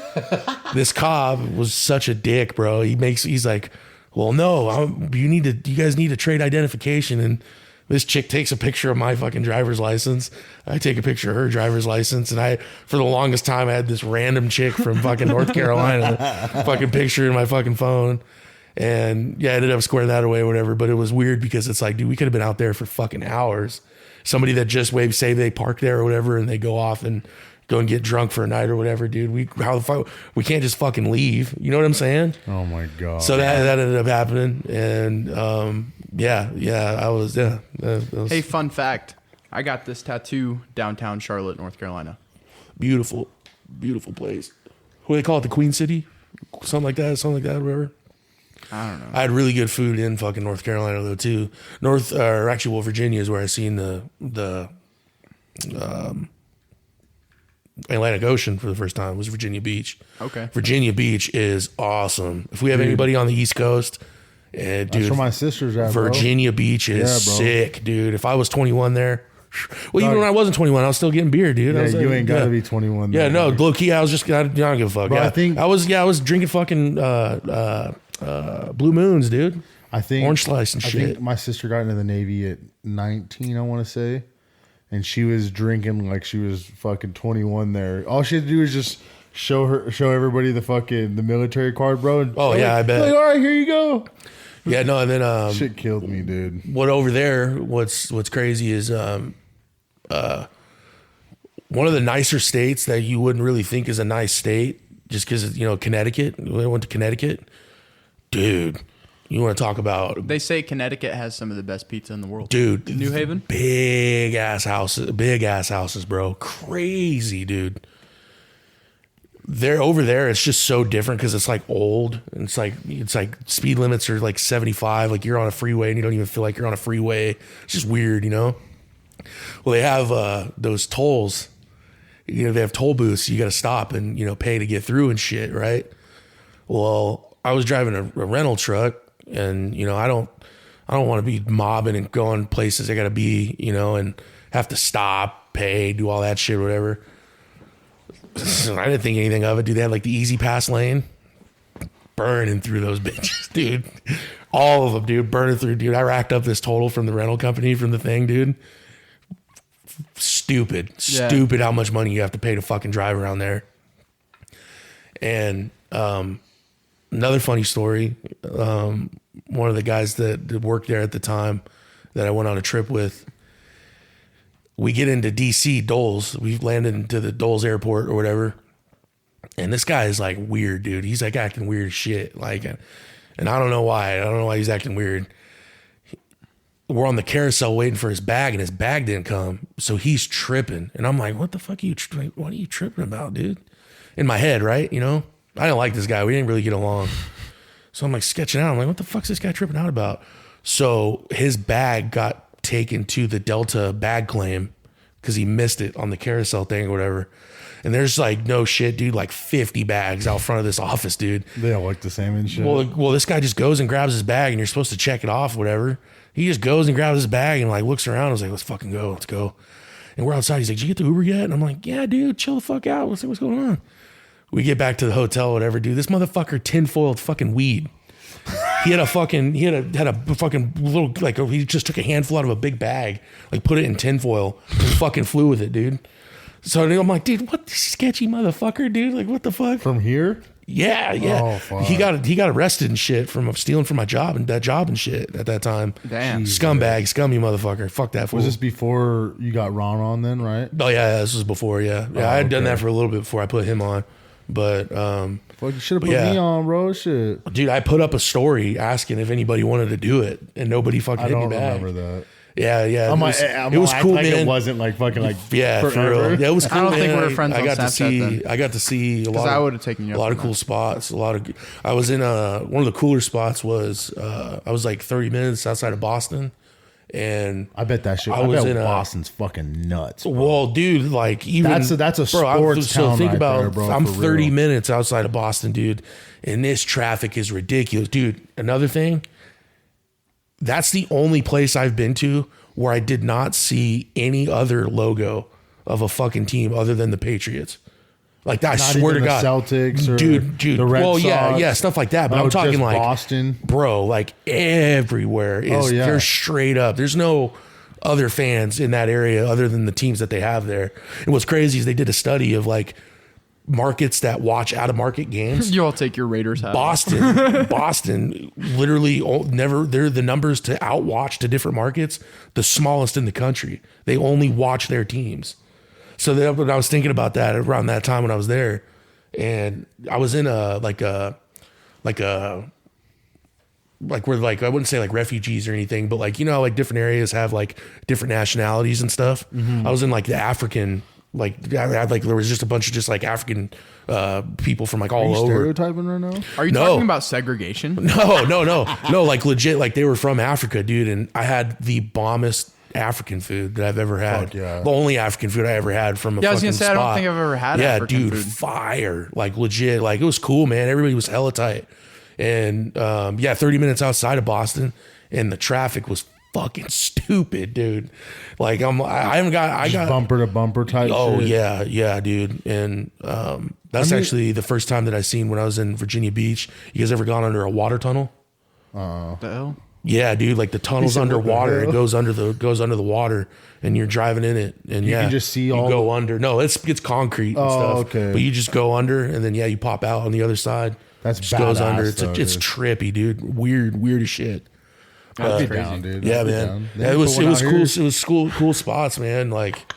this cop was such a dick, bro. He's like, "Well, no, you guys need to trade identification." And this chick takes a picture of my fucking driver's license. I take a picture of her driver's license. And for the longest time, I had this random chick from fucking North Carolina fucking picture in my fucking phone. And yeah, I ended up squaring that away or whatever. But it was weird because it's like, dude, we could have been out there for fucking hours. Somebody that just say they park there or whatever and they go off and go and get drunk for a night or whatever, dude. We can't just fucking leave. You know what I'm saying? Oh my God. So that ended up happening. And I was. Hey, fun fact. I got this tattoo downtown Charlotte, North Carolina. Beautiful place. What do they call it? The Queen City? Something like that, whatever. I don't know. I had really good food in fucking North Carolina though too. Virginia is where I seen the Atlantic Ocean for the first time. Was Virginia Beach. Okay. Virginia Beach is awesome. If we have anybody on the East Coast, dude, that's where my sister's at, bro. Virginia Beach is sick, dude. If I was 21 there, Well, even when I wasn't 21, I was still getting beer, dude. Yeah, I was you like, ain't got to be 21. Yeah, then, no, like. low key, I was just, I don't give a fuck. Bro, Yeah, I was drinking fucking Blue Moons, dude. I think Orange Slice and I shit. think my sister got into the Navy at 19, I want to say, and she was drinking like she was fucking 21 there. All she had to do was just show everybody the military card, bro. And I bet. Like, all right, here you go. Yeah, no, and then Shit killed me, dude. what over there? What's crazy is one of the nicer states that you wouldn't really think is a nice state, just because Connecticut. We went to Connecticut, dude. You want to talk about? They say Connecticut has some of the best pizza in the world. Dude, New Haven? Big ass houses, bro. Crazy, dude. They're over there. It's just so different because it's like old. And it's like speed limits are like 75. Like you're on a freeway and you don't even feel like you're on a freeway. It's just weird, Well, they have those tolls. They have toll booths. You got to stop and pay to get through and shit, right? Well, I was driving a rental truck. And I don't want to be mobbing and going places I gotta be, and have to stop, pay, do all that shit, whatever. So I didn't think anything of it, dude. They had like the easy pass lane, burning through those bitches, dude. All of them, dude, burning through, dude. I racked up this total from the rental company from the thing, dude. Stupid how much money you have to pay to fucking drive around there. And another funny story. One of the guys that worked there at the time that I went on a trip with, we get into DC Doles. We landed into the Doles airport or whatever. And this guy is like weird, dude. He's like acting weird as shit. Like, and I don't know why. I don't know why he's acting weird. We're on the carousel waiting for his bag and his bag didn't come. So he's tripping. And I'm like, what the fuck what are you tripping about, dude? In my head, right? I didn't like this guy. We didn't really get along. So I'm like sketching out. I'm like, what the fuck's this guy tripping out about? So his bag got taken to the Delta bag claim because he missed it on the carousel thing or whatever. And there's like no shit, dude, like 50 bags out front of this office, dude. They all look the same and shit. Well, this guy just goes and grabs his bag and you're supposed to check it off, whatever. He just goes and grabs his bag and like looks around and was like, let's fucking go, let's go. And we're outside. He's like, did you get the Uber yet? And I'm like, yeah, dude, chill the fuck out. What's going on? We get back to the hotel, whatever, dude. This motherfucker tinfoiled fucking weed. He had a fucking little, like, he just took a handful out of a big bag, like put it in tinfoil and fucking flew with it, dude. So I'm like, dude, what sketchy motherfucker, dude? Like, what the fuck? From here? Yeah. Oh, fuck. He got arrested and shit from stealing from my job and shit at that time. Damn. Scumbag, scummy motherfucker. Fuck that fool. Was this before you got Ron on then, right? Oh yeah, this was before, yeah. I had done that for a little bit before I put him on. But Fuck, you should have put me on, bro. Shit. dude, I put up a story asking if anybody wanted to do it, and nobody fucking I hit me don't back. remember that. Yeah. It was cool, man. It wasn't like fucking like Yeah, for forever. real. Yeah, it was cool. I don't think man. we were friends I on got to Snapchat see. then. I got to see a lot. I would have taken you a lot of cool spots. I was in one of the cooler spots was I was like 30 minutes outside of Boston, and I bet that shit. I bet Boston's fucking nuts. Bro. well, dude, like even That's a sports so town think right about there, bro, I'm for 30 real. minutes outside of Boston, dude, and this traffic is ridiculous, dude. Another thing, that's the only place I've been to where I did not see any other logo of a fucking team other than the Patriots. Like I Not swear to even God, the Celtics or dude, the Red Sox. yeah, stuff like that. But No, I'm talking just like Boston. bro, like everywhere is they're straight up. There's no other fans in that area other than the teams that they have there. And what's crazy is they did a study of like markets that watch out of market games. You all take your Raiders hat. Boston literally they're the numbers to outwatch to different markets, the smallest in the country. They only watch their teams. So I was thinking about that around that time when I was there, and I was in where like I wouldn't say like refugees or anything, but like like different areas have like different nationalities and stuff. Mm-hmm. I was in like the African. Like I had like there was just a bunch of just like African people from like all over. Stereotyping right now? Are you talking about segregation? No, like legit, like they were from Africa, dude. And I had the bombest African food that I've ever had. Fuck yeah. The only African food I ever had from a Yeah, I was fucking gonna say spot. I don't think I've ever had African dude, food. fire, like legit, like it was cool, man. Everybody was hella tight, and 30 minutes outside of Boston, and the traffic was fucking stupid, dude. Like I got bumper to bumper type. Oh shit. yeah, dude. And that's actually the first time that I seen when I was in Virginia Beach. You guys ever gone under a water tunnel? The hell? Yeah, dude. Like the tunnel's said, what the underwater. hell? It goes under the water, and you're driving in it. And You can just see all go under. No, it's concrete and stuff. Okay. But you just go under, and then you pop out on the other side. That's just goes badass, under. though, It's dude. trippy, dude. Weird as shit. I'd be crazy. down, dude. Yeah, I'd be man. down. Yeah, it Then was put one out cool. here. It was cool spots, man. Like,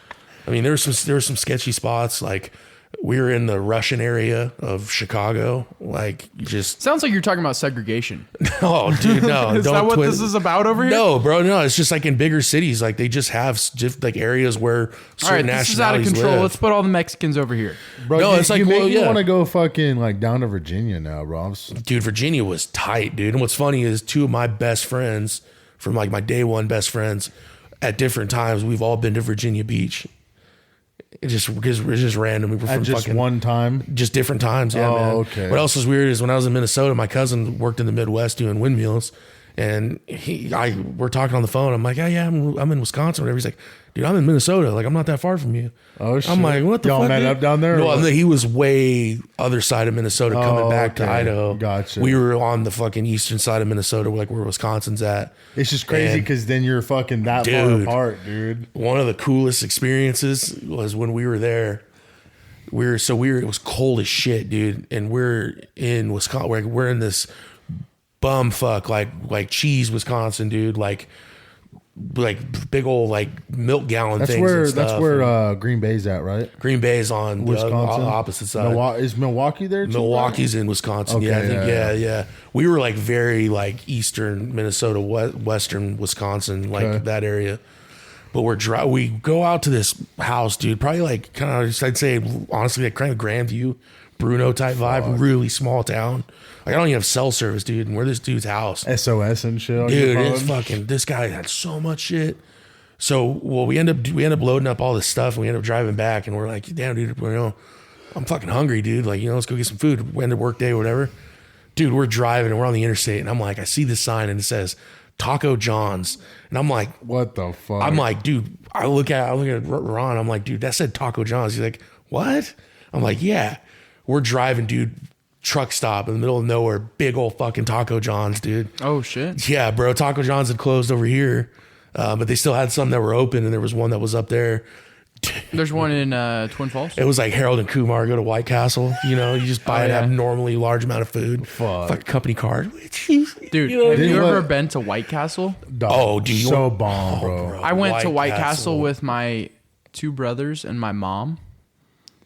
I mean, there were some sketchy spots. Like, we were in the Russian area of Chicago. Like, you just Sounds like you're talking about segregation. oh, dude, no. Is that what this is about over here? No, bro, no. It's just like in bigger cities, like they just have like areas where certain All right, this is out of nationalities control. live. Let's put all the Mexicans over here. Bro, No, you, it's like, you make well, me yeah. want to go fucking like down to Virginia now, bro. Dude, Virginia was tight, dude. And what's funny is two of my best friends from like my day one best friends at different times, we've all been to Virginia Beach. It just because we're just random. We were At from just fucking, one time. just different times. Yeah, Oh, man. okay. What else was weird is when I was in Minnesota, my cousin worked in the Midwest doing windmills, and we're talking on the phone. I'm like, yeah, I'm in Wisconsin. Whatever. He's like, dude, I'm in Minnesota. Like, I'm not that far from you. Oh, shit. I'm like, what the Y'all fuck? met dude? up down there, or No, what? he was way other side of Minnesota, coming back to okay. Idaho. Gotcha. We were on the fucking eastern side of Minnesota, like where Wisconsin's at. It's just crazy And- because then you're fucking that far Dude. apart, dude. One of the coolest experiences was when we were there. It was cold as shit, dude. And we're in Wisconsin. We're in this bumfuck like cheese, Wisconsin, dude. Like big old like milk gallon That's things. where and stuff. Green Bay's at, right? Green Bay's on the Wisconsin, opposite side. Is Milwaukee there too? Milwaukee's in Wisconsin. Okay, Yeah, I think, yeah. yeah. We were like very like eastern Minnesota, western Wisconsin, like Okay. that area. But we go out to this house, dude. Probably like kind of, I'd say honestly, like kind of Grandview, Bruno type vibe. Really small town. Like I don't even have cell service, dude. And we're this dude's house. SOS and shit. On your Dude, it's phone? fucking. This guy had so much shit. So, well, we end up loading up all this stuff, and we end up driving back, and we're like, damn, dude, I'm fucking hungry, dude. Like, let's go get some food. We end up work day or whatever. Dude, we're driving, and we're on the interstate, and I'm like, I see this sign, and it says Taco John's, and I'm like, What the fuck? I'm like, dude, I look at Ron, I'm like, dude, that said Taco John's. He's like, what? I'm like, yeah. We're driving, dude. Truck stop in the middle of nowhere, big old fucking Taco John's, dude. Oh shit. Yeah, bro. Taco John's had closed over here, but they still had some that were open, and there was one that was up there. There's one in Twin Falls. It was like Harold and Kumar go to White Castle. You just buy Oh, an yeah. abnormally large amount of food. Fuck. Like a company card. Dude, know what have I you mean? ever What- been to White Castle? Dog, Oh, dude, you so want- bomb, Oh, bro. I went to White White Castle Castle. with my 2 brothers and my mom,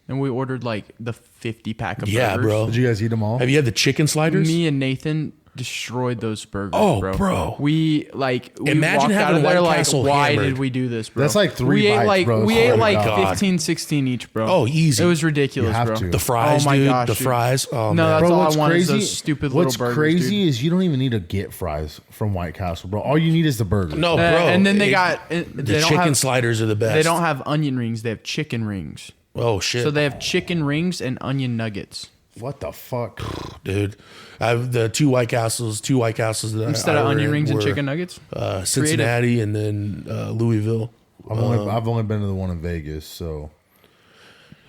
and we ordered like the 50 pack of Yeah, burgers. bro. Did you guys eat them all? Have you had the chicken sliders? Me and Nathan destroyed those burgers, Oh, bro. bro. We Imagine walked out having of there White like, Castle why hammered. did we do this, bro? That's like 3 we ate bites, like bro. we Oh ate my like God. 15, 16 each, bro. Oh, easy. It was ridiculous, You have bro. to. The fries, Oh my dude. gosh, the dude. fries. Oh, No, man. that's Bro, all I what's want is crazy? those stupid What's little burgers, crazy dude. is you don't even need to get fries from White Castle, bro. All you need is the burger. No, bro. and then they it- got the they don't chicken have, sliders are the best. They don't have onion rings. They have chicken rings. Oh, shit. So they have chicken rings and onion nuggets. What the fuck? Dude. I have the two White Castles that Instead I of were onion in rings and were, chicken nuggets? Cincinnati and then Louisville. I've only been to the one in Vegas, so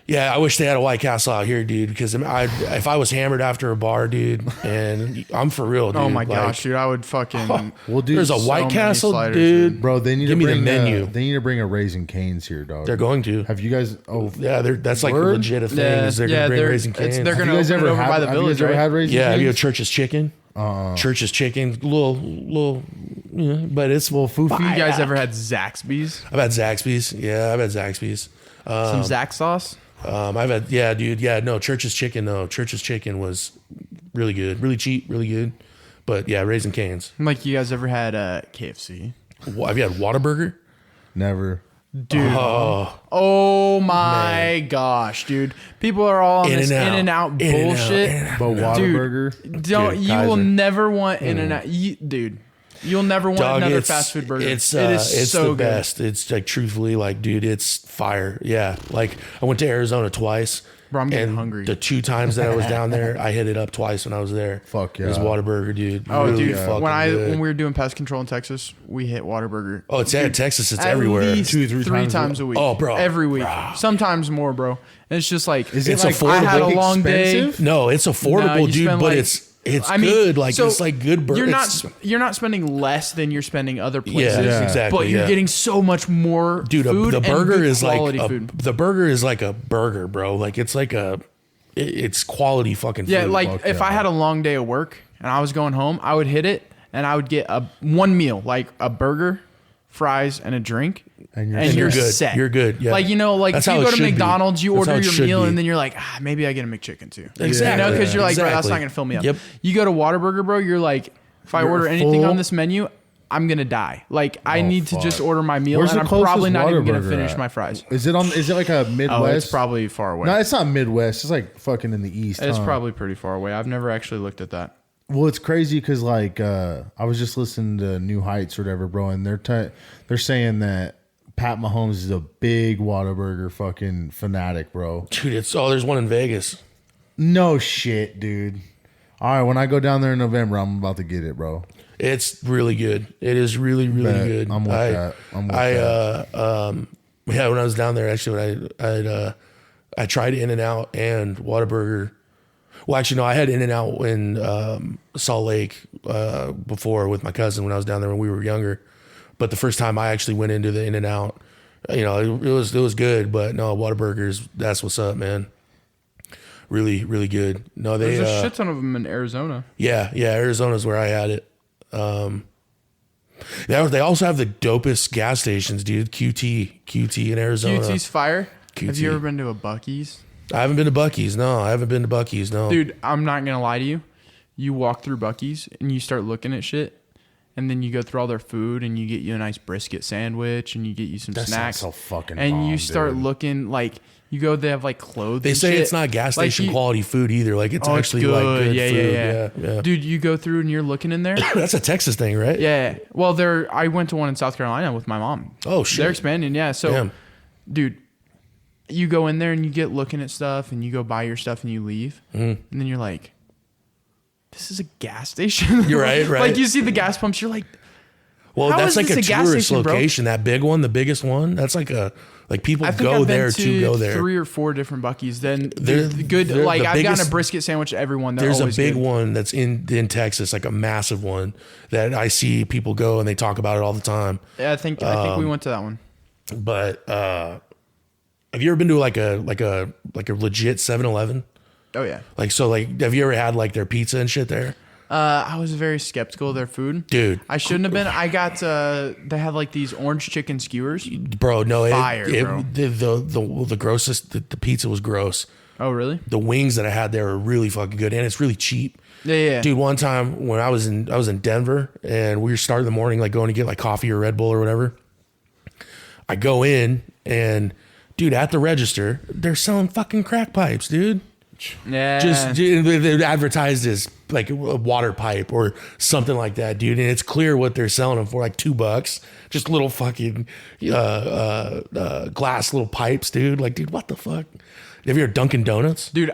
Yeah, I wish they had a White Castle out here, dude. Because if I was hammered after a bar, dude, and I'm for real, dude. Oh my like, gosh, dude! I would fucking. well, dude. There's a so White many Castle, sliders, dude. bro. They need Give to me the bring menu. They need to bring a Raising Cane's here, dog. They're going to. Have you guys? Oh, Yeah, that's like Word? legit a thing. Yeah, is they're yeah, gonna bring they're- Raising it's- Cane's. they're have gonna you guys open it ever over had? by the Have you village, guys ever right? had Raising Yeah, Cane's? you have Church's Chicken. Church's Chicken, little, but it's Little foofy. You guys ever had Zaxby's? I've had Zaxby's. Yeah, I've had Zaxby's. Some Zax sauce? I've had, yeah, dude. Yeah, no, Church's Chicken, though. Church's Chicken was really good. Really cheap, really good. But yeah, Raising Cane's. Like you guys ever had KFC? Have you had Whataburger? Never. Dude. Oh my gosh, dude. People are all on this In-N-Out bullshit. But Dude, Whataburger. Don't Dude, you will Kaiser. never want In-N-Out. Dude. You'll never want Dog, another fast food burger. It's so the best. It's like truthfully, like, dude, it's fire. Yeah, like I went to Arizona twice. Bro, I'm getting and hungry. The 2 times that I was down there, I hit it up twice when I was there. Fuck yeah. It was Whataburger, dude. Oh, really dude, fucking when good. we were doing pest control in Texas, we hit Whataburger. Oh, it's at Texas. It's At everywhere. least 2-3 times a week. Oh, bro. Every week. Bro. Sometimes more, bro. And it's just like, Is it It's like affordable. I had a long expensive? day. No, it's affordable, No, you dude, spend but like- it's I mean, good. Like so it's like good burger. You're not spending less than you're spending other places. Yeah, exactly. But you're yeah. getting so much more dude. food The and burger good is like quality a, food. the burger is like a burger, bro. Like it's like it's quality fucking food. Yeah, like Fuck if yeah. I had a long day of work and I was going home, I would hit it and I would get one meal, like a burger, fries, and a drink. And And you're good. set. You're good. Yeah. Like, you know, like That's if you how go it to should be. McDonald's, you That's how order it your should meal be. and then you're like, maybe I get a McChicken too. Exactly. You know, because you're like, bro, that's Exactly. not going to fill me up. Yep. You go to Whataburger, bro, you're like, if I You're order anything full. on this menu, I'm going to die. Like, I Oh, need to fuck. just order my meal Where's and the I'm closest probably not even going to Whataburger finish at? my fries. Is it like a Midwest? Oh, it's probably far away. No, it's not Midwest. It's like fucking in the East. It's huh? probably pretty far away. I've never actually looked at that. Well, it's crazy because like I was just listening to New Heights or whatever, bro, and they're saying that Pat Mahomes is a big Whataburger fucking fanatic, bro. dude, there's one in Vegas. No shit, dude. All right, when I go down there in November, I'm about to get it, bro. It's really good. It is really, really Bet. good. I'm with that. I'm with that. Yeah, when I was down there, actually, I tried In-N-Out and Whataburger. Well, actually, no, I had In-N-Out in Salt Lake before with my cousin when I was down there when we were younger. But the first time I actually went into the In-N-Out, you know, it was good. But no, Whataburgers, that's what's up, man. Really, really good. No, they There's a shit ton of them in Arizona. yeah, Arizona's where I had it. They also have the dopest gas stations, dude. QT in Arizona. QT's fire. Have QT. you ever been to a Buc-ee's? I haven't been to Buc-ee's. No, I haven't been to Buc-ee's. No, Dude, I'm not going to lie to you. You walk through Buc-ee's and you start looking at shit. And then you go through all their food and you get you a nice brisket sandwich and you get you some That snacks. sounds so fucking and bomb, you start dude. looking like you go. They have like clothes. They and say shit. it's not gas Like, station you- quality food either. Like it's Oh, actually like good yeah, food. Yeah. Dude, you go through and you're looking in there. That's a Texas thing, right? Yeah. Well, I went to one in South Carolina with my mom. Oh shit. They're expanding. Yeah. So, Damn. dude, you go in there and you get looking at stuff and you go buy your stuff and you leave. And then you're like, this is a gas station. You're right, right. Like you see the gas pumps, you're like, Well, How that's is like this a a gas tourist station, bro? location. That big one, the biggest one. That's like people I think go I've there been to go there. 3 or 4 different Buc-ee's. Then They're- the good, they're like the I've gotten biggest- a brisket sandwich at every one. They're There's a always big good. one that's in Texas, like a massive one that I see people go and they talk about it all the time. Yeah, I think we went to that one. But have you ever been to like a legit 7-Eleven? Oh yeah. Have you ever had like their pizza and shit there? I was very skeptical of their food. Dude. I shouldn't have been. I got they had like these orange chicken skewers. Bro, no, Fire, bro. The grossest. The pizza was gross. Oh really? The wings that I had there were really fucking good, and it's really cheap. Yeah. Dude, one time when I was in Denver and we were starting the morning, like going to get like coffee or Red Bull or whatever. I go in and dude, at the register, they're selling fucking crack pipes, dude. Yeah. Just they're advertised as like a water pipe or something like that, dude. And it's clear what they're selling them for, like $2. Just little fucking glass little pipes, dude. Like, dude, what the fuck? Have you heard Dunkin' Donuts? dude.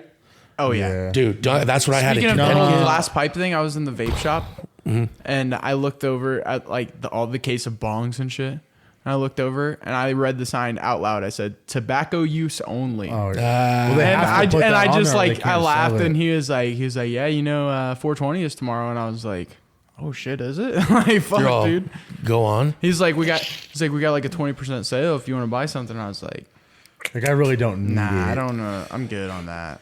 Oh yeah. Dude, that's what I had Speaking at of the whole Connecticut. glass pipe thing, I was in the vape shop and I looked over at like all the case of bongs and shit. And I looked over and I read the sign out loud. I said, "Tobacco use only." Oh, well, they And have to put that I on just there or they like I can't laughed sell it. and he was like, yeah, 420 is tomorrow, and I was like, oh shit, is it? Like fuck, You're all, dude. go on. He's like, we got like a 20% sale if you want to buy something. I was like, Like I really don't need nah, it. I don't know. I'm good on that.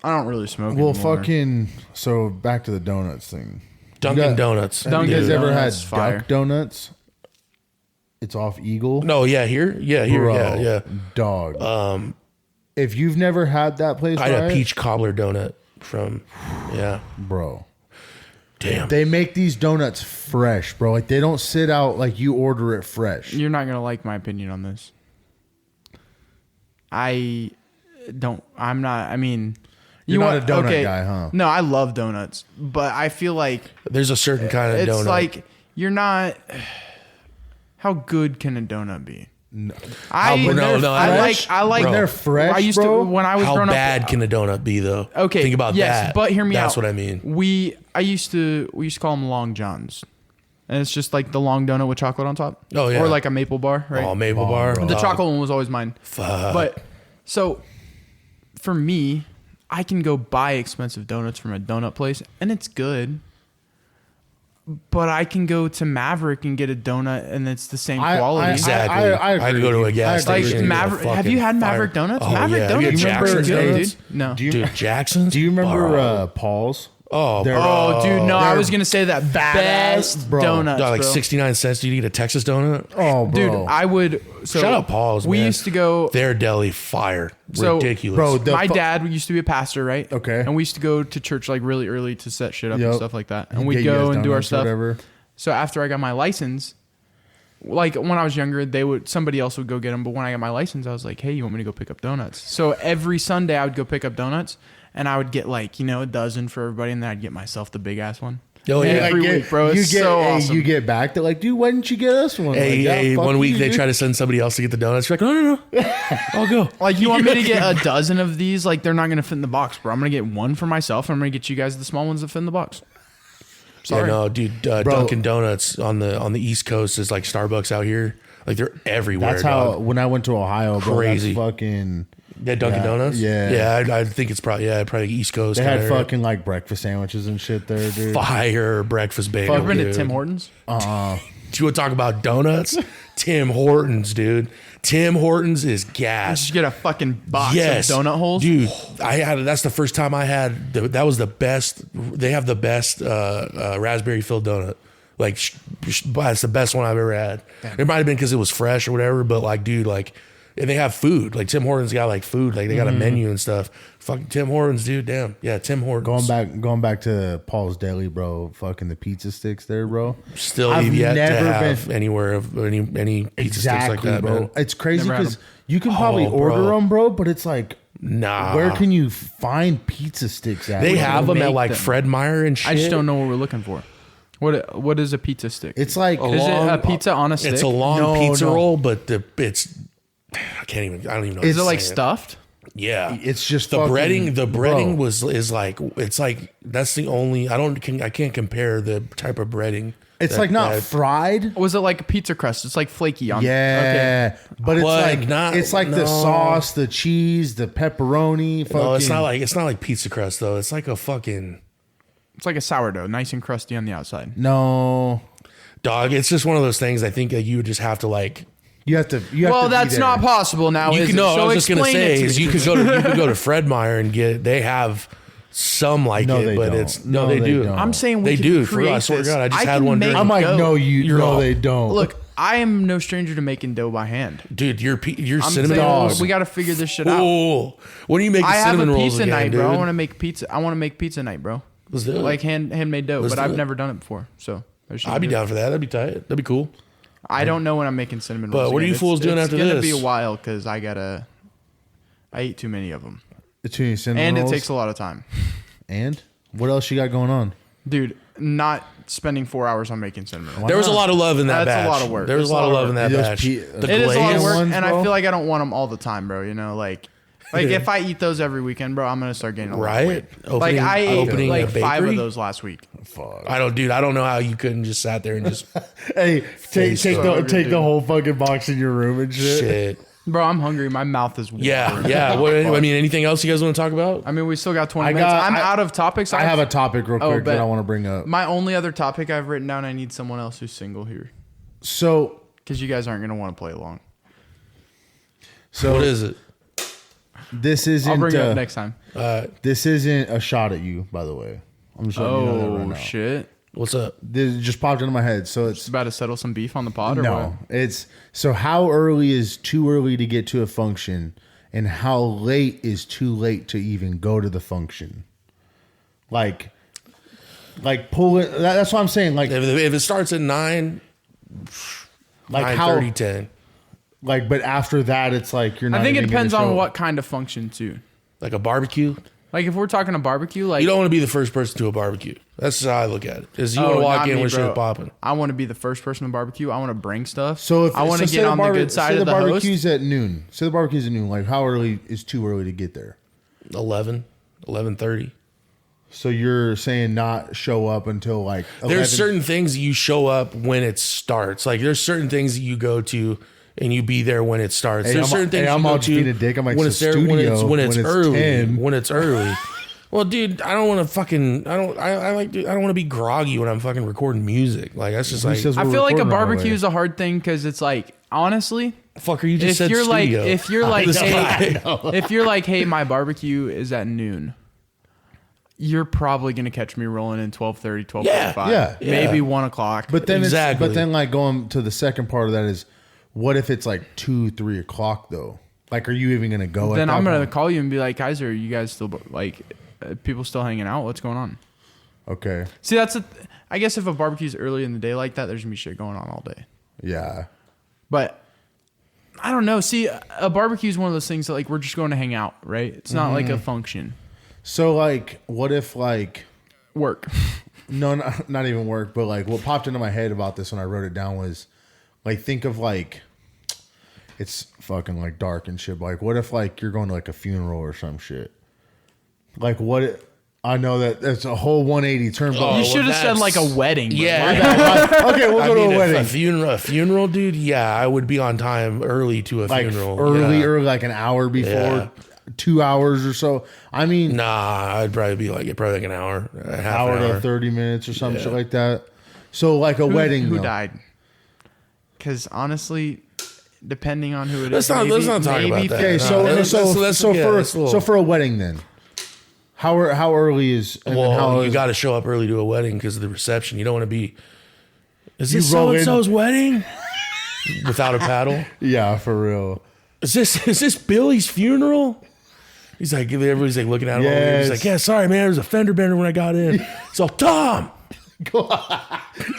I don't really smoke. Well, anymore. fucking. So back to the donuts thing. Dunkin' got- Donuts. Have you guys Dunkin' ever had Donuts, fire. Duck Donuts? It's off Eagle. No, yeah, here, Bro, yeah. Dog. If you've never had that place, I had a right? peach cobbler donut from, yeah. Bro. Damn. They make these donuts fresh, bro. Like they don't sit out like you order it fresh. You're not gonna like my opinion on this. I don't. I'm not. I mean, You're not a donut guy, huh? No, I love donuts, but I feel like There's a certain kind of it's donut. like you're not. How good can a donut be? No. I like when they're fresh. I used bro, to when I was How growing bad up. can a donut be though? Okay, think about that. But hear me out. That's what I mean. We used to call them Long Johns, and it's just like the long donut with chocolate on top. Oh, yeah. Or like a maple bar, right? Oh, maple bar. bro. The Oh, chocolate one was always mine. Fuck. But so for me, I can go buy expensive donuts from a donut place, and it's good. But I can go to Maverick and get a donut, and it's the same quality. Exactly. I agree can go to a with you. gas Like station. and get a Maverick, have fucking you had fire. Maverick donuts? Oh, Maverick yeah. donuts You are remember pretty good, donuts? dude. No. Dude, Jackson's. Do you remember Bro. Paul's? Oh, They're- bro. Oh, dude, no, I They're was gonna say that badass, best bro. donuts, Dog, like bro. 69 cents. Do you get a Texas donut? Oh, bro. Dude, I would. So Shout out Paul's, We man. used to go. Their deli fire. So, Ridiculous. bro, My dad used to be a pastor, right? Okay. And we used to go to church like really early to set shit up and Yep. stuff like that. And Get we'd you go guys and do our donuts or stuff. whatever. So after I got my license, like when I was younger, somebody else would go get them. But when I got my license, I was like, hey, you want me to go pick up donuts? So every Sunday I would go pick up donuts, and I would get like a dozen for everybody, and then I'd get myself the big ass one. Oh, yeah. Every week, bro. It's so awesome. You get back. They're like, dude, why didn't you get us one? Hey, like, yeah, hey, fuck one week you, they dude. try to send somebody else to get the donuts. You're like, no. I'll go. Like, you want me to get a dozen of these? Like, they're not going to fit in the box, bro. I'm going to get one for myself, and I'm going to get you guys the small ones that fit in the box. Sorry. Yeah, no, dude. Dunkin' Donuts on the East Coast is like Starbucks out here. Like they're everywhere. That's how dog. when I went to Ohio, bro. Crazy. That's fucking. Yeah, Dunkin' Donuts. Yeah. I think it's probably East Coast. They had kinda area. fucking like breakfast sandwiches and shit there, dude. fire breakfast bagel. You ever been to dude. Tim Hortons? Do you want to talk about donuts? Tim Hortons, dude. Tim Hortons is gas. Just get a fucking box Yes, of donut holes. dude. That's the first time I had. That was the best. They have the best raspberry filled donut. Like that's the best one I've ever had. It might have been because it was fresh or whatever, but like, dude, like, and they have food. Like Tim Hortons got like food. Like they got a menu and stuff. Fucking Tim Hortons, dude. Damn, yeah, Tim Hortons. Going back to Paul's Deli, bro. Fucking the pizza sticks there, bro. Still I've yet to never have been- anywhere of any pizza sticks like that, bro. man. It's crazy Never had because 'em. you can probably Oh, order bro. them, bro. But it's like, Nah, where can you find pizza sticks at? they bro? have them at make like them. Fred Meyer and shit? I just don't know what we're looking for. What is a pizza stick? It's like Is it a pizza on a stick? It's a long No, pizza no. roll, but I don't even know. Is what it to like say. stuffed? Yeah, It's just the fucking- breading. The bro. breading is like it's like that's the only I can't compare the type of breading. It's that- like not that- fried. Was it like a pizza crust? It's like flaky on. Yeah, but it's But like not- it's like the no. sauce, the cheese, the pepperoni. Fucking, No, it's not like pizza crust though. It's like a fucking It's like a sourdough, nice and crusty on the outside. no. dog. It's just one of those things. I think that you would just have to like. You have to. You have Well, to be that's there. not possible now. You is can it? no. So I was just gonna explain it say to is me. you could go to Fred Meyer and get. They have some like No, it, they but don't. it's No, they they do. don't. I'm saying we They could do, for real. create I swear to this. God, I just had can one make during- I'm like, dough. no, no, they don't. Look, I am no stranger to making dough by hand. Dude, your I'm cinnamon saying, rolls. we got to figure this shit out. Oh, when do you make the I have cinnamon a rolls pizza again, night, dude? bro. I want to make pizza. I want to make pizza night, bro. Let's do it. Like handmade dough, Let's but do I've it. never done it before. So I'd be down for that. That'd be tight. That'd be cool. I don't know when I'm making cinnamon But rolls. what are again. you fools doing after It's gonna this? be a while because I ate too many of them, Between cinnamon and rolls. it takes a lot of time, And what else you got going on? dude. Not spending 4 hours on making cinnamon rolls. There was a lot of love in that That's batch. a lot of work. There was It's a lot of love in that Those batch. pe- The It is a lot of glazed work, ones, and I bro? feel like I don't want them all the time, bro. You know, like if I eat those every weekend, bro, I'm gonna start gaining a lot of Right? weight. Opening- Like I ate opening a like 5 bakery? of those last week. Fuck. I don't know how you couldn't just sat there and just Hey, take hungry, the dude. whole fucking box in your room and shit. shit. Bro, I'm hungry. My mouth is watering. Yeah. What, I mean, anything else you guys want to talk about? I mean, we still got 20 I minutes. got- I'm I- out of topics. I have a topic real quick that bet. I want to bring up. My only other topic I've written down. I need someone else who's single here So because you guys aren't gonna want to play along. What is it? this isn't. I'll bring it up next time. This isn't a shot at you, by the way. I'm just letting you know that right Oh now. shit! What's up? This just popped into my head. So Just it's about to settle some beef on the pod, or no. It's so how early is too early to get to a function, and how late is too late to even go to the function. Like pull it. That's what I'm saying. Like If it starts at 9, how 9:30, 10. But after that, it's like you're not. I think it even gonna depends on show. what kind of function too. Like a barbecue. Like if we're talking a barbecue, like You don't want to be the first person to a barbecue. That's how I look at it. Is you want to walk not in me, with bro. shit popping. I want to be the first person to barbecue. I want to bring stuff. So if I want to say get on the good side say of the barbecue's host. at noon. Say the barbecue's at noon. Like how early is too early to get there? 11:30. So you're saying not show up until like 11? There's certain things you show up when it starts. Like there's certain things that you go to and you be there when it starts. Hey, There's I'm- certain things hey, I'm you go all just being to a dick. I'm like, when so it's there, when it's studio, early. 10. When it's early. Well, dude, I don't want to fucking. I don't want to be groggy when I'm fucking recording music. Like that's just Who like. says I we're feel like a recording right barbecue away? is a hard thing because it's like honestly, Fucker, you just if said you're studio. like if you're like This hey, guy. if you're like hey my barbecue is at noon, you're probably gonna catch me rolling in 12:30, 12:45, Yeah. maybe 1 o'clock. But then Exactly. but then like going to the second part of that is, what if it's like 2, 3 o'clock though? Like, are you even gonna go? then at I'm that gonna point? call you and be like, guys, are you guys still like people still hanging out? What's going on? Okay. See, I guess if a barbecue's early in the day like that, there's gonna be shit going on all day. Yeah. But I don't know. See, a barbecue is one of those things that like we're just going to hang out, right? It's not like a function. So like, what if like Work. no, not even work, but like what popped into my head about this when I wrote it down was like, think of like, it's fucking like dark and shit. But like, what if like you're going to like a funeral or some shit? Like I know that that's a whole 180 turn. But You should have said that's- like a wedding. bro. Yeah. okay, we'll I go mean, to a wedding. a funeral, dude. Yeah, I would be on time early to a Like funeral. early, Yeah. like an hour before, Yeah. 2 hours or so. I mean, Nah, I'd probably be like an hour, a half hour an hour. to 30 minutes or some shit like that. So like a wedding. Who though. died? Because honestly, depending on who it Let's is, not talk maybe about that. Okay, No, so for a wedding then, how early is? And then how Well, you is- got to show up early to a wedding because of the reception. You don't want to be. Is this You roll so and in- so's wedding? Without a paddle. Yeah, for real. Is this Billy's funeral? He's like, everybody's like looking at him. Yes. He's like, yeah, sorry, man. There was a fender bender when I got in. So, Tom.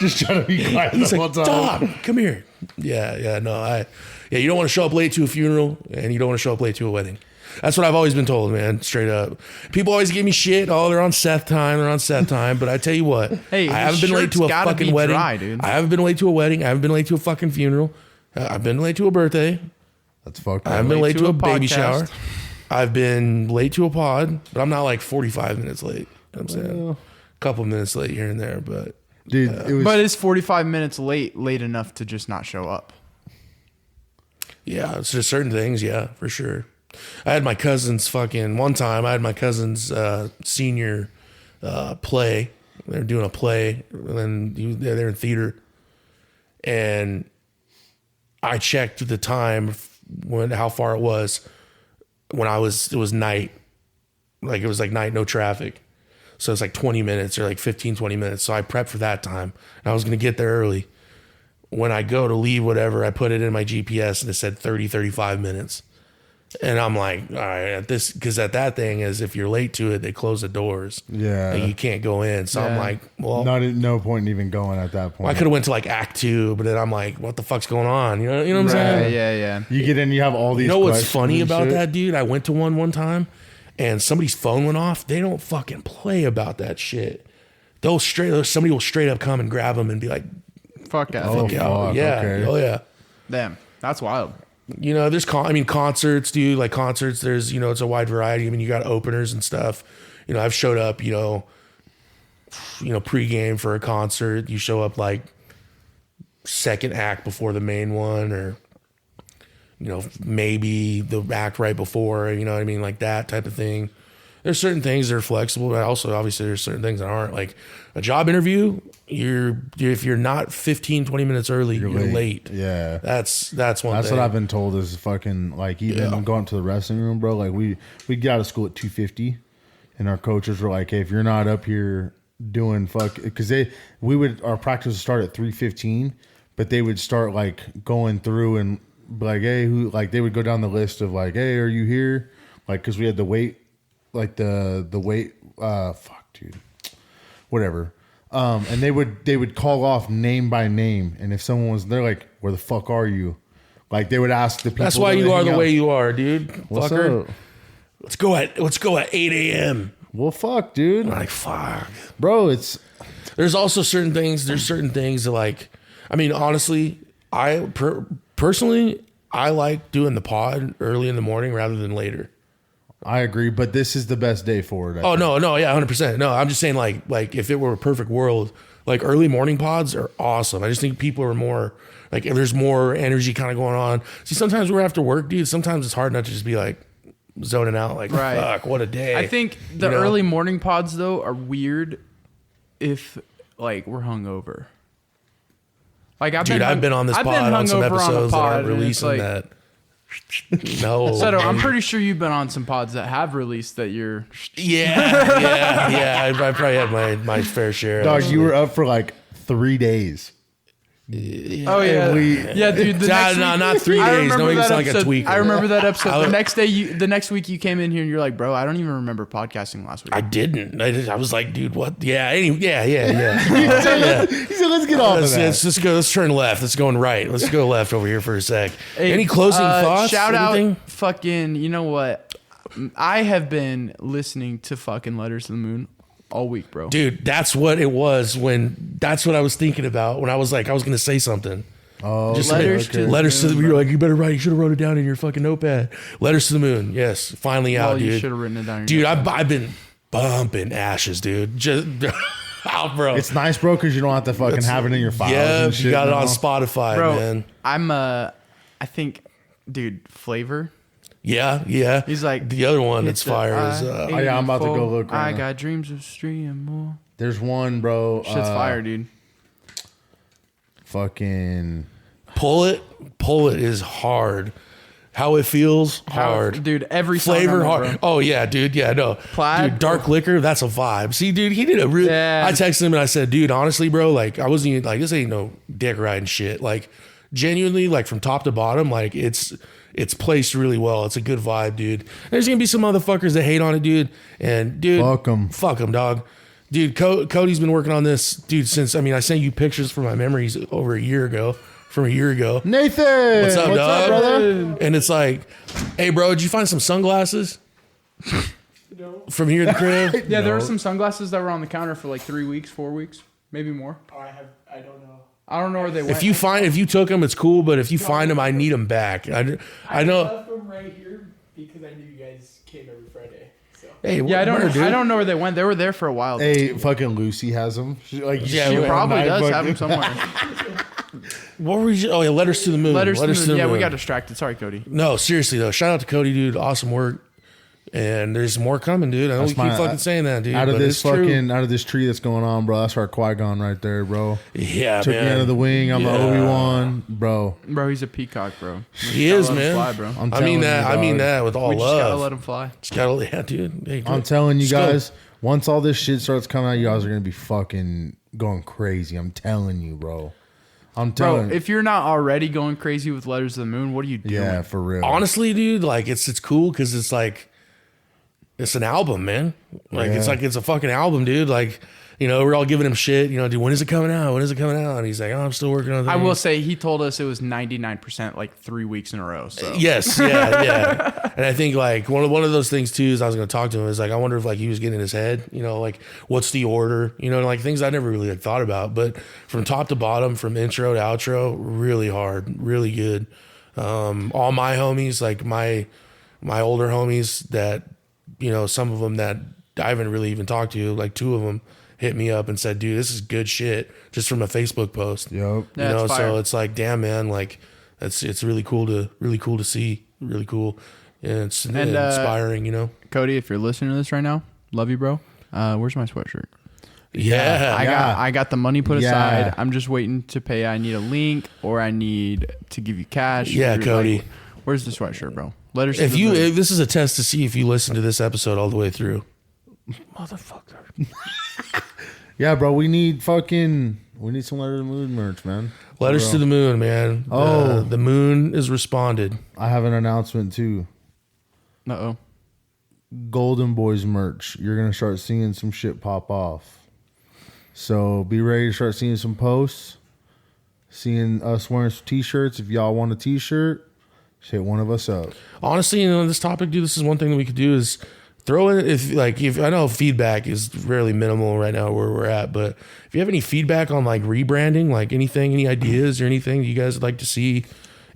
Just trying to be quiet He's the whole like, time. Tom, come here. Yeah, no, you don't want to show up late to a funeral, and you don't want to show up late to a wedding. That's what I've always been told, man. Straight up. People always give me shit. Oh, they're on Seth time. But I tell you what, Hey, I haven't his been late shirt's to a gotta fucking be wedding. dry, dude. I haven't been late to a wedding. I haven't been late to a fucking funeral. I've been late to a birthday. That's fucked I up. haven't been late to a baby podcast. shower. I've been late to a pod, but I'm not like 45 minutes late. You know what I'm saying? A couple minutes late here and there, but Dude, it was. But is 45 minutes late enough to just not show up? yeah, it's just certain things. Yeah, for sure. I had my cousin's one time. I had my cousin's senior play. They're doing a play, and then they're in theater, and I checked the time how far it was when it was night. Like it was like night, no traffic. So it's like 20 minutes or like 15, 20 minutes. So I prepped for that time. And I was going to get there early. When I go to leave, whatever, I put it in my GPS and it said 30, 35 minutes. And I'm like, all right, because at that thing is if you're late to it, they close the doors. Yeah. And you can't go in. So I'm Yeah. like, well, no point in even going at that point. I could have went to like Act 2, but then I'm like, what the fuck's going on? You know what I'm saying? Yeah. You get in, you have all these. You know what's questions funny and about shit. that, dude? I went to one time, and somebody's phone went off. They don't fucking play about that shit. Somebody will straight up come and grab them and be like, Fuck that. Oh, Fuck yeah. fuck, yeah, okay. oh yeah. Damn. That's wild. You know, there's concerts, dude. Like concerts, there's it's a wide variety. I mean, you got openers and stuff. You know, I've showed up, pregame for a concert. You show up like second act before the main one, or maybe the act right before. You know what I mean, like that type of thing. There's certain things that are flexible, but also obviously there's certain things that aren't. Like a job interview, if you're not 15, 20 minutes early, you're late. Yeah. That's one thing. That's what I've been told is fucking like even going to the wrestling room, bro. Like we get out of school at 2:50, and our coaches were like, "Hey, if you're not up here doing because our practice would start at 3:15, but they would start like going through and be like, hey, they would go down the list of like, hey, are you here? Like, because we had the weight, like the weight, dude, whatever. And they would call off name by name, and if someone was there, like, where the fuck are you? Like they would ask the people. That's why that you are hang the out, way you are, dude. What's Fucker. up? let's go at 8 a.m. Well, fuck, dude. I'm like, fuck. Bro, it's... There's also certain things that like, I mean, honestly, personally, I like doing the pod early in the morning rather than later. I agree, but this is the best day for it. No, yeah, 100%. No, I'm just saying like if it were a perfect world, like early morning pods are awesome. I just think people are more like, there's more energy kind of going on. See, sometimes we're after work, dude. Sometimes it's hard not to just be like zoning out, like, fuck, what a day. I think the early morning pods though are weird if like we're hungover. Like I've been on this pod on some episodes that aren't releasing like, that. No, so I'm pretty sure you've been on some pods that have released that you're. Yeah. I probably had my fair share. Dog, you were up for like 3 days. Yeah. Oh yeah, dude. Not 3 days. Don't even sound like a tweaker. I remember that episode. The next week you came in here and you're like, bro, I don't even remember podcasting last week. I didn't. I was like, dude, what? Yeah. Yeah. He said, let's get off of that. Let's go. Let's turn left. Let's go right. Let's go left over here for a sec. Hey, any closing thoughts? Shout out, fucking. You know what? I have been listening to fucking Letters to the Moon all week, bro. Dude, that's what it was that's what I was thinking about when I was like, I was going to say something. Oh, just letters to the moon. You're like, you better write. You should have wrote it down in your fucking notepad. Letters to the Moon. Yes, finally out, dude. You should have written it down. Dude, I've been bumping Ashes, dude. Just out, bro. It's nice, bro, because you don't have to fucking have it in your files. Yeah, and shit, you got it on Spotify, bro, man. I think, dude, Flavor. Yeah. He's like the other one that's fire is. Yeah, I'm about to go look. I got dreams of street and more. There's one, bro. Shit's fire, dude. Fucking pull it is hard. How it feels hard, dude. Every Flavor song hard. Bro. Oh yeah, dude. Yeah, no, Plaid, dude. Dark Liquor, that's a vibe. See, dude, he did a real. Yeah. I texted him and I said, dude, honestly, bro, like I wasn't even like, this ain't no dick riding shit. Like genuinely, like from top to bottom, like it's placed really well. It's a good vibe, dude. There's gonna be some motherfuckers that hate on it, dude. And dude, fuck them, dog. Dude, Cody's been working on this, dude, since, I mean, I sent you pictures from my memories from a year ago. Nathan! What's up, dog? Brother? And it's like, hey, bro, did you find some sunglasses? No. From here at the crib? Yeah, there were some sunglasses that were on the counter for like 3 weeks, 4 weeks, maybe more. Oh, I don't know. I don't know where they went. If you took them, it's cool, but if you find them, I need them back. I know. left them right here because I knew you guys came every Friday. So. Hey, yeah, I don't know where they went. They were there for a while. Hey, fucking Lucy has them. She probably does have them somewhere. What were you? Oh, yeah, Letters to the Moon. Letters to the Moon. Yeah, we got distracted. Sorry, Cody. No, seriously though. Shout out to Cody, dude. Awesome work. And there's more coming, dude. I know we keep fucking saying that, dude. Out of this tree that's going on, bro. That's our Qui-Gon right there, bro. Yeah, Took man. me under the wing. I'm an Obi-Wan, bro. Bro, he's a peacock, bro. He is, man. Fly, bro. I mean that with all love. Just gotta let him fly. Just gotta, yeah, dude. Hey, I'm telling you guys, once all this shit starts coming out, you guys are gonna be fucking going crazy. I'm telling you, bro. Bro, if you're not already going crazy with Letters to the Moon, what are you doing? Yeah, for real. Honestly, dude, like it's cool because it's like it's an album, man. Like it's a fucking album, dude. Like, you know, we're all giving him shit. You know, dude, when is it coming out? When is it coming out? And he's like, oh, I'm still working on that. I will say he told us it was 99% like 3 weeks in a row. So yes, yeah. And I think like one of those things too is I was going to talk to him is like I wonder if like he was getting in his head. You know, like what's the order? You know, like things I never really like thought about. But from top to bottom, from intro to outro, really hard, really good. All my homies, like my older homies that, you know, some of them that I haven't really even talked to, like 2 of them hit me up and said, dude, this is good shit, just from a Facebook post. Yep. You know, so it's like, damn, man, like it's really cool to see, really cool. And it's inspiring, you know. Cody, if you're listening to this right now, love you, bro. Where's my sweatshirt? Yeah. I got the money put aside. I'm just waiting to pay. I need a link or I need to give you cash. Yeah, Cody. Like, where's the sweatshirt, bro? Letters. If this is a test to see if you listen to this episode all the way through, motherfucker. Yeah, bro. We need some Letters to the Moon merch, man. Letters to the Moon, man. Oh, the moon is responded. I have an announcement too. Uh-oh. GoldenBoys merch. You're gonna start seeing some shit pop off. So be ready to start seeing some posts. Seeing us wearing some t-shirts. If y'all want a t-shirt, Hit one of us up. Honestly, this topic, dude, this is one thing that we could do is throw in, if I know feedback is really minimal right now where we're at, but if you have any feedback on like rebranding, like anything, any ideas or anything you guys would like to see,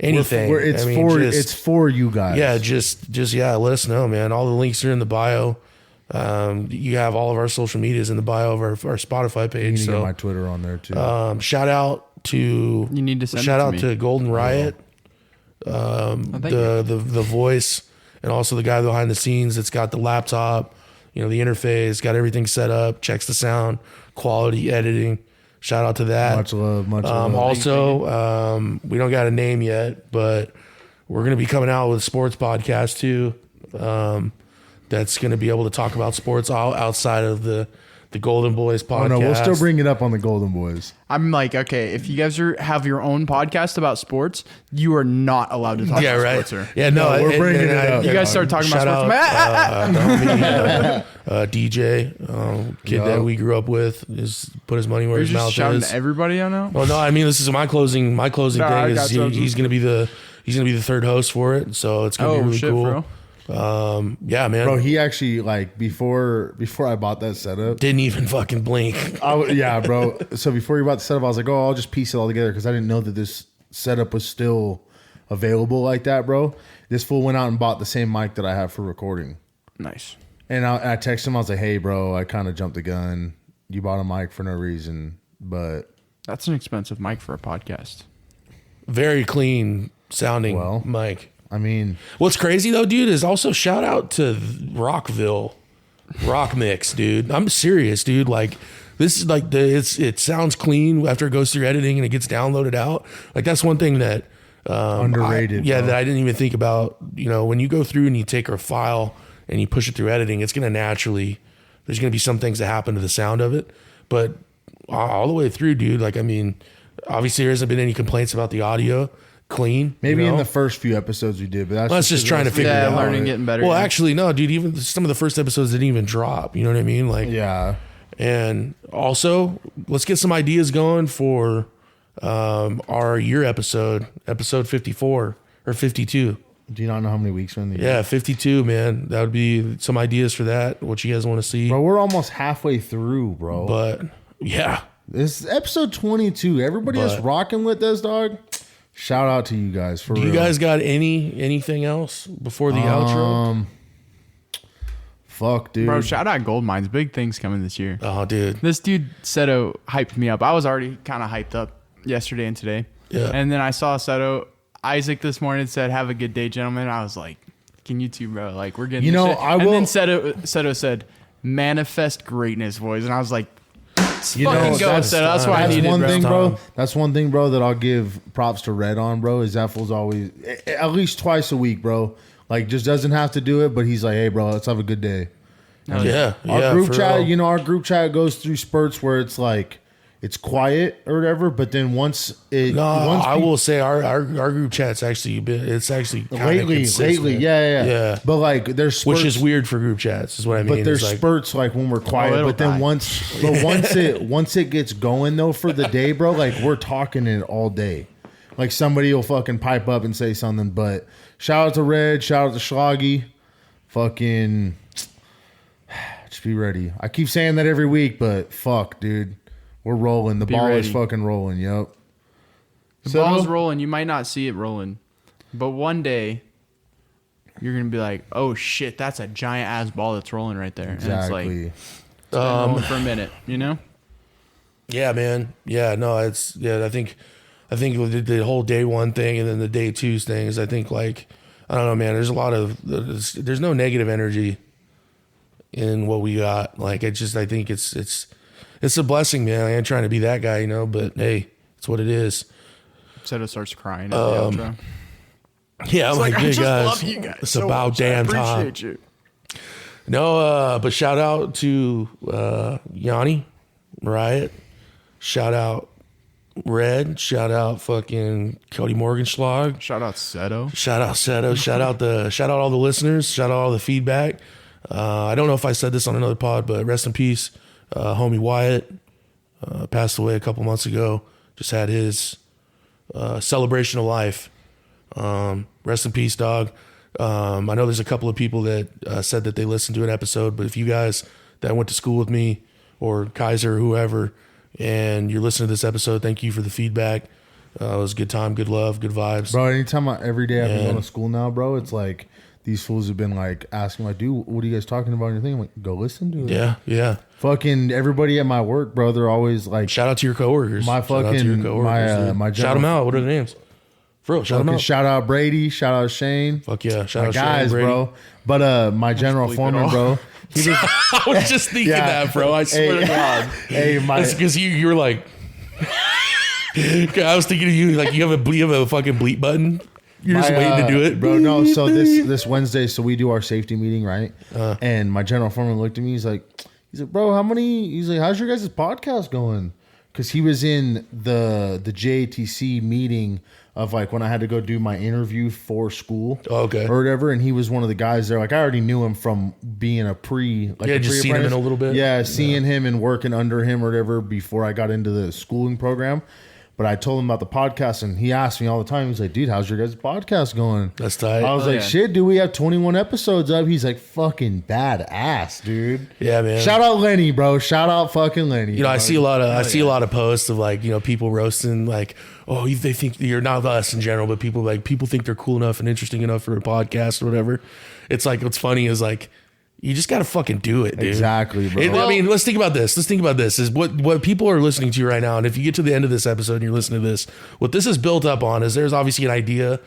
anything. It's for you guys. Yeah, just let us know, man. All the links are in the bio. You have all of our social medias in the bio of our Spotify page. You need to so get my Twitter on there too. shout out to You need to send to Golden Riot, the voice, and also the guy behind the scenes that's got the laptop, the interface, got everything set up, checks the sound quality, editing. Shout out to that. Much love, much love. Also, we don't got a name yet, but we're going to be coming out with a sports podcast too. That's going to be able to talk about sports outside of the Golden Boys podcast. Oh no, we'll still bring it up on the Golden Boys. I'm like, okay, if you guys have your own podcast about sports, you are not allowed to talk about sports. Sir. Yeah, no, we're bringing it up. You guys start talking about sports. DJ, kid that we grew up with, is put his money where his mouth shouting is. to everybody I know. Well, no, I mean this is my closing thing is he's going to be the third host for it, so it's going to be really cool. Bro. Yeah, man. Bro, he actually like before I bought that setup, didn't even fucking blink. Yeah, bro. So before you bought the setup, I was like, oh, I'll just piece it all together because I didn't know that this setup was still available like that, bro. This fool went out and bought the same mic that I have for recording. Nice. And I texted him. I was like, hey, bro, I kind of jumped the gun. You bought a mic for no reason, but That's an expensive mic for a podcast. Very clean sounding mic. I mean, what's crazy though, dude, is also shout out to Rock Mix, dude. I'm serious, dude. Like this is like it sounds clean after it goes through editing and it gets downloaded out. Like that's one thing that underrated. That I didn't even think about. When you go through and you take a file and you push it through editing, it's gonna naturally. There's gonna be some things that happen to the sound of it, but all the way through, dude. Like I mean, obviously there hasn't been any complaints about the audio. Clean, maybe in the first few episodes we did, but that's just trying to figure it out. Learning, getting better. Well, actually, no, dude. Even some of the first episodes didn't even drop. You know what I mean? Like, yeah. And also, let's get some ideas going for our year episode 54 or 52. Do you not know how many weeks are in the year? Yeah, 52, man. That would be some ideas for that. What you guys want to see? Bro, we're almost halfway through, bro. But yeah, this is episode 22. Everybody is rocking with us, dog. Shout out to you guys for real. Do you guys got anything else before the outro? Fuck, dude. Bro, shout out Gold Mines. Big things coming this year. Oh, dude. This dude Seto hyped me up. I was already kind of hyped up yesterday and today. Yeah. And then I saw Seto Isaac this morning said, "Have a good day, gentlemen." I was like, "Can you two, bro? Like we're getting." I will. And then Seto said, "Manifest greatness, boys." And I was like, fucking go, Seto. That's why I needed, one bro. thing, bro. That's one thing, bro, that I'll give props to Red on, bro. Is that fool's always at least twice a week, bro. Like just doesn't have to do it, but he's like, "Hey, bro, let's have a good day." Yeah. Our group chat, our group chat goes through spurts where it's like it's quiet or whatever, but then once I will say our group chat's actually lately, yeah. But like there's spurts, which is weird for group chats, is what I mean. But there's spurts like when we're quiet, but then once it gets going though for the day, bro, like we're talking it all day. Like somebody will fucking pipe up and say something. But shout out to Red, shout out to Schloggy, fucking. Just be ready. I keep saying that every week, but fuck, dude. We're rolling. The ball is fucking rolling. Yep. The ball's rolling. You might not see it rolling, but one day you're gonna be like, "Oh shit, that's a giant ass ball that's rolling right there." Exactly. And it's like rolling for a minute, you know? Yeah, man. Yeah, no, I think the whole day one thing and then the day two things. I think like I don't know, man. There's a lot of there's no negative energy in what we got. Like I think it's a blessing, man. I ain't trying to be that guy, but hey, it's what it is. Seto starts crying at the outro. Yeah, I'm like, I hey just guys, love you guys. it's So about much. damn I time. appreciate you. No, but shout out to Yanni, Riot. Shout out Red. Shout out fucking KODY Morgenschlag. Shout out Seto. Shout out Seto. shout out all the listeners. Shout out all the feedback. I don't know if I said this on another pod, but rest in peace, homie Wyatt. Passed away a couple months ago. Just had his celebration of life Rest in peace, dog. I know there's a couple of people that said that they listened to an episode, but if you guys that went to school with me or Kaiser or whoever, and you're listening to this episode, thank you for the feedback. It was a good time, good love, good vibes. Bro, every day I've been going to school now, bro, it's like these fools have been like asking, like, dude, what are you guys talking about in your thing? I'm like, go listen to it. Yeah. Fucking everybody at my work, bro, they're always like, shout out to your coworkers. My shout them out. What are their names? For real, shout them out. Shout out Brady, shout out Shane. Fuck yeah, shout out guys, Shane, bro. But my general foreman, bro. He was, I was just thinking that, bro. I swear to God. It's because you were like, I was thinking of you like you have a fucking bleep button. You're just waiting to do it, bro. No, so this Wednesday, so we do our safety meeting, right? And my general foreman looked at me. He's like, bro, he's like, how's your guys' podcast going? Because he was in the JATC meeting of like when I had to go do my interview for school, or whatever, and he was one of the guys there. Like I already knew him from being just seeing him in a little bit. Seeing him and working under him or whatever before I got into the schooling program. But I told him about the podcast, and he asked me all the time. He's like, dude, how's your guys' podcast going? That's tight. I was like, shit, dude, we have 21 episodes up. He's like, fucking badass, dude. Yeah, man. Shout out Lenny, bro. Shout out fucking Lenny. You know, I see a lot of posts of like, you know, people roasting like, oh, they think you're not us in general, but people think they're cool enough and interesting enough for a podcast or whatever. It's like, what's funny is like, you just got to fucking do it, dude. Exactly, bro. I mean, let's think about this. Is what people are listening to right now. And if you get to the end of this episode and you're listening to this, what this is built up on is there's obviously an idea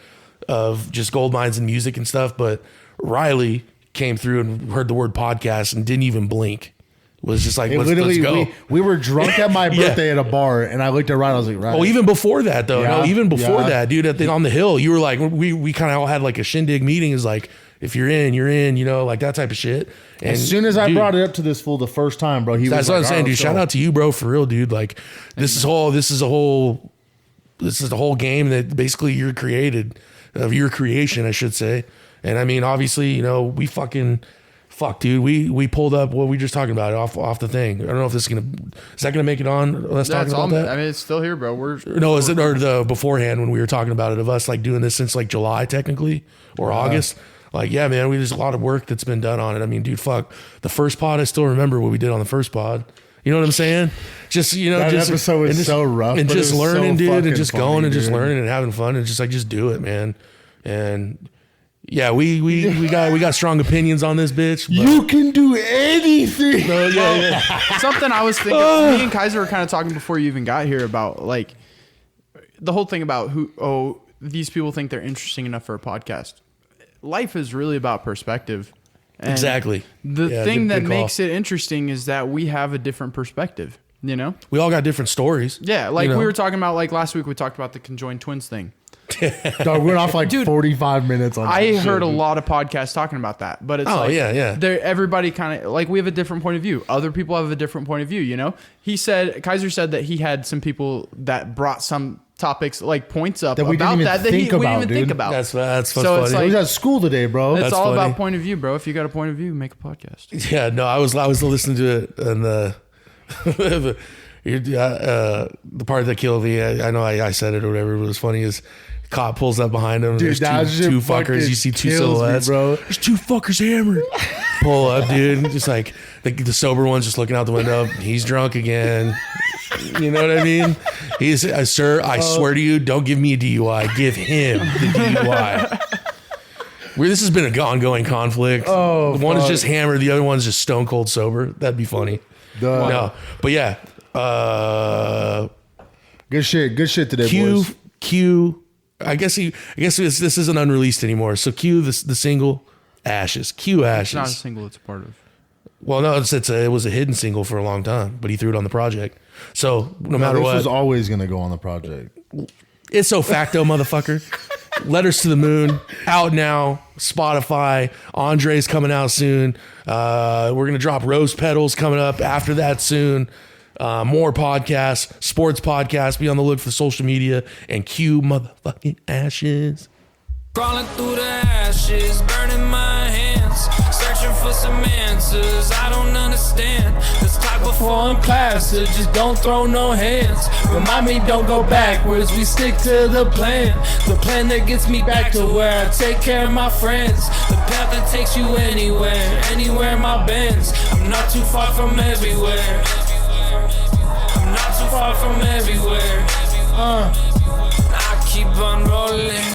of just gold mines and music and stuff. But Riley came through and heard the word podcast and didn't even blink. Was just like, let's go. We were drunk at my birthday at a bar, and I looked at Riley. I was like, Riley. Oh, even before that, though. Yeah. No, even before that, dude, on the hill, you were like, we kind of all had like a shindig meeting. Is like, if you're in, you know, like that type of shit. And as soon as I brought it up to this fool the first time, bro, that's what I'm saying, dude. Shout out to you, bro, for real, dude. Like, this is the whole game that basically you're created, of your creation, I should say. And I mean, obviously, you know, we dude. We pulled up what we were just talking about off the thing. I don't know if this is that gonna make it on. Let's talk about that. I mean, it's still here, bro. Is it or the beforehand when we were talking about it of us like doing this since like July technically or August? Like, yeah, man, there's a lot of work that's been done on it. I mean, dude, fuck. The first pod, I still remember what we did on the first pod. You know what I'm saying? Just, you know, that episode was so rough. And just learning, so dude, and just going and just dude. learning and having fun and just do it, man. And yeah, we got strong opinions on this bitch. You can do anything. Something I was thinking, me and Kaiser were kind of talking before you even got here about like the whole thing about these people think they're interesting enough for a podcast. Life is really about perspective. And exactly. The thing that makes it interesting is that we have a different perspective, you know? We all got different stories. Yeah, like we were talking about, like last week we talked about the conjoined twins thing. Dog, we went off like 45 minutes on I heard a lot of podcasts talking about that, but it's everybody kind of, like we have a different point of view. Other people have a different point of view, you know? Kaiser said that he had some people that brought some topics like points up that we about didn't that we didn't even dude. think about. That's so funny. it's like, we was at school today, bro. It's that's all funny. about point of view, bro. If you got a point of view, make a podcast. Yeah, no, I was listening to it and the part that killed me. I know I said it or whatever. But it was funny is cop pulls up behind him. Dude, there's two fuckers. You see two silhouettes, bro. There's two fuckers hammered. Pull up, dude. Just like the sober one's just looking out the window. He's drunk again. You know what I mean? He's sir. I swear to you, don't give me a DUI. Give him the DUI. This has been an ongoing conflict. Oh, one is just hammered. The other one's just stone cold sober. That'd be funny. Duh. No, but yeah. Good shit today, boys. Q. I guess this isn't unreleased anymore. So Q, the single, Ashes. Q Ashes. It's not a single. It's a part of. Well, no, it was a hidden single for a long time, but he threw it on the project. So no matter what, this was always gonna go on the project. It's so facto, motherfucker. Letters to the Moon out now. Spotify. Andre's coming out soon. We're gonna drop Rose Petals coming up after that soon. More podcasts, sports podcasts. Be on the look for social media and Q motherfucking Ashes. Crawling through the ashes, burning my hands, searching for some answers I don't understand. This type of for in class, so just don't throw no hands. Remind me, don't go backwards, we stick to the plan. The plan that gets me back to where I take care of my friends. The path that takes you anywhere, anywhere in my bends. I'm not too far from everywhere. I'm not too far from everywhere.